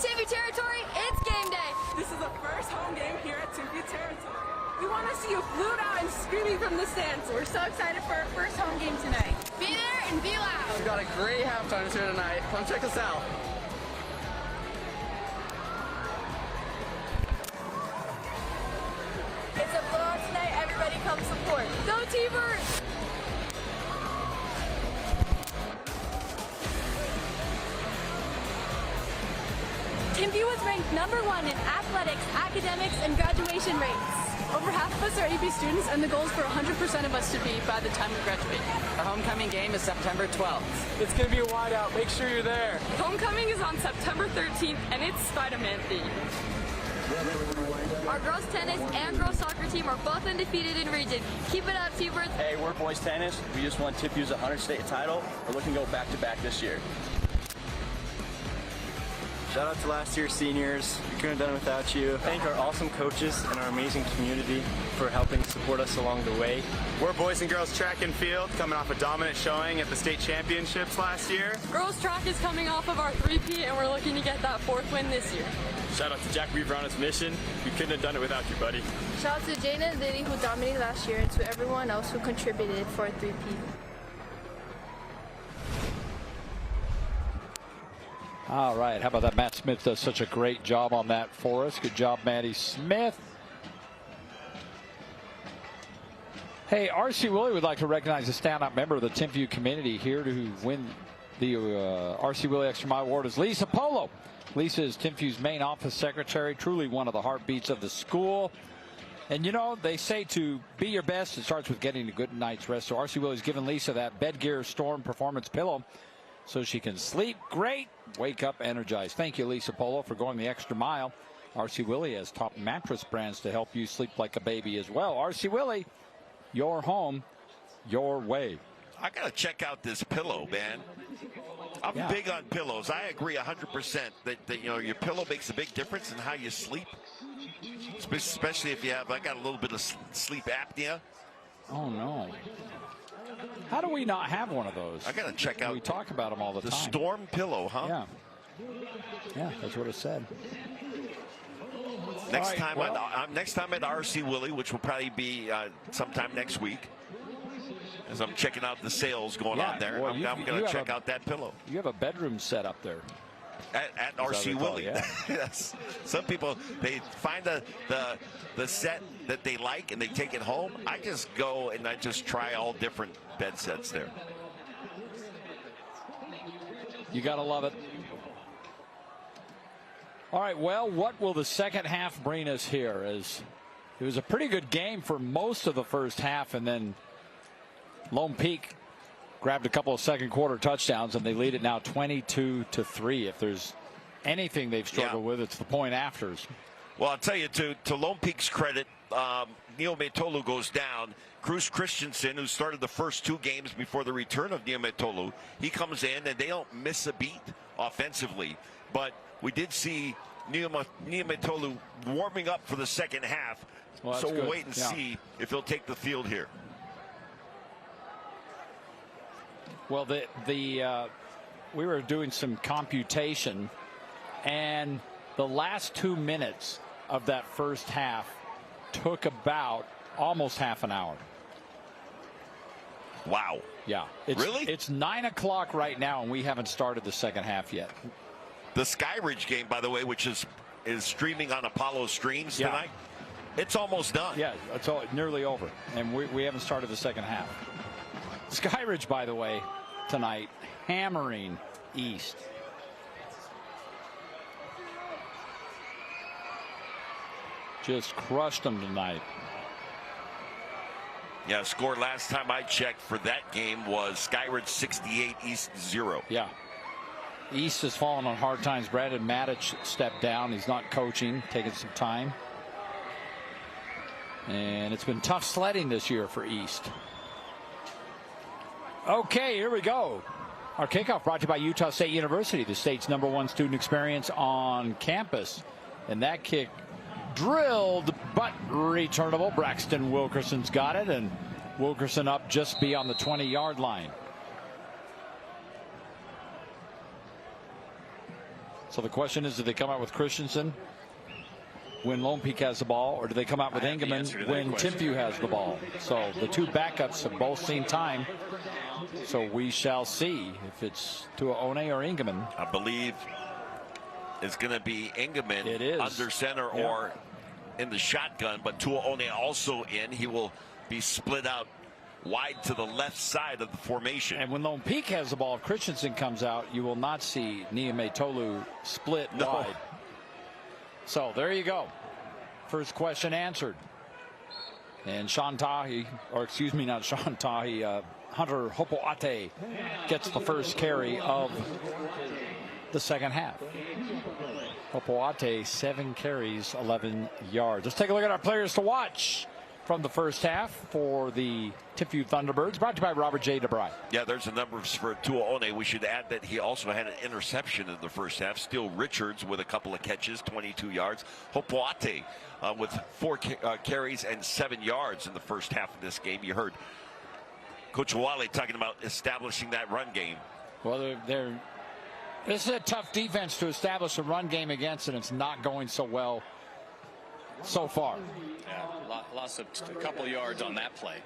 Timpview territory, it's game day. This is the first home game here at Timpview territory. We want to see you flued out and screaming from the stands. We're so excited for our first home game tonight. Be there and be loud. We've got a great halftime show tonight. Come check us out. It's a blowout tonight. Everybody come support. Go T-Birds! Timpview was ranked #1 in athletics, academics, and graduation rates. Over half of us are AP students, and the goal is for 100% of us to be by the time we graduate. Our homecoming game is September 12th. It's going to be a wideout. Make sure you're there. Homecoming is on September 13th, and it's Spider-Man themed. Our girls tennis and girls soccer team are both undefeated in region. Keep it up, T-Birds. Hey, we're boys tennis. We just won Timpview's 100 state title. We're looking to go back-to-back this year. Shout out to last year's seniors. We couldn't have done it without you. Thank our awesome coaches and our amazing community for helping support us along the way. We're boys and girls track and field, coming off a dominant showing at the state championships last year. Girls track is coming off of our 3-peat, and we're looking to get that 4th win this year. Shout out to Jack Weaver on his mission. We couldn't have done it without you, buddy. Shout out to Jana and Lily, who dominated last year, and to everyone else who contributed for a 3-peat. All right, how about that? Matt Smith does such a great job on that for us. Good job, Maddie Smith. Hey, R.C. Willie would like to recognize a standout member of the Timpview community. Here to win the R.C. Willie Extra Mile Award is Lisa Polo. Lisa is Timpview's main office secretary, truly one of the heartbeats of the school. And, you know, they say to be your best, it starts with getting a good night's rest. So R.C. Willie's given Lisa that Bedgear Storm Performance pillow so she can sleep great, wake up energized. Thank you, Lisa Polo, for going the extra mile. R.C. Willie has top mattress brands to help you sleep like a baby as well. R.C. Willie, your home, your way. I got to check out this pillow, man. I'm big on pillows. I agree 100% that you know, your pillow makes a big difference in how you sleep. Especially if you have, I got a little bit of sleep apnea. Oh, no. How do we not have one of those? I got to check out. We talk about them all the time. The Storm pillow, huh? Yeah. Yeah, that's what it said. Next time at RC Willie, which will probably be sometime next week, as I'm checking out the sales going on there. Well, I'm going to check out that pillow. You have a bedroom set up there. At RC Willie. Yeah. Yes. Some people, they find the set that they like and they take it home. I just go and I just try all different bed sets there. You got to love it. All right, well, what will the second half bring us here? As it was a pretty good game for most of the first half, and then Lone Peak grabbed a couple of second quarter touchdowns, and they lead it now 22-3. If there's anything they've struggled with, it's the point afters. Well, I'll tell you, to Lone Peak's credit, Neil Metolu goes down. Cruz Christensen, who started the first 2 games before the return of Neil Metolu, he comes in, and they don't miss a beat offensively. But we did see Neil Metolu warming up for the second half. Well, so we'll good. wait and see if he'll take the field here. Well, we were doing some computation, and the last 2 minutes of that first half took about almost half an hour. Wow. Yeah. Really? It's 9 o'clock right now, and we haven't started the second half yet. The Skyridge game, by the way, which is streaming on Apollo Streams tonight, it's almost done. Yeah, it's nearly over, and we haven't started the second half. Skyridge, by the way, tonight, hammering East. Just crushed them tonight. Yeah, score last time I checked for that game was Skyridge 68, East 0. Yeah. East has fallen on hard times. Brandon Matic stepped down. He's not coaching, taking some time. And it's been tough sledding this year for East. Okay, here we go. Our kickoff brought to you by Utah State University, the state's #1 student experience on campus. And that kick drilled but returnable. Braxton Wilkerson's got it, and Wilkerson up just beyond the 20-yard line. So the question is, do they come out with Christensen when Lone Peak has the ball, or do they come out with Engelman when Timpview has the ball? So the 2 backups have both seen time. So we shall see if it's Tuaone or Engelman. I believe it's going to be Engelman under center or in the shotgun, but Tuaone also in. He will be split out wide to the left side of the formation. And when Lone Peak has the ball, if Christensen comes out, you will not see Niame Tolu split wide. So there you go. First question answered. And Sean Tahi, or excuse me, not Sean Tahi, Hunter Hopoate gets the first carry of the second half. Hopoate, 7 carries, 11 yards. Let's take a look at our players to watch from the first half for the Timpview Thunderbirds, brought to you by Robert J. DeBry. Yeah, there's the numbers for Tuaone. We should add that he also had an interception in the first half. Still Richards with a couple of catches, 22 yards. Hopoate with 4 carries and 7 yards in the first half of this game. You heard Coach Wale talking about establishing that run game. Well, this is a tough defense to establish a run game against, and it's not going so well so far. Yeah, lost a couple yards on that play.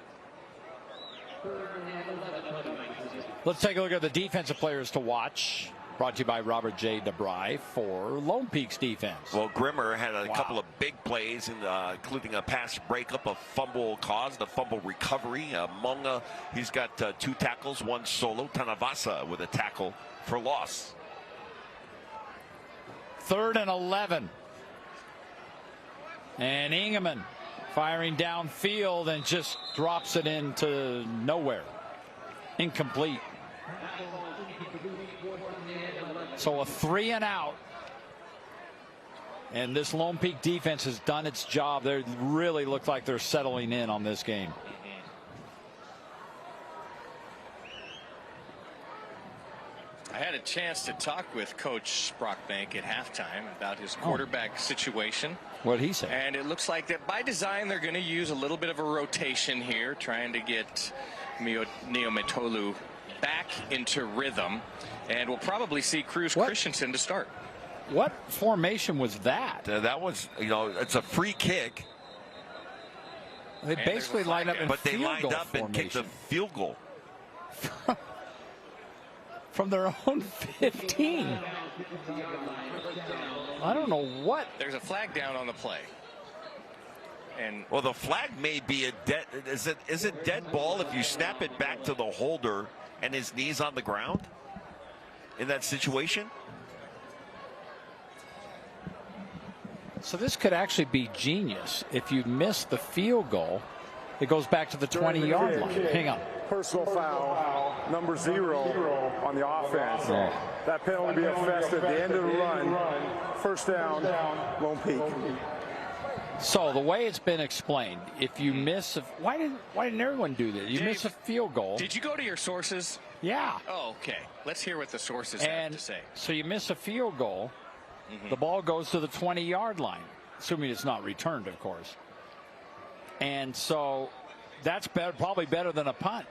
Let's take a look at the defensive players to watch. Brought to you by Robert J. DeBry for Lone Peak's defense. Well, Grimmer had a couple of big plays, including a pass breakup, a fumble caused, a fumble recovery. Monga, he's got 2 tackles, 1 solo. Tanavasa with a tackle for loss. 3rd and 11. And Ingeman firing downfield and just drops it into nowhere. Incomplete. So a 3 and out. And this Lone Peak defense has done its job. They really look like they're settling in on this game. I had a chance to talk with Coach Brockbank at halftime about his quarterback situation. What did he say? And it looks like that by design they're going to use a little bit of a rotation here, trying to get Neometolu back into rhythm. And we'll probably see Cruz Christensen to start. What formation was that? That was, it's a free kick. They basically lined up in but they field lined goal up and kicked a field goal. From their own 15. I don't know what. There's a flag down on the play. And well, the flag may be a dead. Is it dead ball if you snap it back to the holder and his knees on the ground in that situation? So this could actually be genius. If you miss the field goal, it goes back to the 20-yard line. Hang on. Personal foul, number 0 on the offense. Oh. That penalty will be assessed at the end of the run. First down, Lone Peak. So the way it's been explained, if you miss, why didn't everyone do that? You miss a field goal. Did you go to your sources? Yeah. Oh, okay. Let's hear what the sources have to say. So you miss a field goal, the ball goes to the 20-yard line, assuming it's not returned, of course. And so that's probably better than a punt.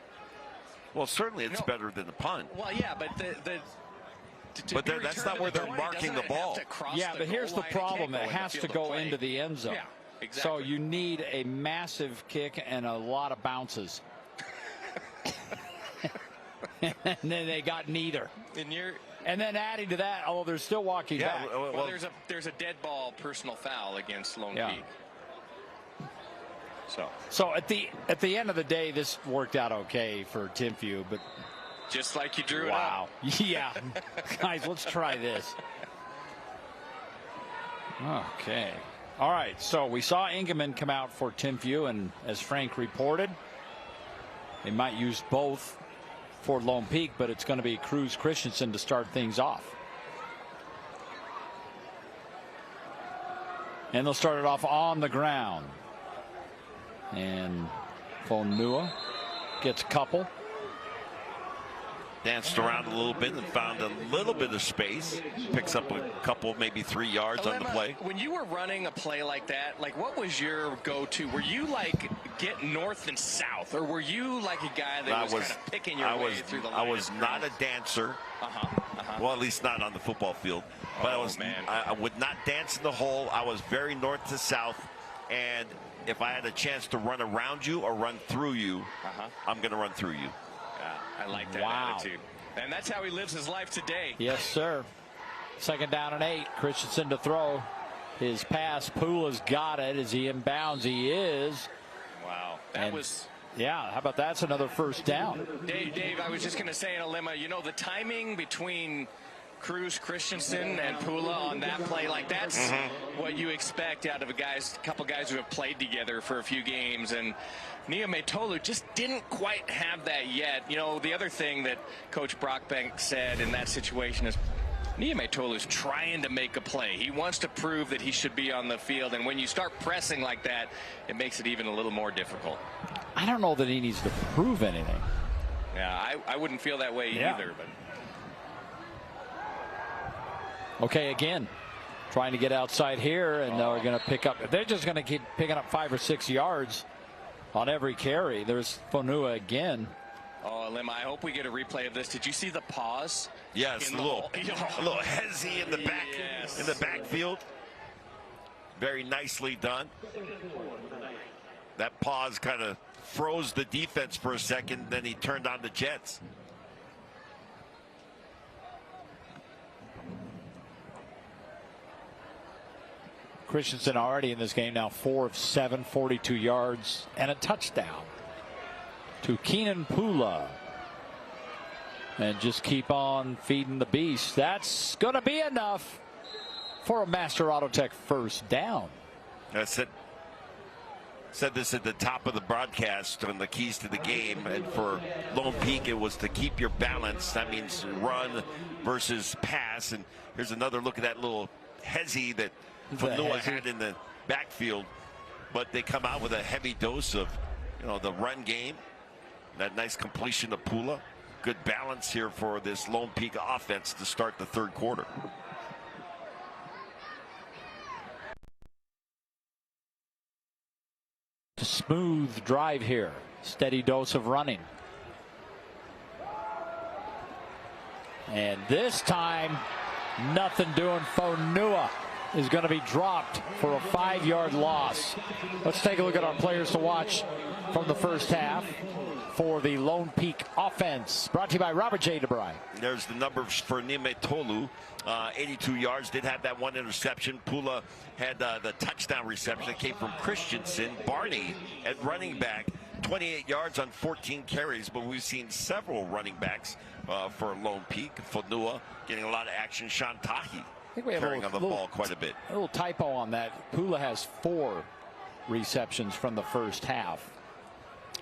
Well, certainly it's better than the punt. Well, yeah, but but that's not where they're marking the ball. Yeah, but here's the problem. It has to go into the end zone. Yeah, exactly. So you need a massive kick and a lot of bounces. And then they got neither. And then adding to that, although they're still walking back. Well, there's a dead ball personal foul against Lone Peak. So at the end of the day, this worked out okay for Timpview, but just like you drew it up. Yeah. Guys, let's try this. Okay. All right. So we saw Ingeman come out for Timpview, and as Frank reported, they might use both for Lone Peak, but it's going to be Cruz Christensen to start things off. And they'll start it off on the ground. And Fonua gets a couple. Danced around a little bit and found a little bit of space. Picks up a couple, maybe 3 yards on the play. When you were running a play like that, what was your go-to? Were you get north and south, or were you like a guy that was kind of picking your way through the line? I was not a dancer. Well, at least not on the football field. But I would not dance in the hole. I was very north to south, and if I had a chance to run around you or run through you, I'm going to run through you. I like that attitude. And that's how he lives his life today. Yes, sir. 2nd down and 8. Christensen to throw. His pass. Pula's got it. Is he inbounds? He is. Wow. Yeah, how about that's another first down. Dave, I was just going to say in Alima, the timing between Cruz Christensen and Pula on that play, that's what you expect out of a couple guys who have played together for a few games. And Neometolu just didn't quite have that yet. The other thing that Coach Brockbank said in that situation is Niumetolu's trying to make a play. He wants to prove that he should be on the field, and when you start pressing like that, it makes it even a little more difficult. I don't know that he needs to prove anything. Yeah, I wouldn't feel that way either. But okay, again, trying to get outside here, and they're going to pick up. They're just going to keep picking up 5 or 6 yards on every carry. There's Fonua again. Oh, Lim, I hope we get a replay of this. Did you see the pause? Yes, a little hezzy in the back, in the backfield. Very nicely done. That pause kind of froze the defense for a second, then he turned on the Jets. Christensen already in this game now 4 of 7, 42 yards and a touchdown to Keenan Pula. And just keep on feeding the beast. That's going to be enough for a Master Auto Tech first down. That's it. Said this at the top of the broadcast on the keys to the game, and for Lone Peak it was to keep your balance. That means run versus pass. And here's another look at that little hezzy that Fonua had in the backfield, but they come out with a heavy dose of, you know, the run game. That nice completion of Pula. Good balance here for this Lone Peak offense to start the third quarter. Smooth drive here. Steady dose of running. And this time, nothing doing. Fonua is going to be dropped for a 5-yard loss. Let's take a look at our players to watch from the first half for the Lone Peak offense. Brought to you by Robert J. DeBry. There's the numbers for Niumetolu. 82 yards, did have that one interception. Pula had the touchdown reception that came from Christensen. Barney at running back, 28 yards on 14 carries, but we've seen several running backs for Lone Peak. Fonua getting a lot of action. Sean Tahi carrying on the ball quite a bit. A little typo on that. Pula has 4 receptions from the first half.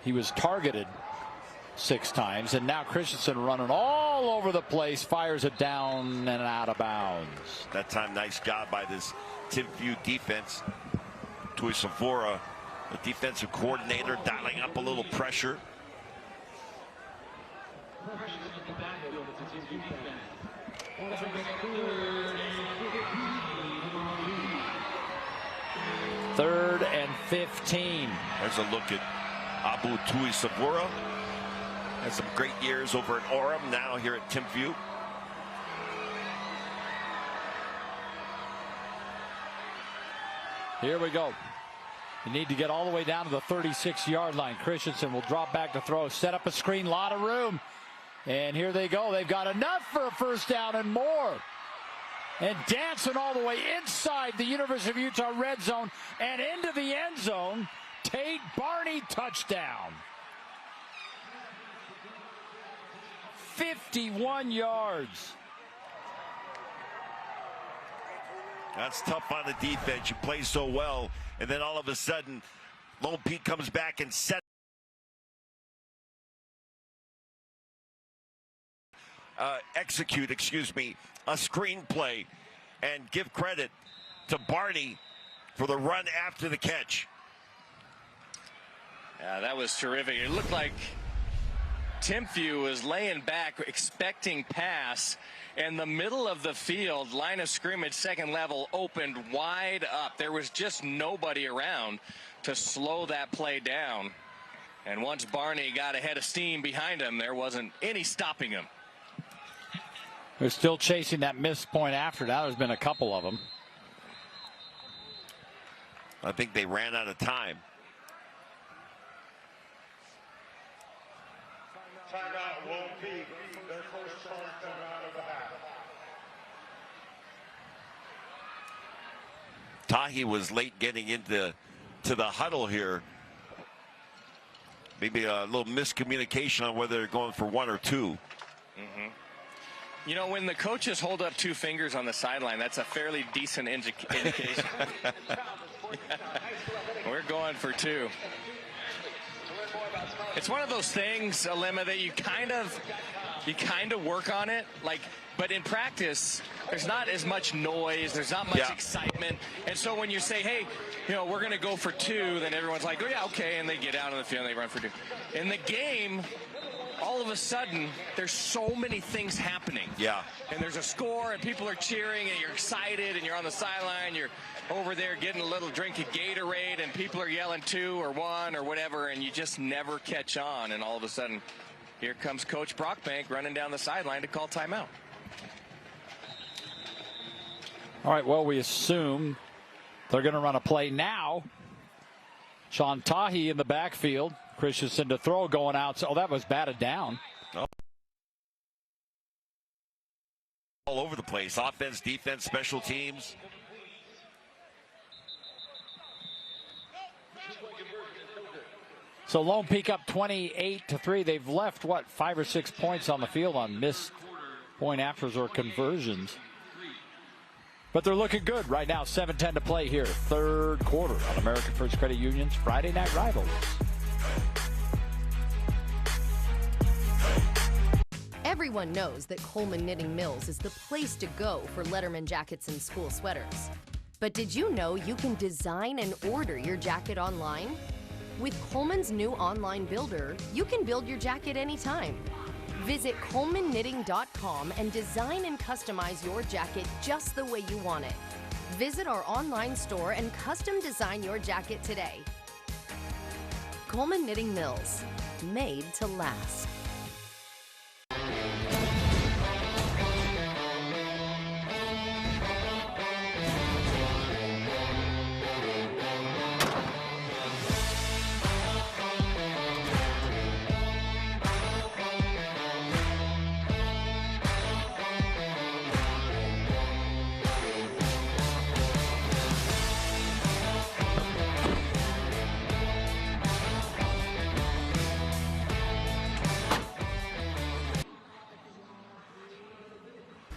He was targeted 6 times, and now Christensen running all over the place, fires it down and out of bounds. That time, nice job by this Timpview defense. Tui Savora, the defensive coordinator, dialing up a little pressure. Third and 15. There's a look at Abu Tui Savora. Had some great years over at Orem, now here at Timpview. Here we go. You need to get all the way down to the 36-yard line. Christensen will drop back to throw, set up a screen, lot of room. And here they go. They've got enough for a first down and more. And dancing all the way inside the University of Utah red zone and into the end zone. Tate Barney touchdown. 51 yards. That's tough on the defense. You play so well, and then all of a sudden, Lone Peak comes back and execute a screenplay, and give credit to Barney for the run after the catch. Yeah, that was terrific. It looked like Timpview was laying back, expecting pass, and the middle of the field, line of scrimmage, second level, opened wide up. There was just nobody around to slow that play down. And once Barney got ahead of steam behind him, there wasn't any stopping him. They're still chasing that missed point after that. There's been a couple of them. I think they ran out of time. Timeout, Lone Peak. Their first time coming out of the half. Tahi was late getting into the huddle here. Maybe a little miscommunication on whether they're going for 1 or 2. Mm-hmm. You know, when the coaches hold up 2 fingers on the sideline, that's a fairly decent indication. We're going for 2. It's one of those things, Alema, that you kind of you kind of work on it, but in practice, there's not as much noise, there's not much excitement, and so when you say, hey, we're going to go for 2, then everyone's like, oh yeah, okay, and they get out on the field and they run for 2. In the game, all of a sudden, there's so many things happening. Yeah. And there's a score, and people are cheering, and you're excited, and you're on the sideline, you're over there getting a little drink of Gatorade, and people are yelling 2 or 1 or whatever, and you just never catch on, and all of a sudden, here comes Coach Brockbank running down the sideline to call timeout. All right, well, we assume they're going to run a play now. Sean Tahi in the backfield. Christensen to throw going out. So that was batted down. Oh. All over the place. Offense, defense, special teams. So Lone Peak up 28-3. They've left, 5 or 6 points on the field on missed point afters or conversions. But they're looking good right now. 7:10 to play here. Third quarter on American First Credit Union's Friday Night Rivals. Everyone knows that Coleman Knitting Mills is the place to go for Letterman jackets and school sweaters. But did you know you can design and order your jacket online? With Coleman's new online builder, you can build your jacket anytime. Visit ColemanKnitting.com and design and customize your jacket just the way you want it. Visit our online store and custom design your jacket today. Coleman Knitting Mills, made to last.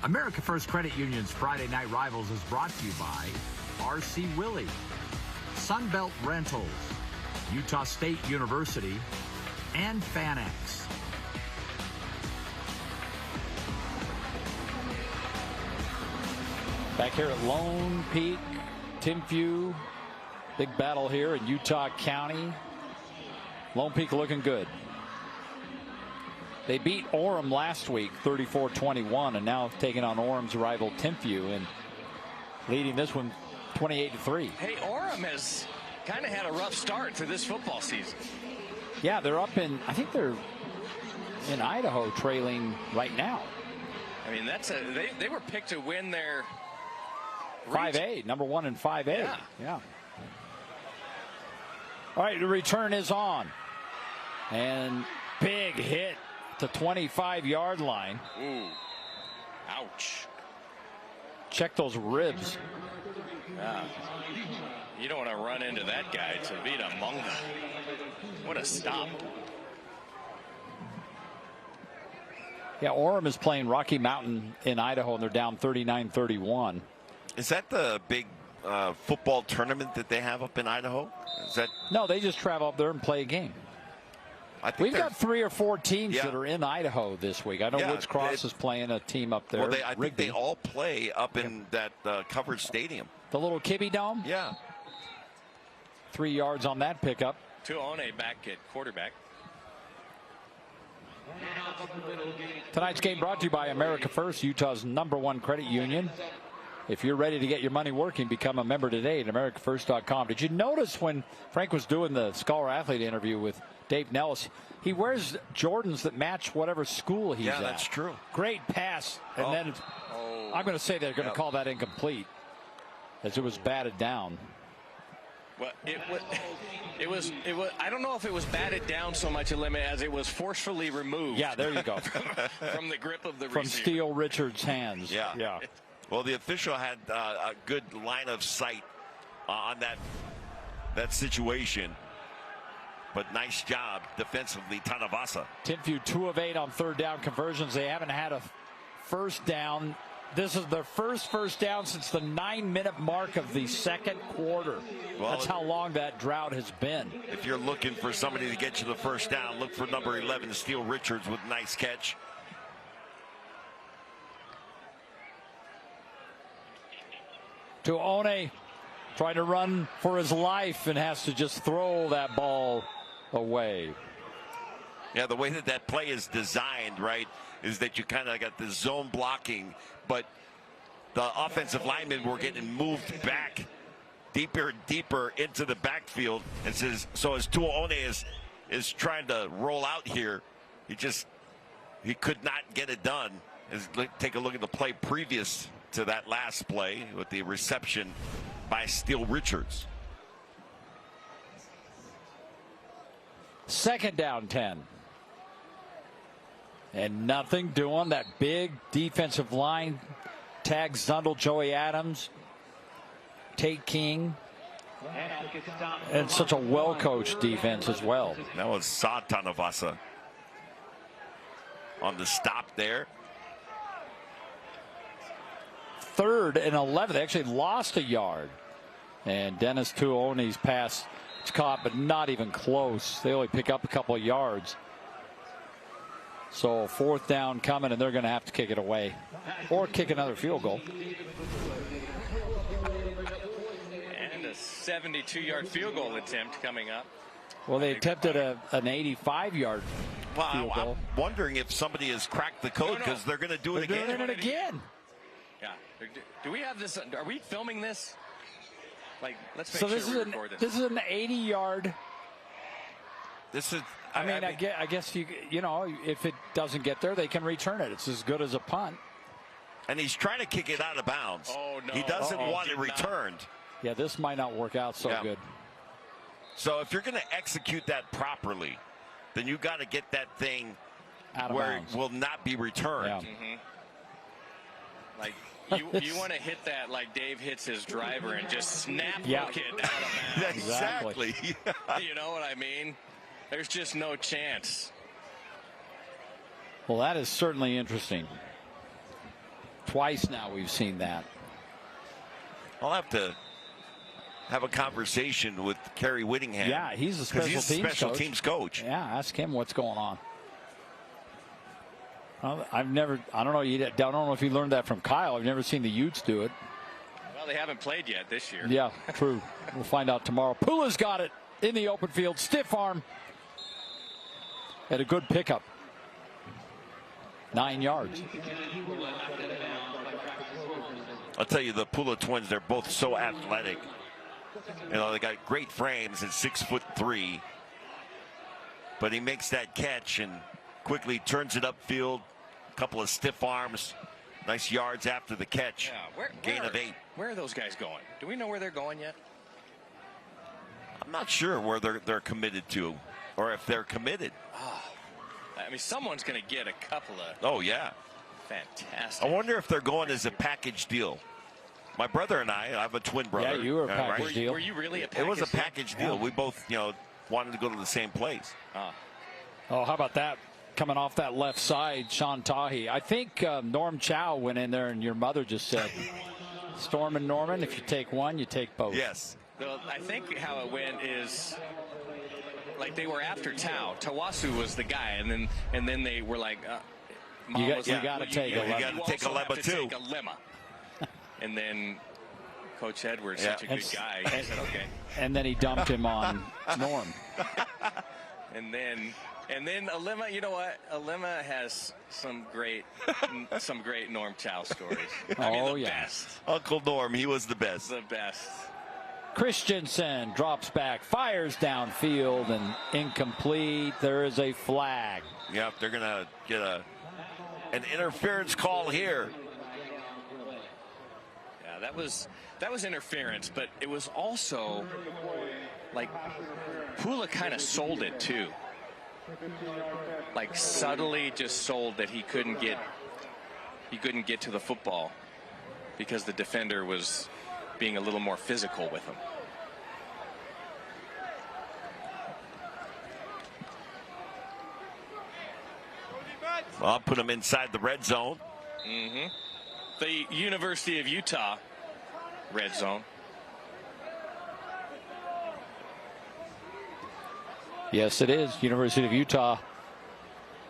America First Credit Union's Friday Night Rivals is brought to you by R.C. Willey, Sunbelt Rentals, Utah State University, and FanX. Back here at Lone Peak, Timpview, big battle here in Utah County. Lone Peak looking good. They beat Orem last week 34-21 and now taking on Orem's rival Timpview and leading this one 28-3. Hey, Orem has kind of had a rough start to this football season. Yeah, they're up in, I think they're in Idaho trailing right now. I mean, they were picked to win their 5A, number 1 in 5A. Yeah. All right, the return is on. And big hit. The 25-yard line. Ooh. Ouch. Check those ribs. Yeah. You don't want to run into that guy, Tavita Munga. What a stop. Yeah, Orem is playing Rocky Mountain in Idaho, and they're down 39-31. Is that the big football tournament that they have up in Idaho? Is that? No, they just travel up there and play a game. We've got 3 or 4 teams that are in Idaho this week. I know Woods Cross is playing a team up there. Well, I think they all play up in that covered stadium. The little Kibbe Dome? Yeah. 3 yards on that pickup. Tuone back at quarterback. Tonight's game brought to you by America First, Utah's #1 credit union. If you're ready to get your money working, become a member today at AmericaFirst.com. Did you notice when Frank was doing the Scholar Athlete interview with Dave Nellis, he wears Jordans that match whatever school he's at. Yeah, that's true. Great pass. And then I'm going to say they're going to call that incomplete as it was batted down. Well, it was. I don't know if it was batted down so much, as it was forcefully removed. Yeah, there you go. from the grip of the from receiver. Steele Richards' hands. Yeah. Well, the official had a good line of sight on that situation. But nice job defensively, Tanavasa. Timpview 2 of 8 on 3rd down conversions. They haven't had a first down. This is their first down since the 9-minute mark of the second quarter. Well, that's how long that drought has been. If you're looking for somebody to get you the first down, look for number 11, Steele Richards, with a nice catch. Tuone trying to run for his life and has to just throw that ball away. Yeah, the way that play is designed, right, is that you kind of got the zone blocking, but the offensive linemen were getting moved back deeper and deeper into the backfield. And so as Tuone is trying to roll out here, he could not get it done. Take a look at the play previous to that last play with the reception by Steele Richards. 2nd down 10. And nothing doing. That big defensive line tag Zundel, Joey Adams, Tate King. And such a well-coached defense as well. That was Satanavasa on the stop there. 3rd and 11. They actually lost a yard. And Dennis Tuone's pass is caught, but not even close. They only pick up a couple of yards. So 4th down coming, and they're going to have to kick it away or kick another field goal. And a 72-yard field goal attempt coming up. Well, they attempted an 85-yard field goal. I'm wondering if somebody has cracked the code because they're going to do it again. They're doing it again. Yeah. Do we have this? Are we filming this? Like, let's make so sure this we is record this. This is an 80-yard. This is. I guess you know, if it doesn't get there, they can return it. It's as good as a punt. And he's trying to kick it out of bounds. Oh, no. He doesn't want it returned. Yeah, this might not work out so good. So if you're going to execute that properly, then you got to get that thing out of where bounds. it will not be returned. Yeah. Like you want to hit that like Dave hits his driver and just snap hook it out of bounds. Exactly. You know what I mean? There's just no chance. Well, that is certainly interesting. Twice now we've seen that. I'll have to have a conversation with Kerry Whittingham. Yeah, he's a special teams coach. Yeah, ask him what's going on. I don't know if you learned that from Kyle. I've never seen the Utes do it. Well, they haven't played yet this year. Yeah, true. We'll find out tomorrow. Pula's got it in the open field. Stiff arm. Had a good pickup. 9 yards. I'll tell you, the Pula twins, they're both so athletic. You know, they got great frames at 6'3". But he makes that catch and quickly turns it upfield. A couple of stiff arms. Nice yards after the catch. Yeah, Gain of 8. Where are those guys going? Do we know where they're going yet? I'm not sure where they're committed to, or if they're committed. Oh, I mean, someone's going to get a couple of. Oh yeah. Fantastic. I wonder if they're going as a package deal. My brother and I have a twin brother. Yeah, you were a package deal. Were you really a package deal? It was a deal? package deal. We both, wanted to go to the same place. Oh, how about that? Coming off that left side, Sean Tahi. I think Norm Chow went in there and your mother just said, Storm and Norman, if you take one, you take both. Yes. Well, I think how it went is like they were after Tao. Tawasu was the guy, and then they were like, you got to take a lemma. You got to take a lemma too. Take a lemma. And then Coach Edwards, such a good guy, he said, okay. And then he dumped him on Norm. And then Alema, you know what? Alema has some great Norm Chow stories. Best. Uncle Norm, he was the best. The best. Christensen drops back, fires downfield, and incomplete. There is a flag. Yep, they're going to get an interference call here. Yeah, that was interference, but it was also like Pula kind of sold it too. Like subtly just sold that he couldn't get to the football because the defender was being a little more physical with him. Well, I'll put him inside the red zone. Mm-hmm. The University of Utah red zone. Yes, it is. University of Utah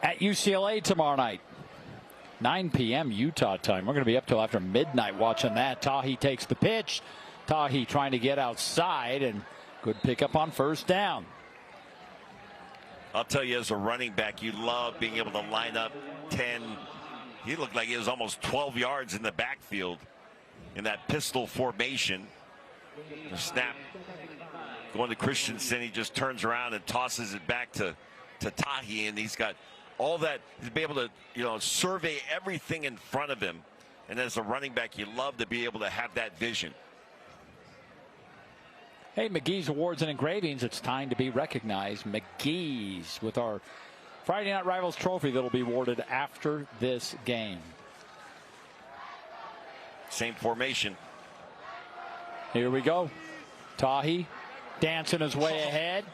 at UCLA tomorrow night. 9 p.m. Utah time. We're going to be up till after midnight watching that. Tahi takes the pitch. Tahi trying to get outside, and good pickup on first down. I'll tell you, as a running back, you love being able to line up 10. He looked like he was almost 12 yards in the backfield in that pistol formation. The snap going to Christensen. He just turns around and tosses it back to Tahi, and he's got all that. He's be able to, survey everything in front of him. And as a running back, you love to be able to have that vision. Hey, McGee's Awards and Engravings, it's time to be recognized. McGee's with our Friday Night Rivals trophy that'll be awarded after this game. Same formation. Here we go. Tahi dancing his way ahead.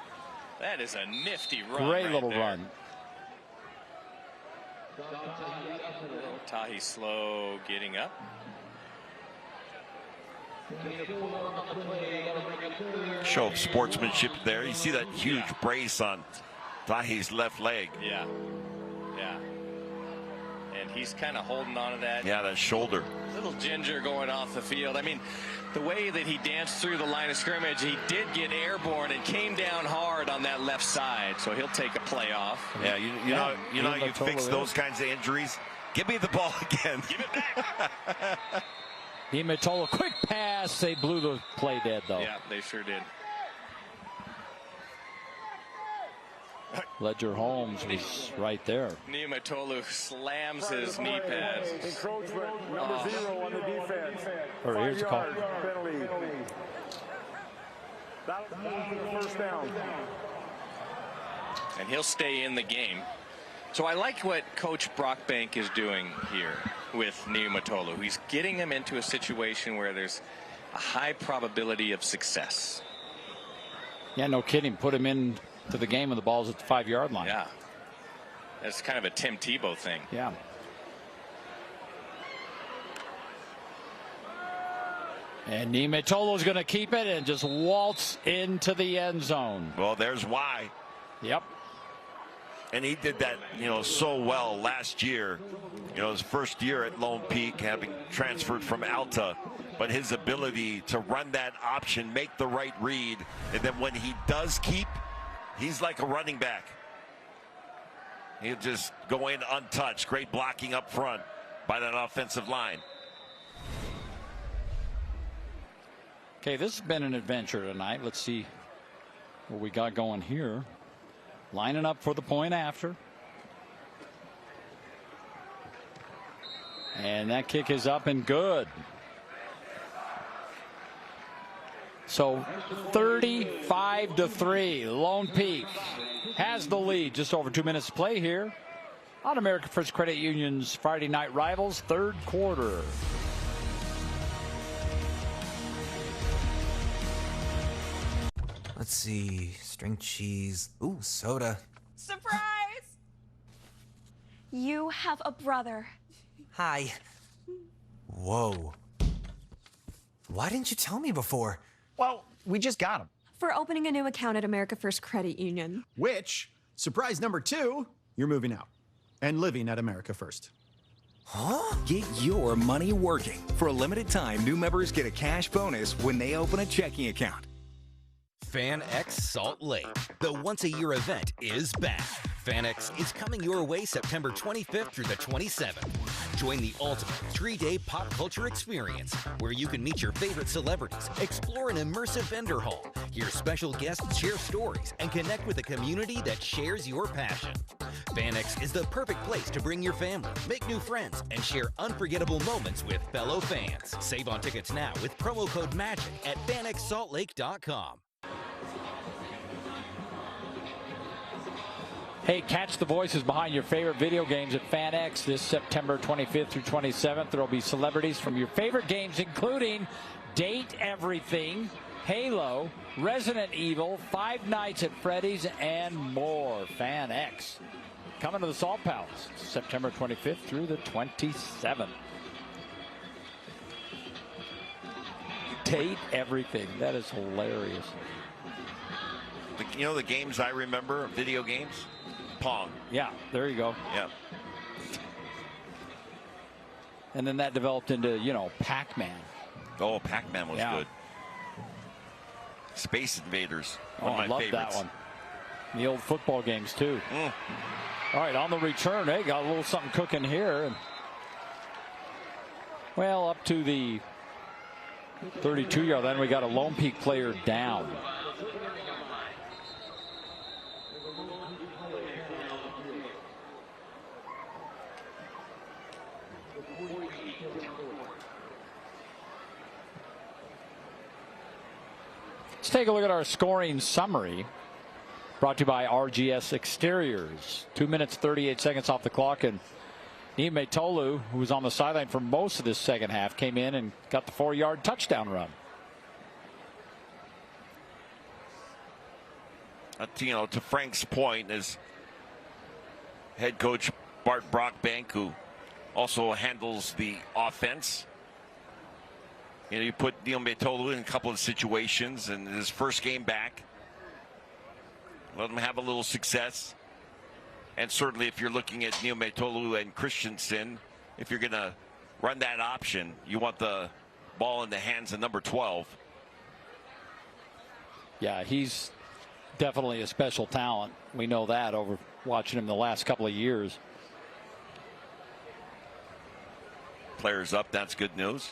That is a nifty run. Great right little there. run. Tahi slow getting up. Show of sportsmanship there. You see that huge brace on Tahi's left leg. Yeah. And he's kind of holding on to that. Yeah, that shoulder. Little ginger going off the field. I mean, the way that he danced through the line of scrimmage, he did get airborne and came down hard on that left side. So he'll take a play off. Yeah, you know, you fix those kinds of injuries. Give me the ball again. Give it back. Imatola, quick pass. They blew the play dead, though. Yeah, they sure did. Ledger Holmes was right there. Niumatolu slams his knee pads. Encroachment, number 0 on the defense. Or here's the call. Penalty. First down. And he'll stay in the game. So I like what Coach Brockbank is doing here with Niumatolu. He's getting him into a situation where there's a high probability of success. Yeah, no kidding. Put him in to the game when the ball's at the 5-yard line. Yeah. That's kind of a Tim Tebow thing. Yeah. And Niumatolu's going to keep it and just waltz into the end zone. Well, there's why. Yep. And he did that, so well last year. His first year at Lone Peak, having transferred from Alta. But his ability to run that option, make the right read, and then when he does keep, he's like a running back. He'll just go in untouched. Great blocking up front by that offensive line. Okay, this has been an adventure tonight. Let's see what we got going here. Lining up for the point after. And that kick is up and good. So 35-3. Lone Peak has the lead. Just over 2 minutes to play here on American First Credit Union's Friday Night Rivals, third quarter. Let's see, string cheese, ooh, soda. Surprise! You have a brother. Hi. Whoa. Why didn't you tell me before? Well, we just got him. For opening a new account at America First Credit Union. Which, surprise number 2, you're moving out and living at America First. Huh? Get your money working. For a limited time, new members get a cash bonus when they open a checking account. FanX Salt Lake. The once-a-year event is back. FanX is coming your way September 25th through the 27th. Join the ultimate 3-day pop culture experience where you can meet your favorite celebrities, explore an immersive vendor hall, hear special guests share stories, and connect with a community that shares your passion. FanX is the perfect place to bring your family, make new friends, and share unforgettable moments with fellow fans. Save on tickets now with promo code MAGIC at FanXSaltLake.com. Hey, catch the voices behind your favorite video games at FanX this September 25th through 27th. There will be celebrities from your favorite games, including Date Everything, Halo, Resident Evil, Five Nights at Freddy's, and more. FanX coming to the Salt Palace September 25th through the 27th. Date Everything. That is hilarious. The games I remember, video games? Pong. Yeah, there you go. Yeah. And then that developed into, you know, Pac-Man. Oh, Pac-Man was Yeah. good. Space Invaders. Oh, One of I my love favorites. that one. The old football games, too. All right, on the return, they got a little something cooking here. And, well, up to the 32-yard line, we got a Lone Peak player down. Let's take a look at our scoring summary. Brought to you by RGS Exteriors. 2 minutes, 38 seconds off the clock. And Ime Tolu, who was on the sideline for most of this second half, came in and got the 4-yard touchdown run. You know, to Frank's point, as head coach Bart Brockbank, who also handles the offense. You know, you put Neil Metolu in a couple of situations in his first game back. Let him have a little success. And certainly if you're looking at Neil Metolu and Christensen, if you're going to run that option, you want the ball in the hands of number 12. Yeah, he's definitely a special talent. We know that over watching him the last couple of years. Players up, that's good news.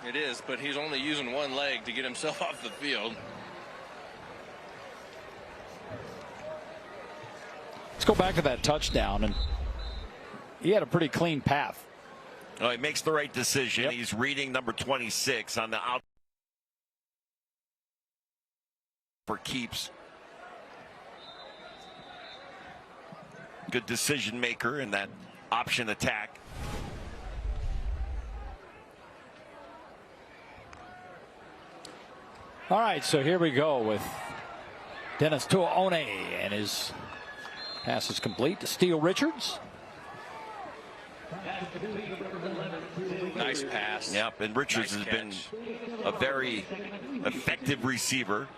It is, but he's only using one leg to get himself off the field. Let's go back to that touchdown, and he had a pretty clean path. Oh, he makes the right decision. Yep. He's reading number 26 on the out for keeps. Good decision maker in that option attack. All right, so here we go with Dennis Tuaone, and his pass is complete to Steele Richards. Nice pass. Yep, and Richards has been a very effective receiver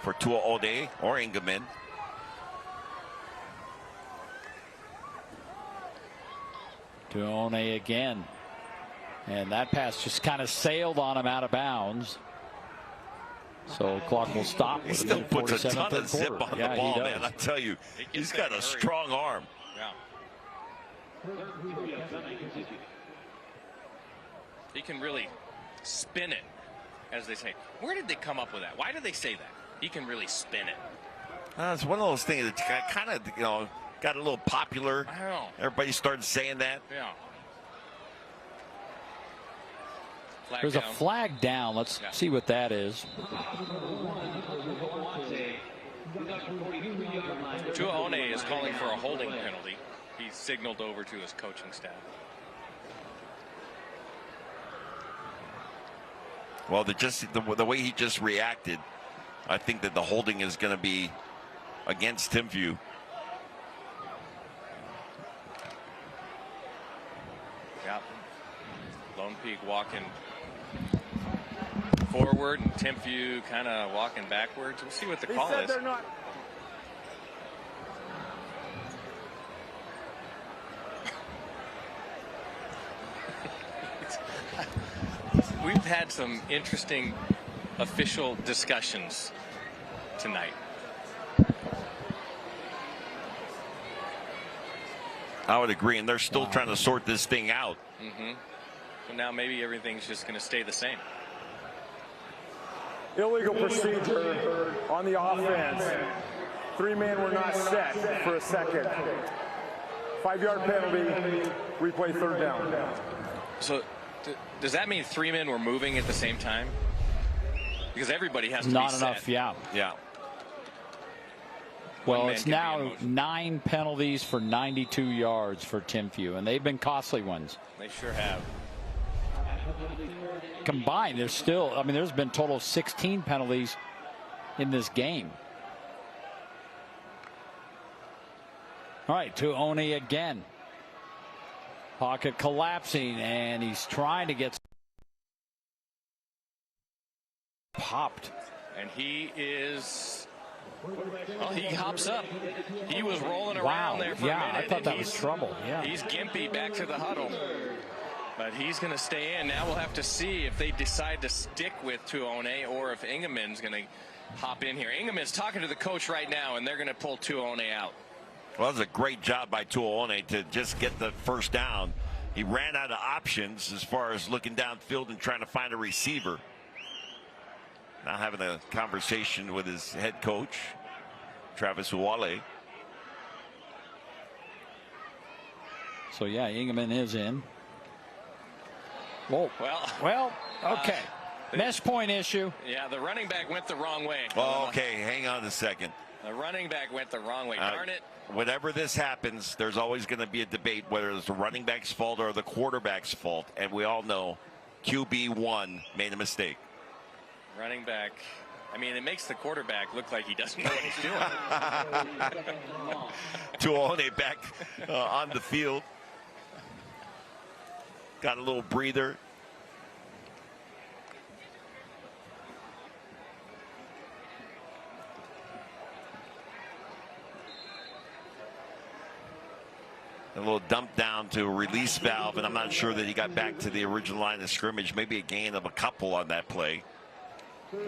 for Tuaone or Ingeman. Tuaone again. And that pass just kind of sailed on him out of bounds. So clock will stop. He still puts a ton of zip on the ball, man. I tell you, he's got a strong arm. Yeah. He can really spin it, as they say. Where did they come up with that? Why did they say that? He can really spin it. It's one of those things that kind of, you know, got a little popular. I know. Everybody started saying that. Yeah. There's a flag down. Let's see what that is. Tuaone is calling for a holding penalty. He signaled over to his coaching staff. Well, the way he just reacted, I think that the holding is going to be against Timpview. Yeah. Lone Peak walking forward and Timpview kind of walking backwards. We'll see what the call is. They're not. We've had some interesting official discussions tonight. I would agree, and they're still trying to sort this thing out. So now maybe everything's just going to stay the same. Illegal procedure on the offense. 3 men were not set for a second. 5-yard penalty. Replay third down. So does that mean 3 men were moving at the same time? Because everybody has to not be enough, set. yeah. One Well, man it's can be in now motion. 9 penalties for 92 yards for Timpview, and they've been costly ones. They sure have. Combined, there's still, I mean, there's been total of 16 penalties in this game. All right, Tuaone again. Pocket collapsing, and he's trying to get popped. And he is Well, he hops up. He was rolling around there for a minute. I thought that was trouble. Yeah. He's gimpy back to the huddle. But he's going to stay in. Now we'll have to see if they decide to stick with Tuone or if Ingeman's going to hop in here. Ingeman's talking to the coach right now, and they're going to pull Tuone out. Well, that was a great job by Tuone to just get the first down. He ran out of options as far as looking downfield and trying to find a receiver. Now having a conversation with his head coach, Travis Uwale. So, yeah, Ingeman is in. Whoa. Well, okay. Mesh point issue. Yeah, the running back went the wrong way. Oh, okay, hang on a second. The running back went the wrong way. Darn it. Whenever this happens, there's always going to be a debate whether it's the running back's fault or the quarterback's fault. And we all know QB1 made a mistake. Running back. I mean, it makes the quarterback look like he doesn't know what he's doing. Tuone back on the field. Got a little breather. A little dump down to a release valve, and I'm not sure that he got back to the original line of scrimmage. Maybe a gain of a couple on that play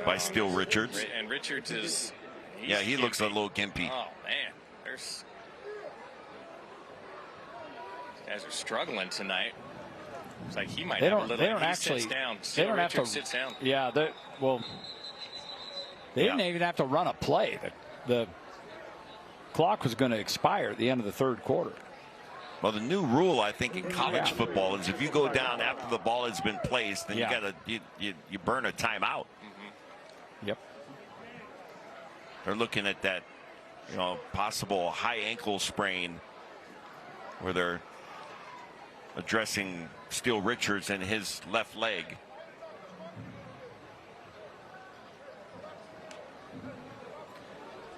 by Steele Richards. And Richards is... Yeah, he looks a little gimpy. Oh, man. These guys are struggling tonight. It's like he might have a little... They don't actually... Sits down. They don't have to... Sits down. Yeah, they didn't even have to run a play. The clock was going to expire at the end of the third quarter. Well, the new rule, I think, in college football is if you go down after the ball has been placed, then you burn a timeout. Yep. They're looking at that, possible high ankle sprain where they're addressing Steele Richards and his left leg.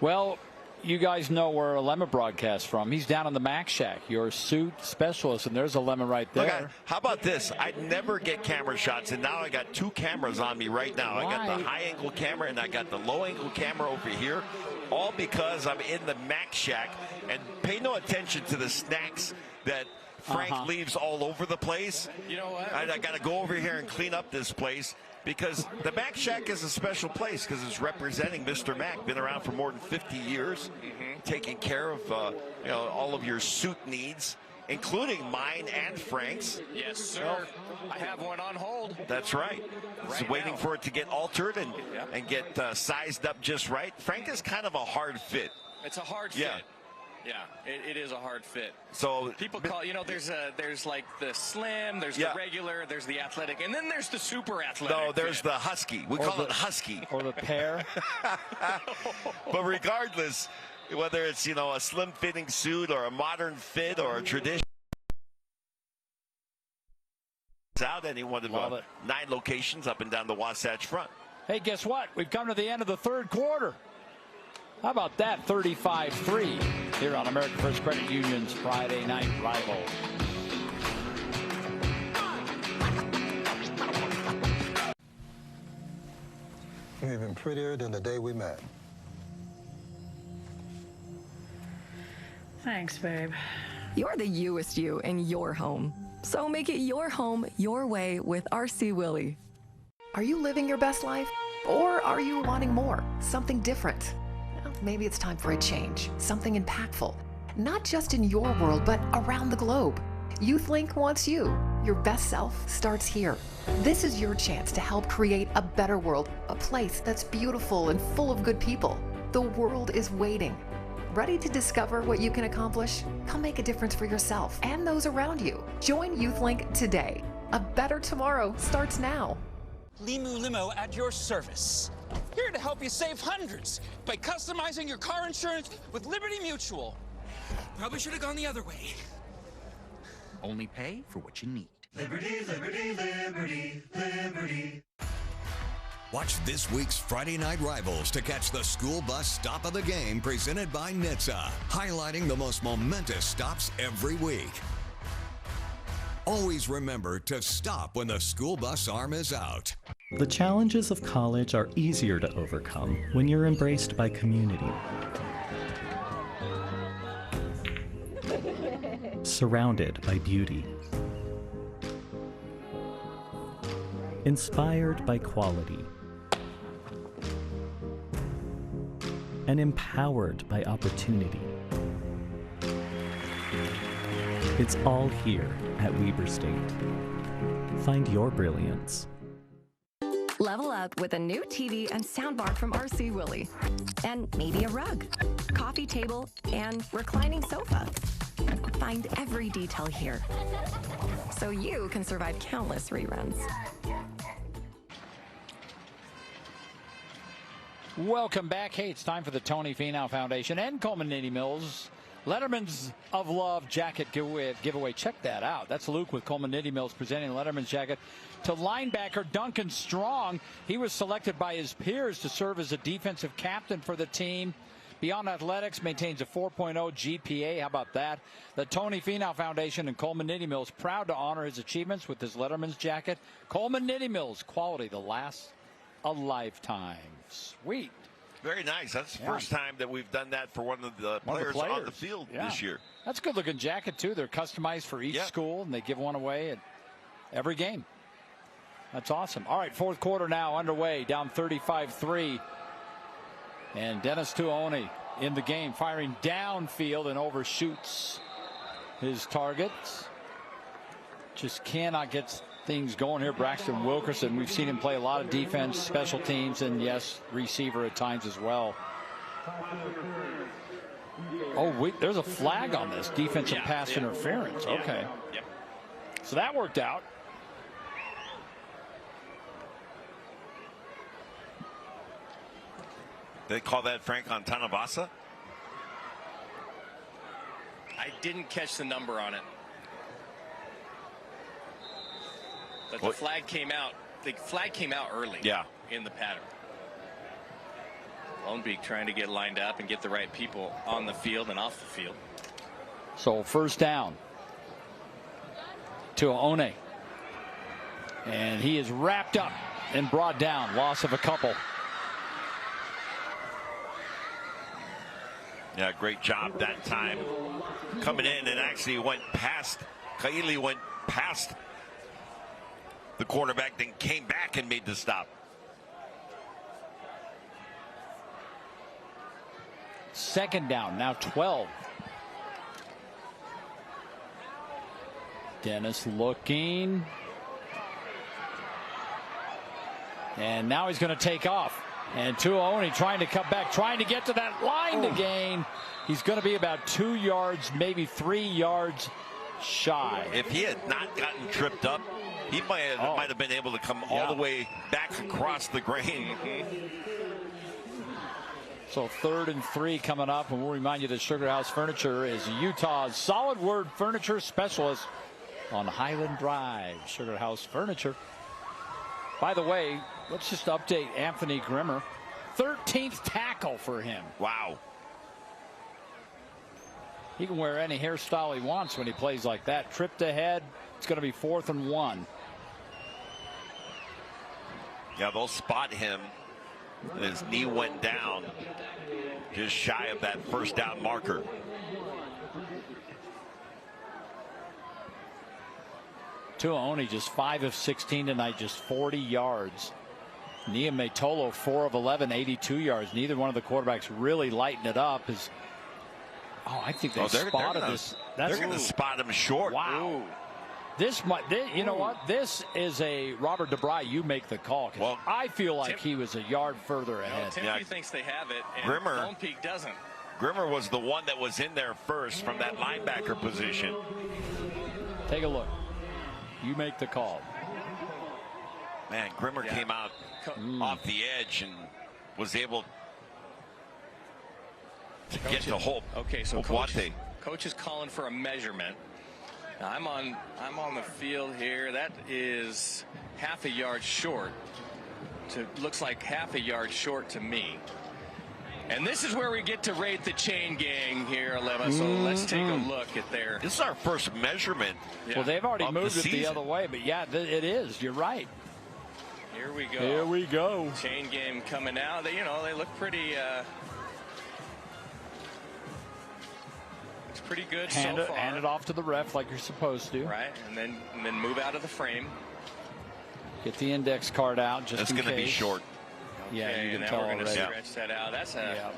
Well, you guys know where Alema broadcasts from. He's down in the Mac Shack, your suit specialist, and there's Alema right there. Look, how about this? I never get camera shots, and now I got two cameras on me right now. I got the high angle camera, and I got the low angle camera over here, all because I'm in the Mac Shack. And pay no attention to the snacks that Frank leaves all over the place. You know what? I got to go over here and clean up this place. Because the Mac Shack is a special place because it's representing Mr. Mac. Been around for more than 50 years, taking care of all of your suit needs, including mine and Frank's. Yes, sir. I have one on hold. That's right. Just waiting for it to get altered and get sized up just right. Frank is kind of a hard fit. It's a hard fit. Yeah, it is a hard fit. So people call, there's like the slim, there's the regular, there's the athletic, and then there's the super athletic. No, there's the husky. We call it husky. Or the pear. But regardless, whether it's, a slim fitting suit or a modern fit or a tradition, it's out any one of 9 locations up and down the Wasatch Front. Hey, guess what? We've come to the end of the third quarter. How about that? 35-3 here on American First Credit Union's Friday Night Rival. You're even prettier than the day we met. Thanks, babe. You're the youest you in your home. So make it your home your way with RC Willey. Are you living your best life? Or are you wanting more? Something different? Well, maybe it's time for a change. Something impactful. Not just in your world, but around the globe. YouthLink wants you. Your best self starts here. This is your chance to help create a better world, a place that's beautiful and full of good people. The world is waiting. Ready to discover what you can accomplish? Come make a difference for yourself and those around you. Join YouthLink today. A better tomorrow starts now. Limu Limo at your service. Here to help you save hundreds by customizing your car insurance with Liberty Mutual. Probably should have gone the other way. Only pay for what you need. Liberty, liberty, liberty, liberty. Watch this week's Friday Night Rivals to catch the school bus stop of the game presented by NHTSA, highlighting the most momentous stops every week. Always remember to stop when the school bus arm is out. The challenges of college are easier to overcome when you're embraced by community. Surrounded by beauty. Inspired by quality. And empowered by opportunity. It's all here at Weber State. Find your brilliance. Level up with a new TV and soundbar from RC Willey. And maybe a rug, coffee table, and reclining sofa. Find every detail here, so you can survive countless reruns. Welcome back. Hey, it's time for the Tony Finau Foundation and Coleman Nitty Mills Letterman's of Love jacket giveaway. Check that out. That's Luke with Coleman Nitty Mills presenting Letterman's jacket to linebacker Duncan Strong. He was selected by his peers to serve as a defensive captain for the team. Beyond Athletics maintains a 4.0 GPA. How about that? The Tony Finau Foundation and Coleman Nitty Mills proud to honor his achievements with his Letterman's jacket. Coleman Nitty Mills, quality that lasts a lifetime. Sweet. Very nice. That's the first time that we've done that for one of the players on the field this year. That's a good looking jacket too. They're customized for each school, and they give one away at every game. That's awesome. All right, fourth quarter now underway, down 35-3. And Dennis Tuoni in the game, firing downfield and overshoots his targets. Just cannot get things going here. Braxton Wilkerson, we've seen him play a lot of defense, special teams, and yes, receiver at times as well. Oh, wait, there's a flag on this defensive pass interference. Okay. Yep. So that worked out. They call that Frank Antanabasa? I didn't catch the number on it. But the flag came out. The flag came out early. In the pattern. Lonebeek trying to get lined up and get the right people on the field and off the field. So first down to One. And he is wrapped up and brought down. Loss of a couple. Yeah, great job that time. Coming in and actually went past. Kaili went past the quarterback, then came back and made the stop. Second down, now 12. Dennis looking. And now he's going to take off. And Tuoni trying to cut back, trying to get to that line to gain. He's going to be about 2 yards, maybe 3 yards shy. If he had not gotten tripped up, he might have been able to come all the way back across the grain. So 3rd and 3 coming up, and we'll remind you that Sugar House Furniture is Utah's solid wood furniture specialist on Highland Drive. Sugar House Furniture. By the way, let's just update Anthony Grimmer. 13th tackle for him. Wow. He can wear any hairstyle he wants when he plays like that. Tripped ahead. It's going to be 4th and 1. Yeah, they'll spot him. His knee went down just shy of that first down marker. Tuoni just 5 of 16 tonight, just 40 yards. Nia Metolo 4 of 11, 82 yards. Neither one of the quarterbacks really lighting it up. I think they spotted this. They're going to spot him short. Wow. You know what? This is a Robert DeBry. You make the call. Well, I feel like he was a yard further ahead. Timpview thinks they have it, and Lone Peak doesn't. Grimmer was the one that was in there first from that linebacker position. Take a look. You make the call. Man, Grimmer came out off the edge and was able to get the whole. Okay, so coach is calling for a measurement. Now I'm on the field here. That is half a yard short. Looks like half a yard short to me. And this is where we get to rate the chain gang here, Alema. So let's take a look at their. This is our first measurement. Yeah. Well, they've already moved it the other way, but yeah, it is. You're right. Here we go. Here we go. Chain game coming out. They, they look pretty. It's pretty good so far. Hand it off to the ref like you're supposed to. Right, and then move out of the frame. Get the index card out just in case. That's going to be short. Yeah, okay, you can now tell we're going to already. stretch that out. That's a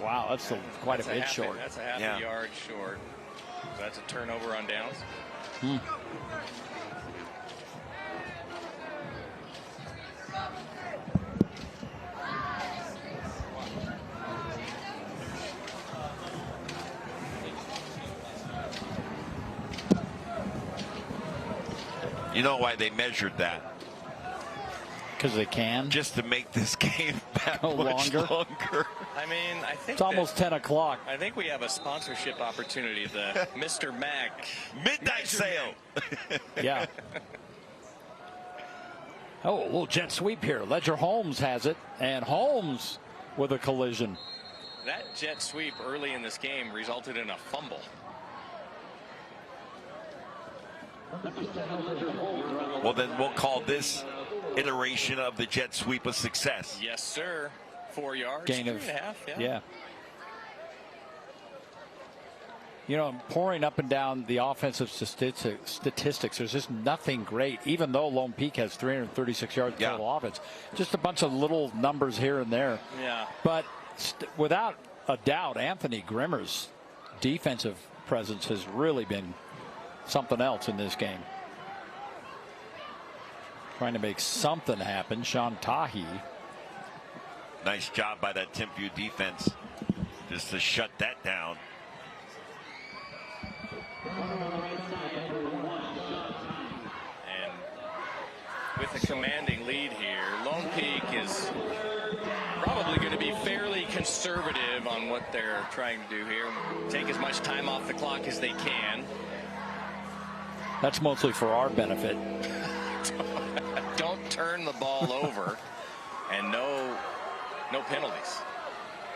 wow. That's quite a bit short. That's a half a yard short. So that's a turnover on downs. You know why they measured that? Because they can. Just to make this game that much longer. I mean, I think it's almost 10 o'clock. I think we have a sponsorship opportunity. The Mr. Mac midnight sale. Yeah. Oh, a little jet sweep here. Ledger Holmes has it, and Holmes with a collision. That jet sweep early in this game resulted in a fumble. Well, then we'll call this iteration of the jet sweep a success. Yes, sir. 4 yards. Gain of 3.5. yeah. You know, pouring up and down the offensive statistics, there's just nothing great, even though Lone Peak has 336 yards total offense. Just a bunch of little numbers here and there. Yeah. But without a doubt, Anthony Grimmer's defensive presence has really been something else in this game. Trying to make something happen. Sean Tahi. Nice job by that Timpview defense just to shut that down. And with a commanding lead here, Lone Peak is probably going to be fairly conservative on what they're trying to do here. Take as much time off the clock as they can. That's mostly for our benefit. Don't turn the ball over, and no penalties.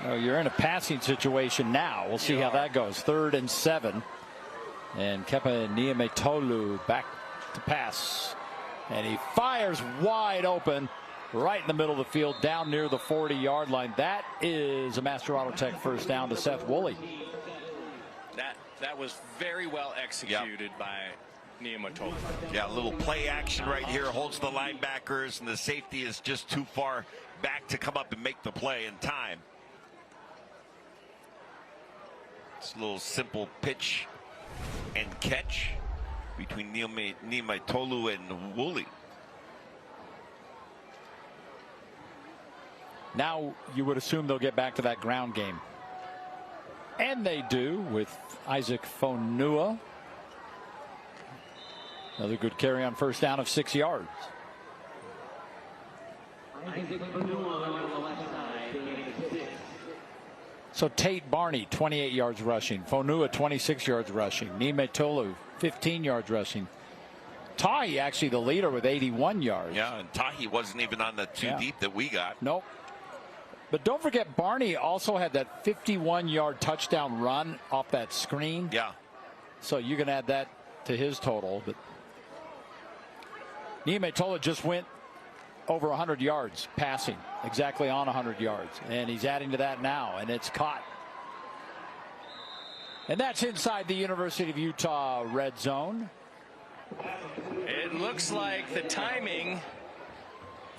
No, you're in a passing situation now. We'll see how that goes. 3rd and 7. And Kepa Niametolu back to pass. And he fires wide open right in the middle of the field down near the 40-yard line. That is a Master Auto Tech first down to Seth Woolley. That was very well executed by Niametolu. Yeah, a little play action right here, holds the linebackers, and the safety is just too far back to come up and make the play in time. It's a little simple pitch and catch between Niametolu and Woolley. Now you would assume they'll get back to that ground game. And they do with Isaac Fonua. Another good carry on first down of 6 yards. So Tate Barney, 28 yards rushing. Fonua, 26 yards rushing. Niametolu, 15 yards rushing. Tahi actually the leader with 81 yards. Yeah, and Tahi wasn't even on the two deep that we got. Nope. But don't forget, Barney also had that 51-yard touchdown run off that screen. Yeah. So you can add that to his total. But Niametolu just went over 100 yards passing, exactly on 100 yards. And he's adding to that now, and it's caught. And that's inside the University of Utah red zone. It looks like the timing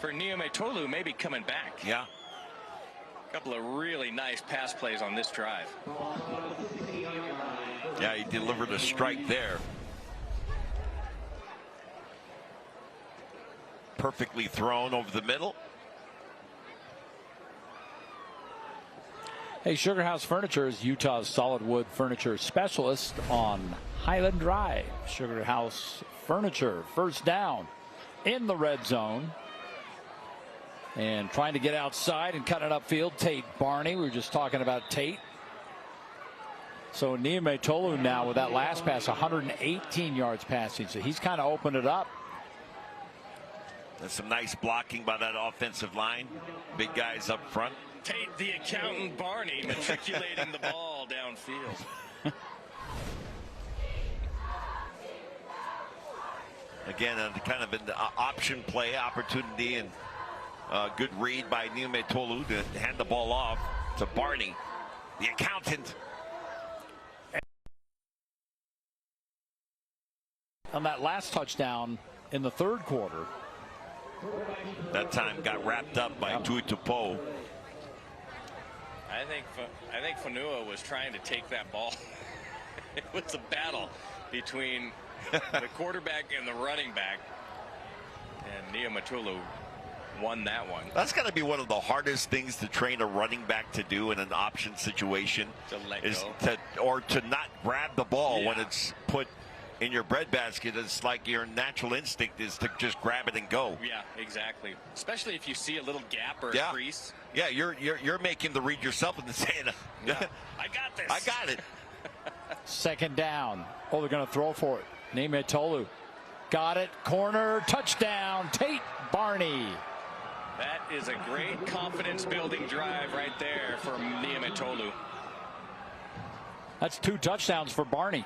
for Niametolu may be coming back. Yeah. A couple of really nice pass plays on this drive. Yeah, he delivered a strike there. Perfectly thrown over the middle. Hey, Sugar House Furniture is Utah's solid wood furniture specialist on Highland Drive. Sugar House Furniture, first down in the red zone. And trying to get outside and cut it upfield, Tate Barney. We were just talking about Tate. So Niametolu now with that last pass, 118 yards passing. So he's kind of opened it up. There's some nice blocking by that offensive line. Big guys up front. Tate, the accountant Barney, matriculating the ball downfield. Again, kind of an option play opportunity, and good read by Niumetolu to hand the ball off to Barney, the accountant. On that last touchdown in the third quarter. That time got wrapped up by Tuitupo. I think Fanua was trying to take that ball. It was a battle between the quarterback and the running back, and Niumetolu won that one. That's got to be one of the hardest things to train a running back to do in an option situation. To let go. To not grab the ball when it's put in your breadbasket. It's like your natural instinct is to just grab it and go. Yeah, exactly. Especially if you see a little gap or a crease. Yeah, you're making the read yourself and saying, I got this. I got it. Second down. Oh, they're going to throw for it. Niumetolu got it. Corner, touchdown, Tate Barney. That is a great confidence-building drive right there from Niumetolu. That's 2 touchdowns for Barney.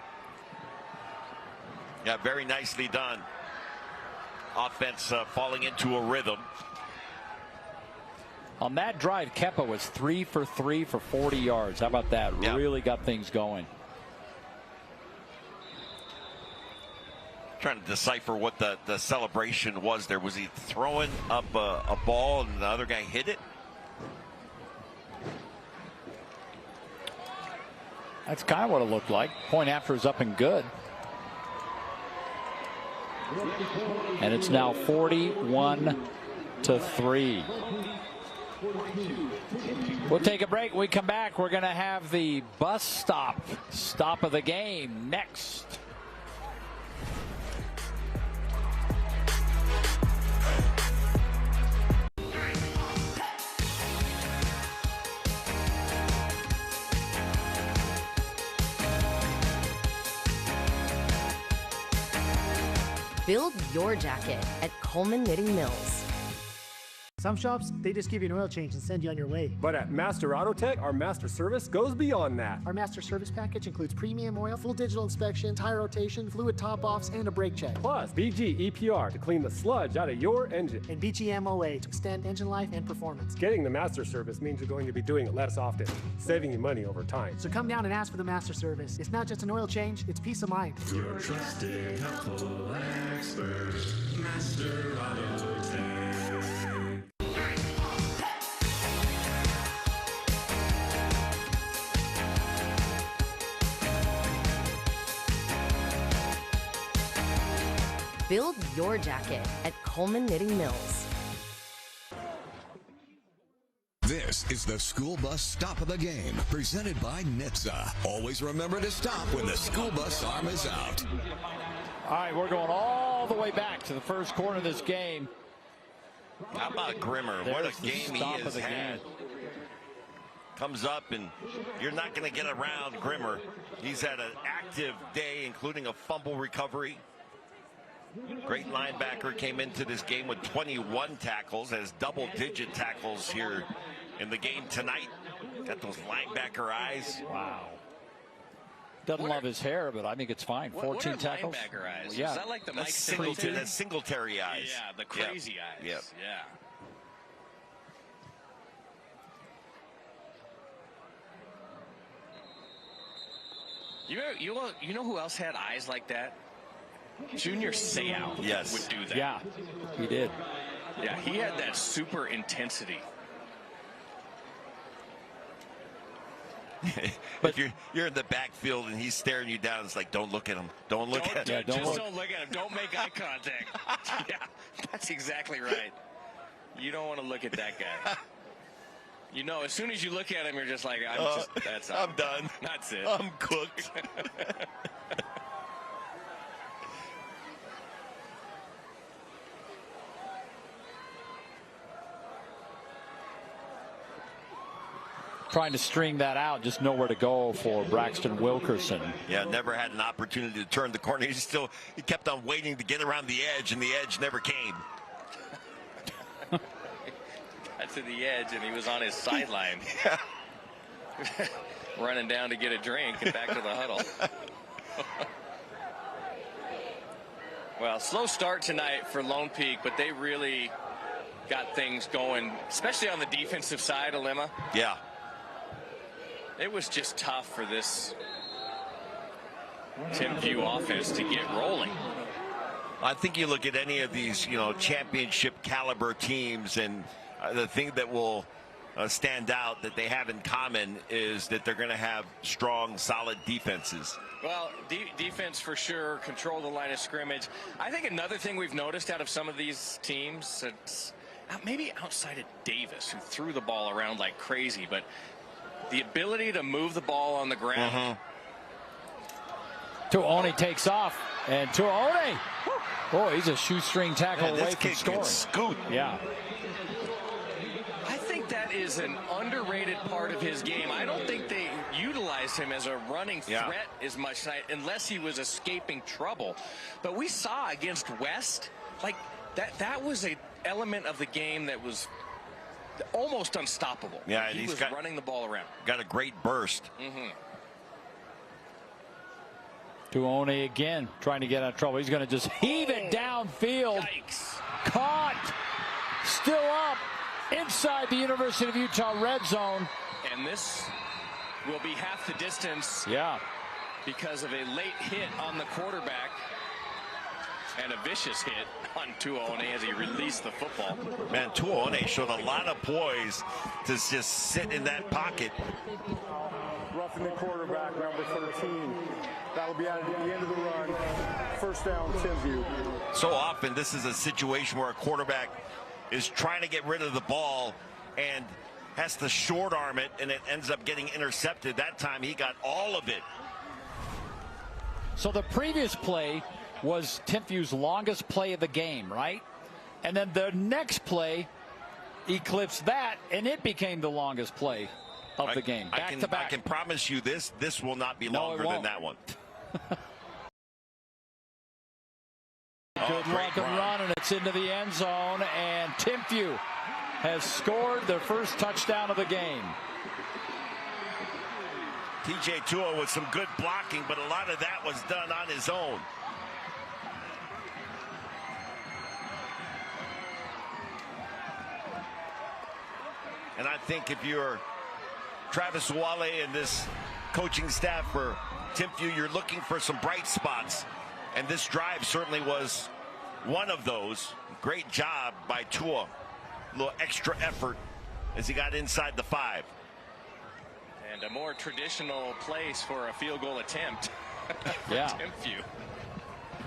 Yeah, very nicely done. Offense falling into a rhythm. On that drive, Kepa was 3 for 3 for 40 yards. How about that? Yeah. Really got things going. Trying to decipher what the celebration was there. Was he throwing up a ball and the other guy hit it? That's kind of what it looked like. Point after is up and good. And it's now 41-3. We'll take a break. When we come back, we're going to have the bus stop of the game next. Build your jacket at Coleman Knitting Mills. Some shops, they just give you an oil change and send you on your way. But at Master Auto Tech, our master service goes beyond that. Our master service package includes premium oil, full digital inspection, tire rotation, fluid top-offs, and a brake check. Plus, BG EPR to clean the sludge out of your engine. And BG MOA to extend engine life and performance. Getting the master service means you're going to be doing it less often, saving you money over time. So come down and ask for the master service. It's not just an oil change, it's peace of mind. Your trusted, helpful expert, Master Auto Tech. Build your jacket at Coleman Knitting Mills. This is the school bus stop of the game, presented by NHTSA. Always remember to stop when the school bus arm is out. All right, we're going all the way back to the first quarter of this game. How about Grimmer? What a game he has had. Comes up, and you're not going to get around Grimmer. He's had an active day, including a fumble recovery. Great linebacker, came into this game with 21 tackles, has double-digit tackles here in the game tonight. Got those linebacker eyes. Wow. Doesn't love his hair, but I think it's fine. 14 tackles. Linebacker eyes? Yeah. Is that like the Mike Singletary? That's Singletary eyes. Yeah, the crazy eyes. Yep. Yeah. You know who else had eyes like that? Junior Seau would do that. Yeah, he did. Yeah, he had that super intensity. If you're in the backfield and he's staring you down, it's like, don't look at him. Don't look at him. Don't look at him. Don't make eye contact. Yeah, that's exactly right. You don't want to look at that guy. You know, as soon as you look at him, you're just like, I'm done. That's it. I'm cooked. Trying to string that out, just nowhere to go for Braxton Wilkerson. Yeah, never had an opportunity to turn the corner. He kept on waiting to get around the edge, and the edge never came. got to the edge, and he was on his sideline. Running down to get a drink and back to the huddle. Well, slow start tonight for Lone Peak, but they really got things going, especially on the defensive side, Alema. Yeah. It was just tough for this Timpview offense to get rolling. I think you look at any of these, championship caliber teams, and the thing that will stand out that they have in common is that they're going to have strong, solid defenses. Well, defense for sure, control the line of scrimmage. I think another thing we've noticed out of some of these teams, it's maybe outside of Davis, who threw the ball around like crazy, but the ability to move the ball on the ground. Tuone takes off, and Tuone, boy, he's a shoestring tackle away from scoring. Scoot. Yeah. I think that is an underrated part of his game. I don't think they utilized him as a running threat as much, unless he was escaping trouble. But we saw against West, like that was an element of the game that was almost unstoppable. Yeah, and he was running the ball around. Got a great burst. Tuone again trying to get out of trouble. He's going to just heave it downfield. Yikes. Caught. Still up inside the University of Utah red zone. And this will be half the distance. Yeah. Because of a late hit on the quarterback and a vicious hit on Tuone as he released the football. Man, Tuone showed a lot of poise to just sit in that pocket. Roughing the quarterback, number 13. That'll be at the end of the run. First down, Timpview. So often this is a situation where a quarterback is trying to get rid of the ball and has to short arm it, and it ends up getting intercepted. That time he got all of it. So the previous play was Timpview's longest play of the game, right? And then the next play eclipsed that, and it became the longest play of the game. Back to back. I can promise you this will not be longer than that one. Good luck and run, and it's into the end zone, and Timpview has scored their first touchdown of the game. TJ Tua with some good blocking, but a lot of that was done on his own. And I think if you're Travis Wale and this coaching staff for Timpview, you're looking for some bright spots. And this drive certainly was one of those. Great job by Tua. A little extra effort as he got inside the 5. And a more traditional place for a field goal attempt. Yeah. Timpview.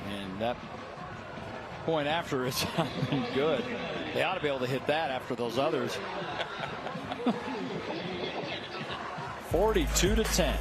And that point after is good. They ought to be able to hit that after those others. 42-10.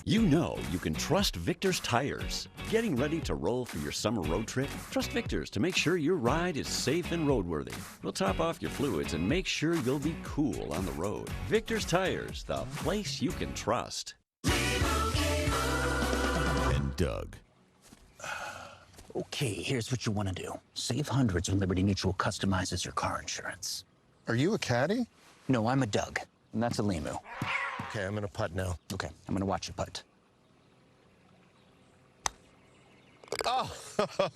You know you can trust Victor's tires. Getting ready to roll for your summer road trip? Trust Victor's to make sure your ride is safe and roadworthy. We'll top off your fluids and make sure you'll be cool on the road. Victor's Tires, the place you can trust. And Doug. Okay, here's what you want to do. Save hundreds when Liberty Mutual customizes your car insurance. Are you a caddy? No, I'm a Doug, and that's a Limu. Okay, I'm gonna putt now. Okay, I'm gonna watch you putt. Oh!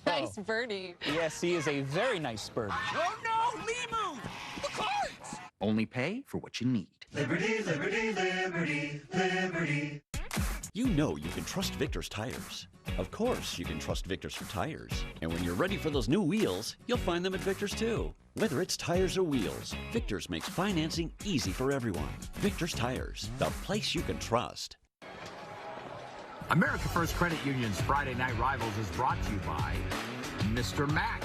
Nice birdie. Yes, he is a very nice bird. Oh no, Limu! The cards! Only pay for what you need. Liberty, liberty, liberty, liberty. You know you can trust Victor's Tires. Of course you can trust Victor's for tires. And when you're ready for those new wheels, you'll find them at Victor's too. Whether it's tires or wheels, Victor's makes financing easy for everyone. Victor's Tires, the place you can trust. America First Credit Union's Friday Night Rivals is brought to you by Mr. Mac,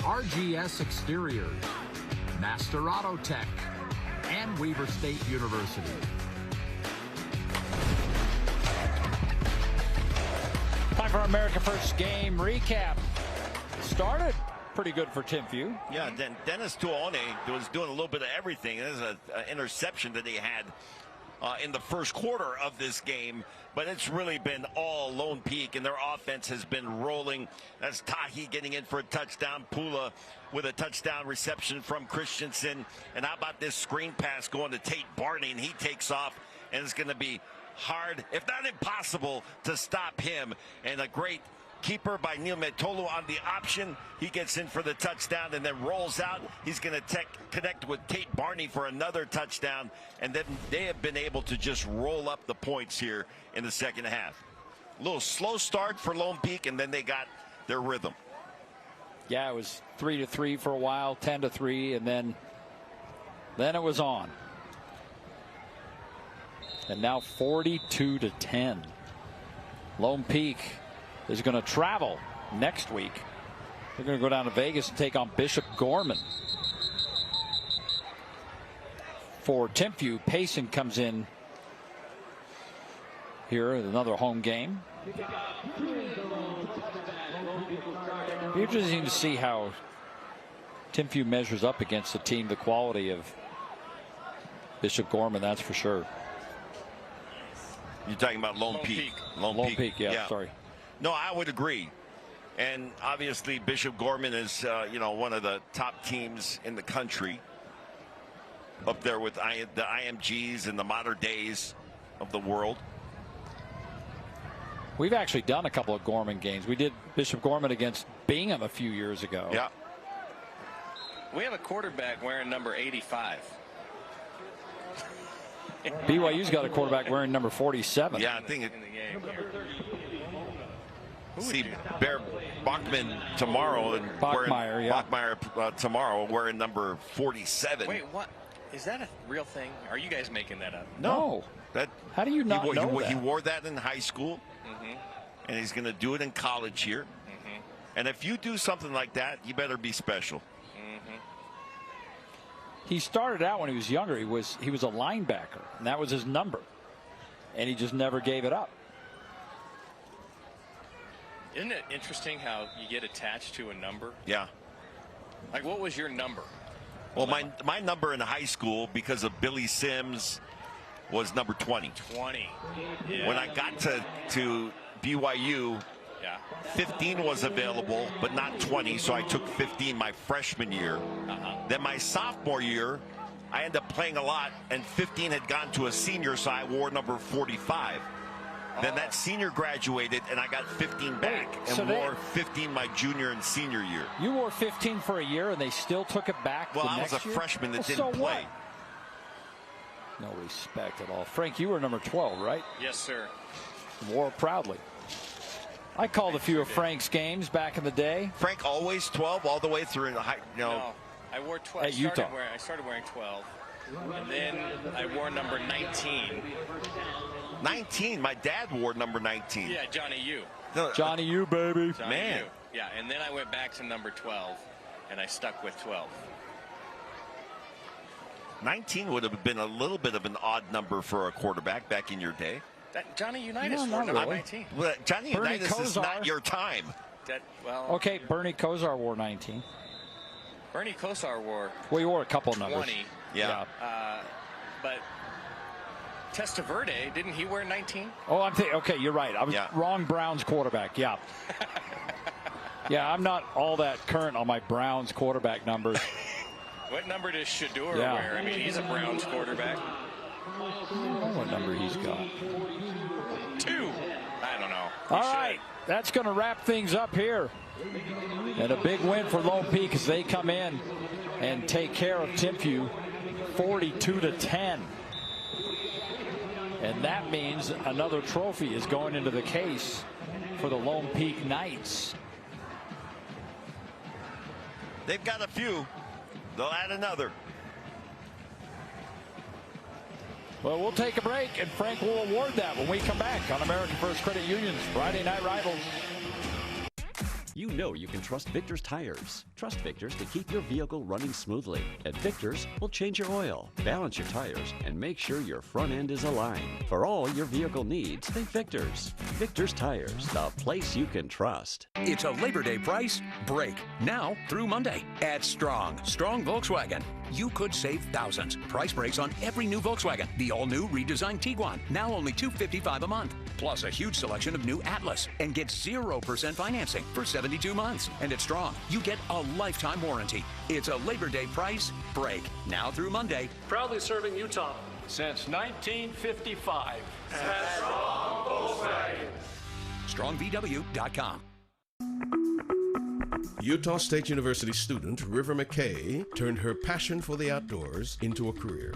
RGS Exteriors, Master Auto Tech, and Weber State University. Time for our America First game recap. Started pretty good for Timpview. Yeah, Dennis Tuone was doing a little bit of everything. There's an interception that he had in the first quarter of this game, but it's really been all Lone Peak, and their offense has been rolling. That's Tahi getting in for a touchdown. Pula with a touchdown reception from Christensen. And how about this screen pass going to Tate Barney, and he takes off, and it's going to be hard, if not impossible, to stop him. And a great keeper by Neil Metolu on the option. He gets in for the touchdown and then rolls out. He's going to connect with Tate Barney for another touchdown. And then they have been able to just roll up the points here in the second half. A little slow start for Lone Peak, and then they got their rhythm. Yeah, it was 3-3 for a while, 10-3, and then it was on. And now 42-10. Lone Peak is going to travel next week. They're going to go down to Vegas and take on Bishop Gorman. For Timpview, Payson comes in here at another home game. Be interesting to see how Timpview measures up against a team the quality of Bishop Gorman, that's for sure. You're talking about Lone Peak. Lone Peak, yeah, sorry. No, I would agree. And obviously Bishop Gorman is, one of the top teams in the country. Up there with the IMGs and the modern days of the world. We've actually done a couple of Gorman games. We did Bishop Gorman against Bingham a few years ago. Yeah. We have a quarterback wearing number 85. BYU's got a quarterback wearing number 47. Yeah, I think it. See Bear Bachman tomorrow and Bachmeyer tomorrow wearing number 47. Wait, what? Is that a real thing? Are you guys making that up? No. How do you not know that? He wore that in high school, and he's going to do it in college here. And if you do something like that, you better be special. He started out when he was younger. He was a linebacker, and that was his number, and he just never gave it up. Isn't it interesting how you get attached to a number? Yeah. Like, what was your number? Well, my number in high school, because of Billy Sims, was number 20. 20. Yeah. When I got to BYU, 15 was available, but not 20, so I took 15 my freshman year. Then my sophomore year, I ended up playing a lot, and 15 had gone to a senior, so I wore number 45. Then that senior graduated, and I got 15 back and wore 15 my junior and senior year. You wore 15 for a year, and they still took it back. Well, the I next was a year? freshman that Well, didn't so play. What? No respect at all. Frank, you were number 12, right? Yes, sir. Wore it proudly. I called a few of Frank's games back in the day. Frank always 12 all the way through in the high. No, I wore 12. At Utah. I started wearing 12, and then I wore number 19. 19. My dad wore number 19. Yeah, Johnny U. Johnny U, baby. Johnny Man. U. Yeah, and then I went back to number 12, and I stuck with 12. 19 would have been a little bit of an odd number for a quarterback back in your day. Johnny Unitas No, wore not number really. 19. Well, Johnny Bernie Unitas is Kosar. not your time. Okay, Bernie Kosar wore 19. Bernie Kosar wore. Well, he wore a couple 20. numbers. Yeah. But Testaverde, didn't he wear 19? Oh, I'm thinking. Okay, you're right. I was wrong. Browns quarterback. Yeah. Yeah, I'm not all that current on my Browns quarterback numbers. What number does Shador Yeah. wear? I mean, he's a Browns quarterback. I don't know what number he's got. 2. I don't know. All right, that's going to wrap things up here. And a big win for Lone Peak as they come in and take care of Timpview 42-10. And that means another trophy is going into the case for the Lone Peak Knights. They've got a few. They'll add another. Well, we'll take a break, and Frank will award that when we come back on American First Credit Union's Friday Night Rivals. You know you can trust Victor's tires. Trust Victor's to keep your vehicle running smoothly. At Victor's, we'll change your oil, balance your tires, and make sure your front end is aligned. For all your vehicle needs, think Victor's. Victor's Tires, the place you can trust. It's a Labor Day price break. Now through Monday at Strong Volkswagen. You could save thousands. Price breaks on every new Volkswagen. The all-new redesigned Tiguan, now only $255 a month. Plus a huge selection of new Atlas. And get 0% financing for 72 months. And at Strong, you get a lifetime warranty. It's a Labor Day price break. Now through Monday. Proudly serving Utah since 1955. At Strong Volkswagen. StrongVW.com. Utah State University student River McKay turned her passion for the outdoors into a career.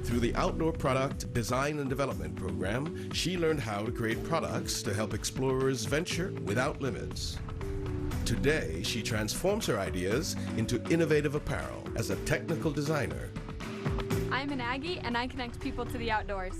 Through the Outdoor Product Design and Development program, she learned how to create products to help explorers venture without limits. Today, she transforms her ideas into innovative apparel as a technical designer. I'm an Aggie, and I connect people to the outdoors.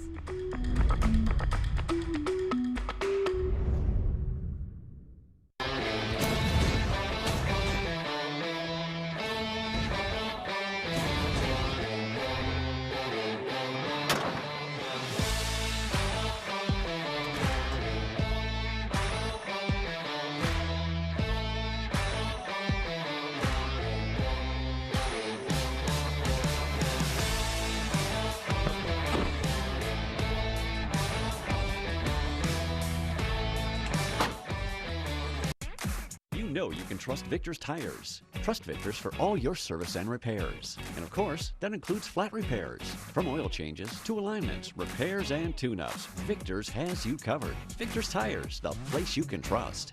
You know you can trust Victor's tires. Trust Victor's for all your service and repairs. And of course, that includes flat repairs. From oil changes to alignments, repairs, and tune-ups, Victor's has you covered. Victor's Tires, the place you can trust.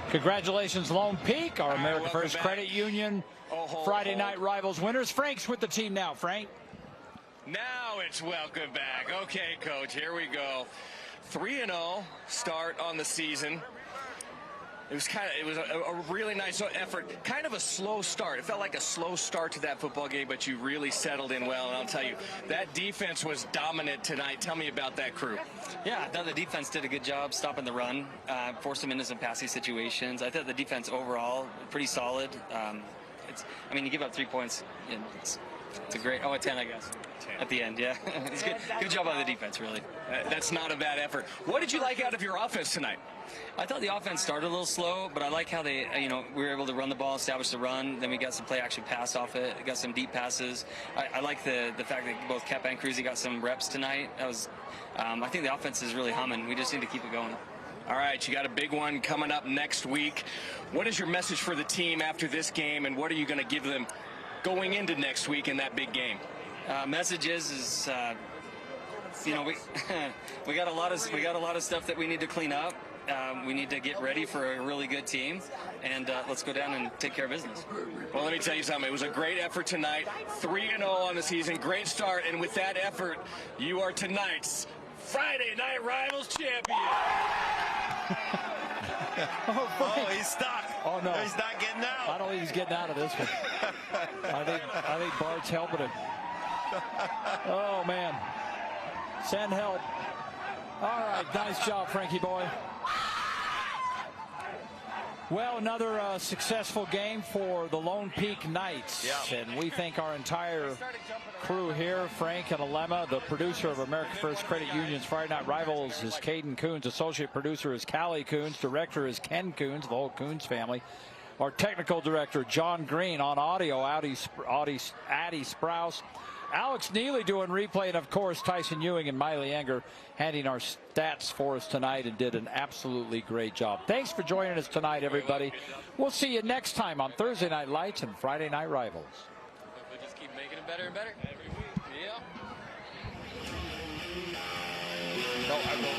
Congratulations, Lone Peak, our America First back. Credit Union Friday Night Rivals winners. Frank's with the team now. Frank. Now it's welcome back. Okay, Coach, here we go. 3-0 start on the season. It was a really nice effort. Kind of a slow start. It felt like a slow start to that football game, but you really settled in well. And I'll tell you, that defense was dominant tonight. Tell me about that crew. Yeah, I thought the defense did a good job stopping the run, forced them into some passing situations. I thought the defense overall pretty solid. You give up 3 points. It's a great, a 10, I guess. 10. At the end, yeah. It's good job on the defense, really. That's not a bad effort. What did you like out of your offense tonight? I thought the offense started a little slow, but I like how they, we were able to run the ball, establish the run. Then we got some play-action pass off it. Got some deep passes. I like the fact that both Kep and Cruzy got some reps tonight. That was, I think the offense is really humming. We just need to keep it going. All right, you got a big one coming up next week. What is your message for the team after this game, and what are you going to give them going into next week in that big game? Message is we got a lot of stuff that we need to clean up. We need to get ready for a really good team, and let's go down and take care of business. Well, let me tell you something. It was a great effort tonight. 3-0 on the season. Great start, and with that effort, you are tonight's Friday Night Rivals champion. Oh, he's stuck. Oh, no. He's not getting out. I don't think he's getting out of this one. I think Bart's helping him. Oh, man. Send help. All right, nice job, Frankie boy. Well, another successful game for the Lone Peak Knights. Yep. And we thank our entire crew here, Frank and Alema. The producer of America First Credit Union's Friday Night Rivals is Caden Coons. Associate producer is Callie Coons. Director is Ken Coons, the whole Coons family. Our technical director, John Green. On audio, Addie Sprouse. Alex Neely doing replay, and of course Tyson Ewing and Miley Enger handing our stats for us tonight and did an absolutely great job. Thanks for joining us tonight, everybody. We'll see you next time on Thursday Night Lights and Friday Night Rivals. We'll just keep making it better and better every week. Yeah. No, I will.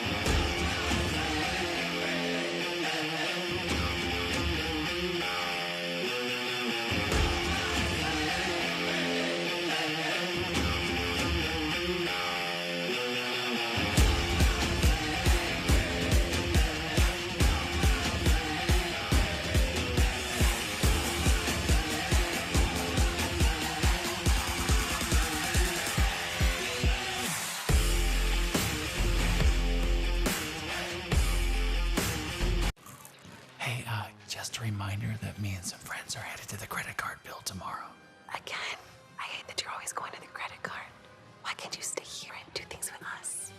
Hey, just a reminder that me and some friends are headed to the credit card bill tomorrow. Again, I hate that you're always going to the credit card. Why can't you stay here and do things with us?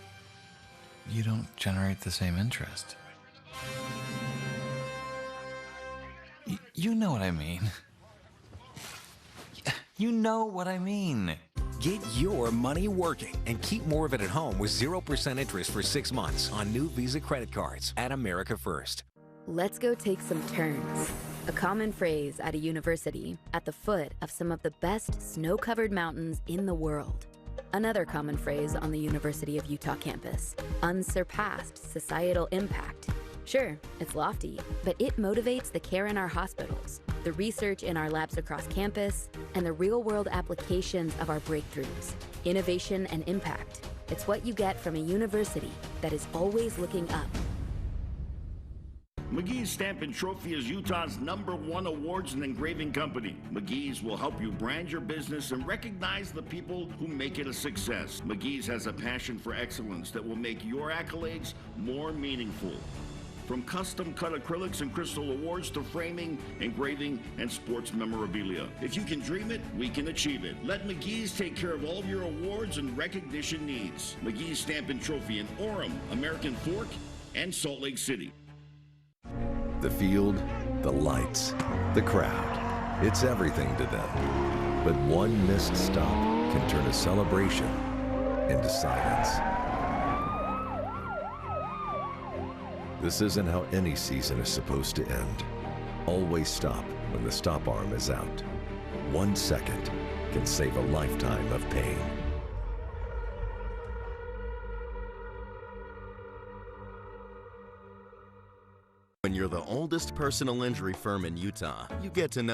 You don't generate the same interest. You know what I mean. You know what I mean. Get your money working and keep more of it at home with 0% interest for 6 months on new Visa credit cards at America First. Let's go take some turns. A common phrase at a university at the foot of some of the best snow-covered mountains in the world. Another common phrase on the University of Utah campus, unsurpassed societal impact. Sure, it's lofty, but it motivates the care in our hospitals, the research in our labs across campus, and the real-world applications of our breakthroughs. Innovation and impact. It's what you get from a university that is always looking up. McGee's Stamp and Trophy is Utah's #1 awards and engraving company. McGee's will help you brand your business and recognize the people who make it a success. McGee's has a passion for excellence that will make your accolades more meaningful. From custom-cut acrylics and crystal awards to framing, engraving, and sports memorabilia. If you can dream it, we can achieve it. Let McGee's take care of all of your awards and recognition needs. McGee's Stamp and Trophy in Orem, American Fork, and Salt Lake City. The field, the lights, the crowd. It's everything to them. But one missed stop can turn a celebration into silence. This isn't how any season is supposed to end. Always stop when the stop arm is out. 1 second can save a lifetime of pain. When you're the oldest personal injury firm in Utah, you get to know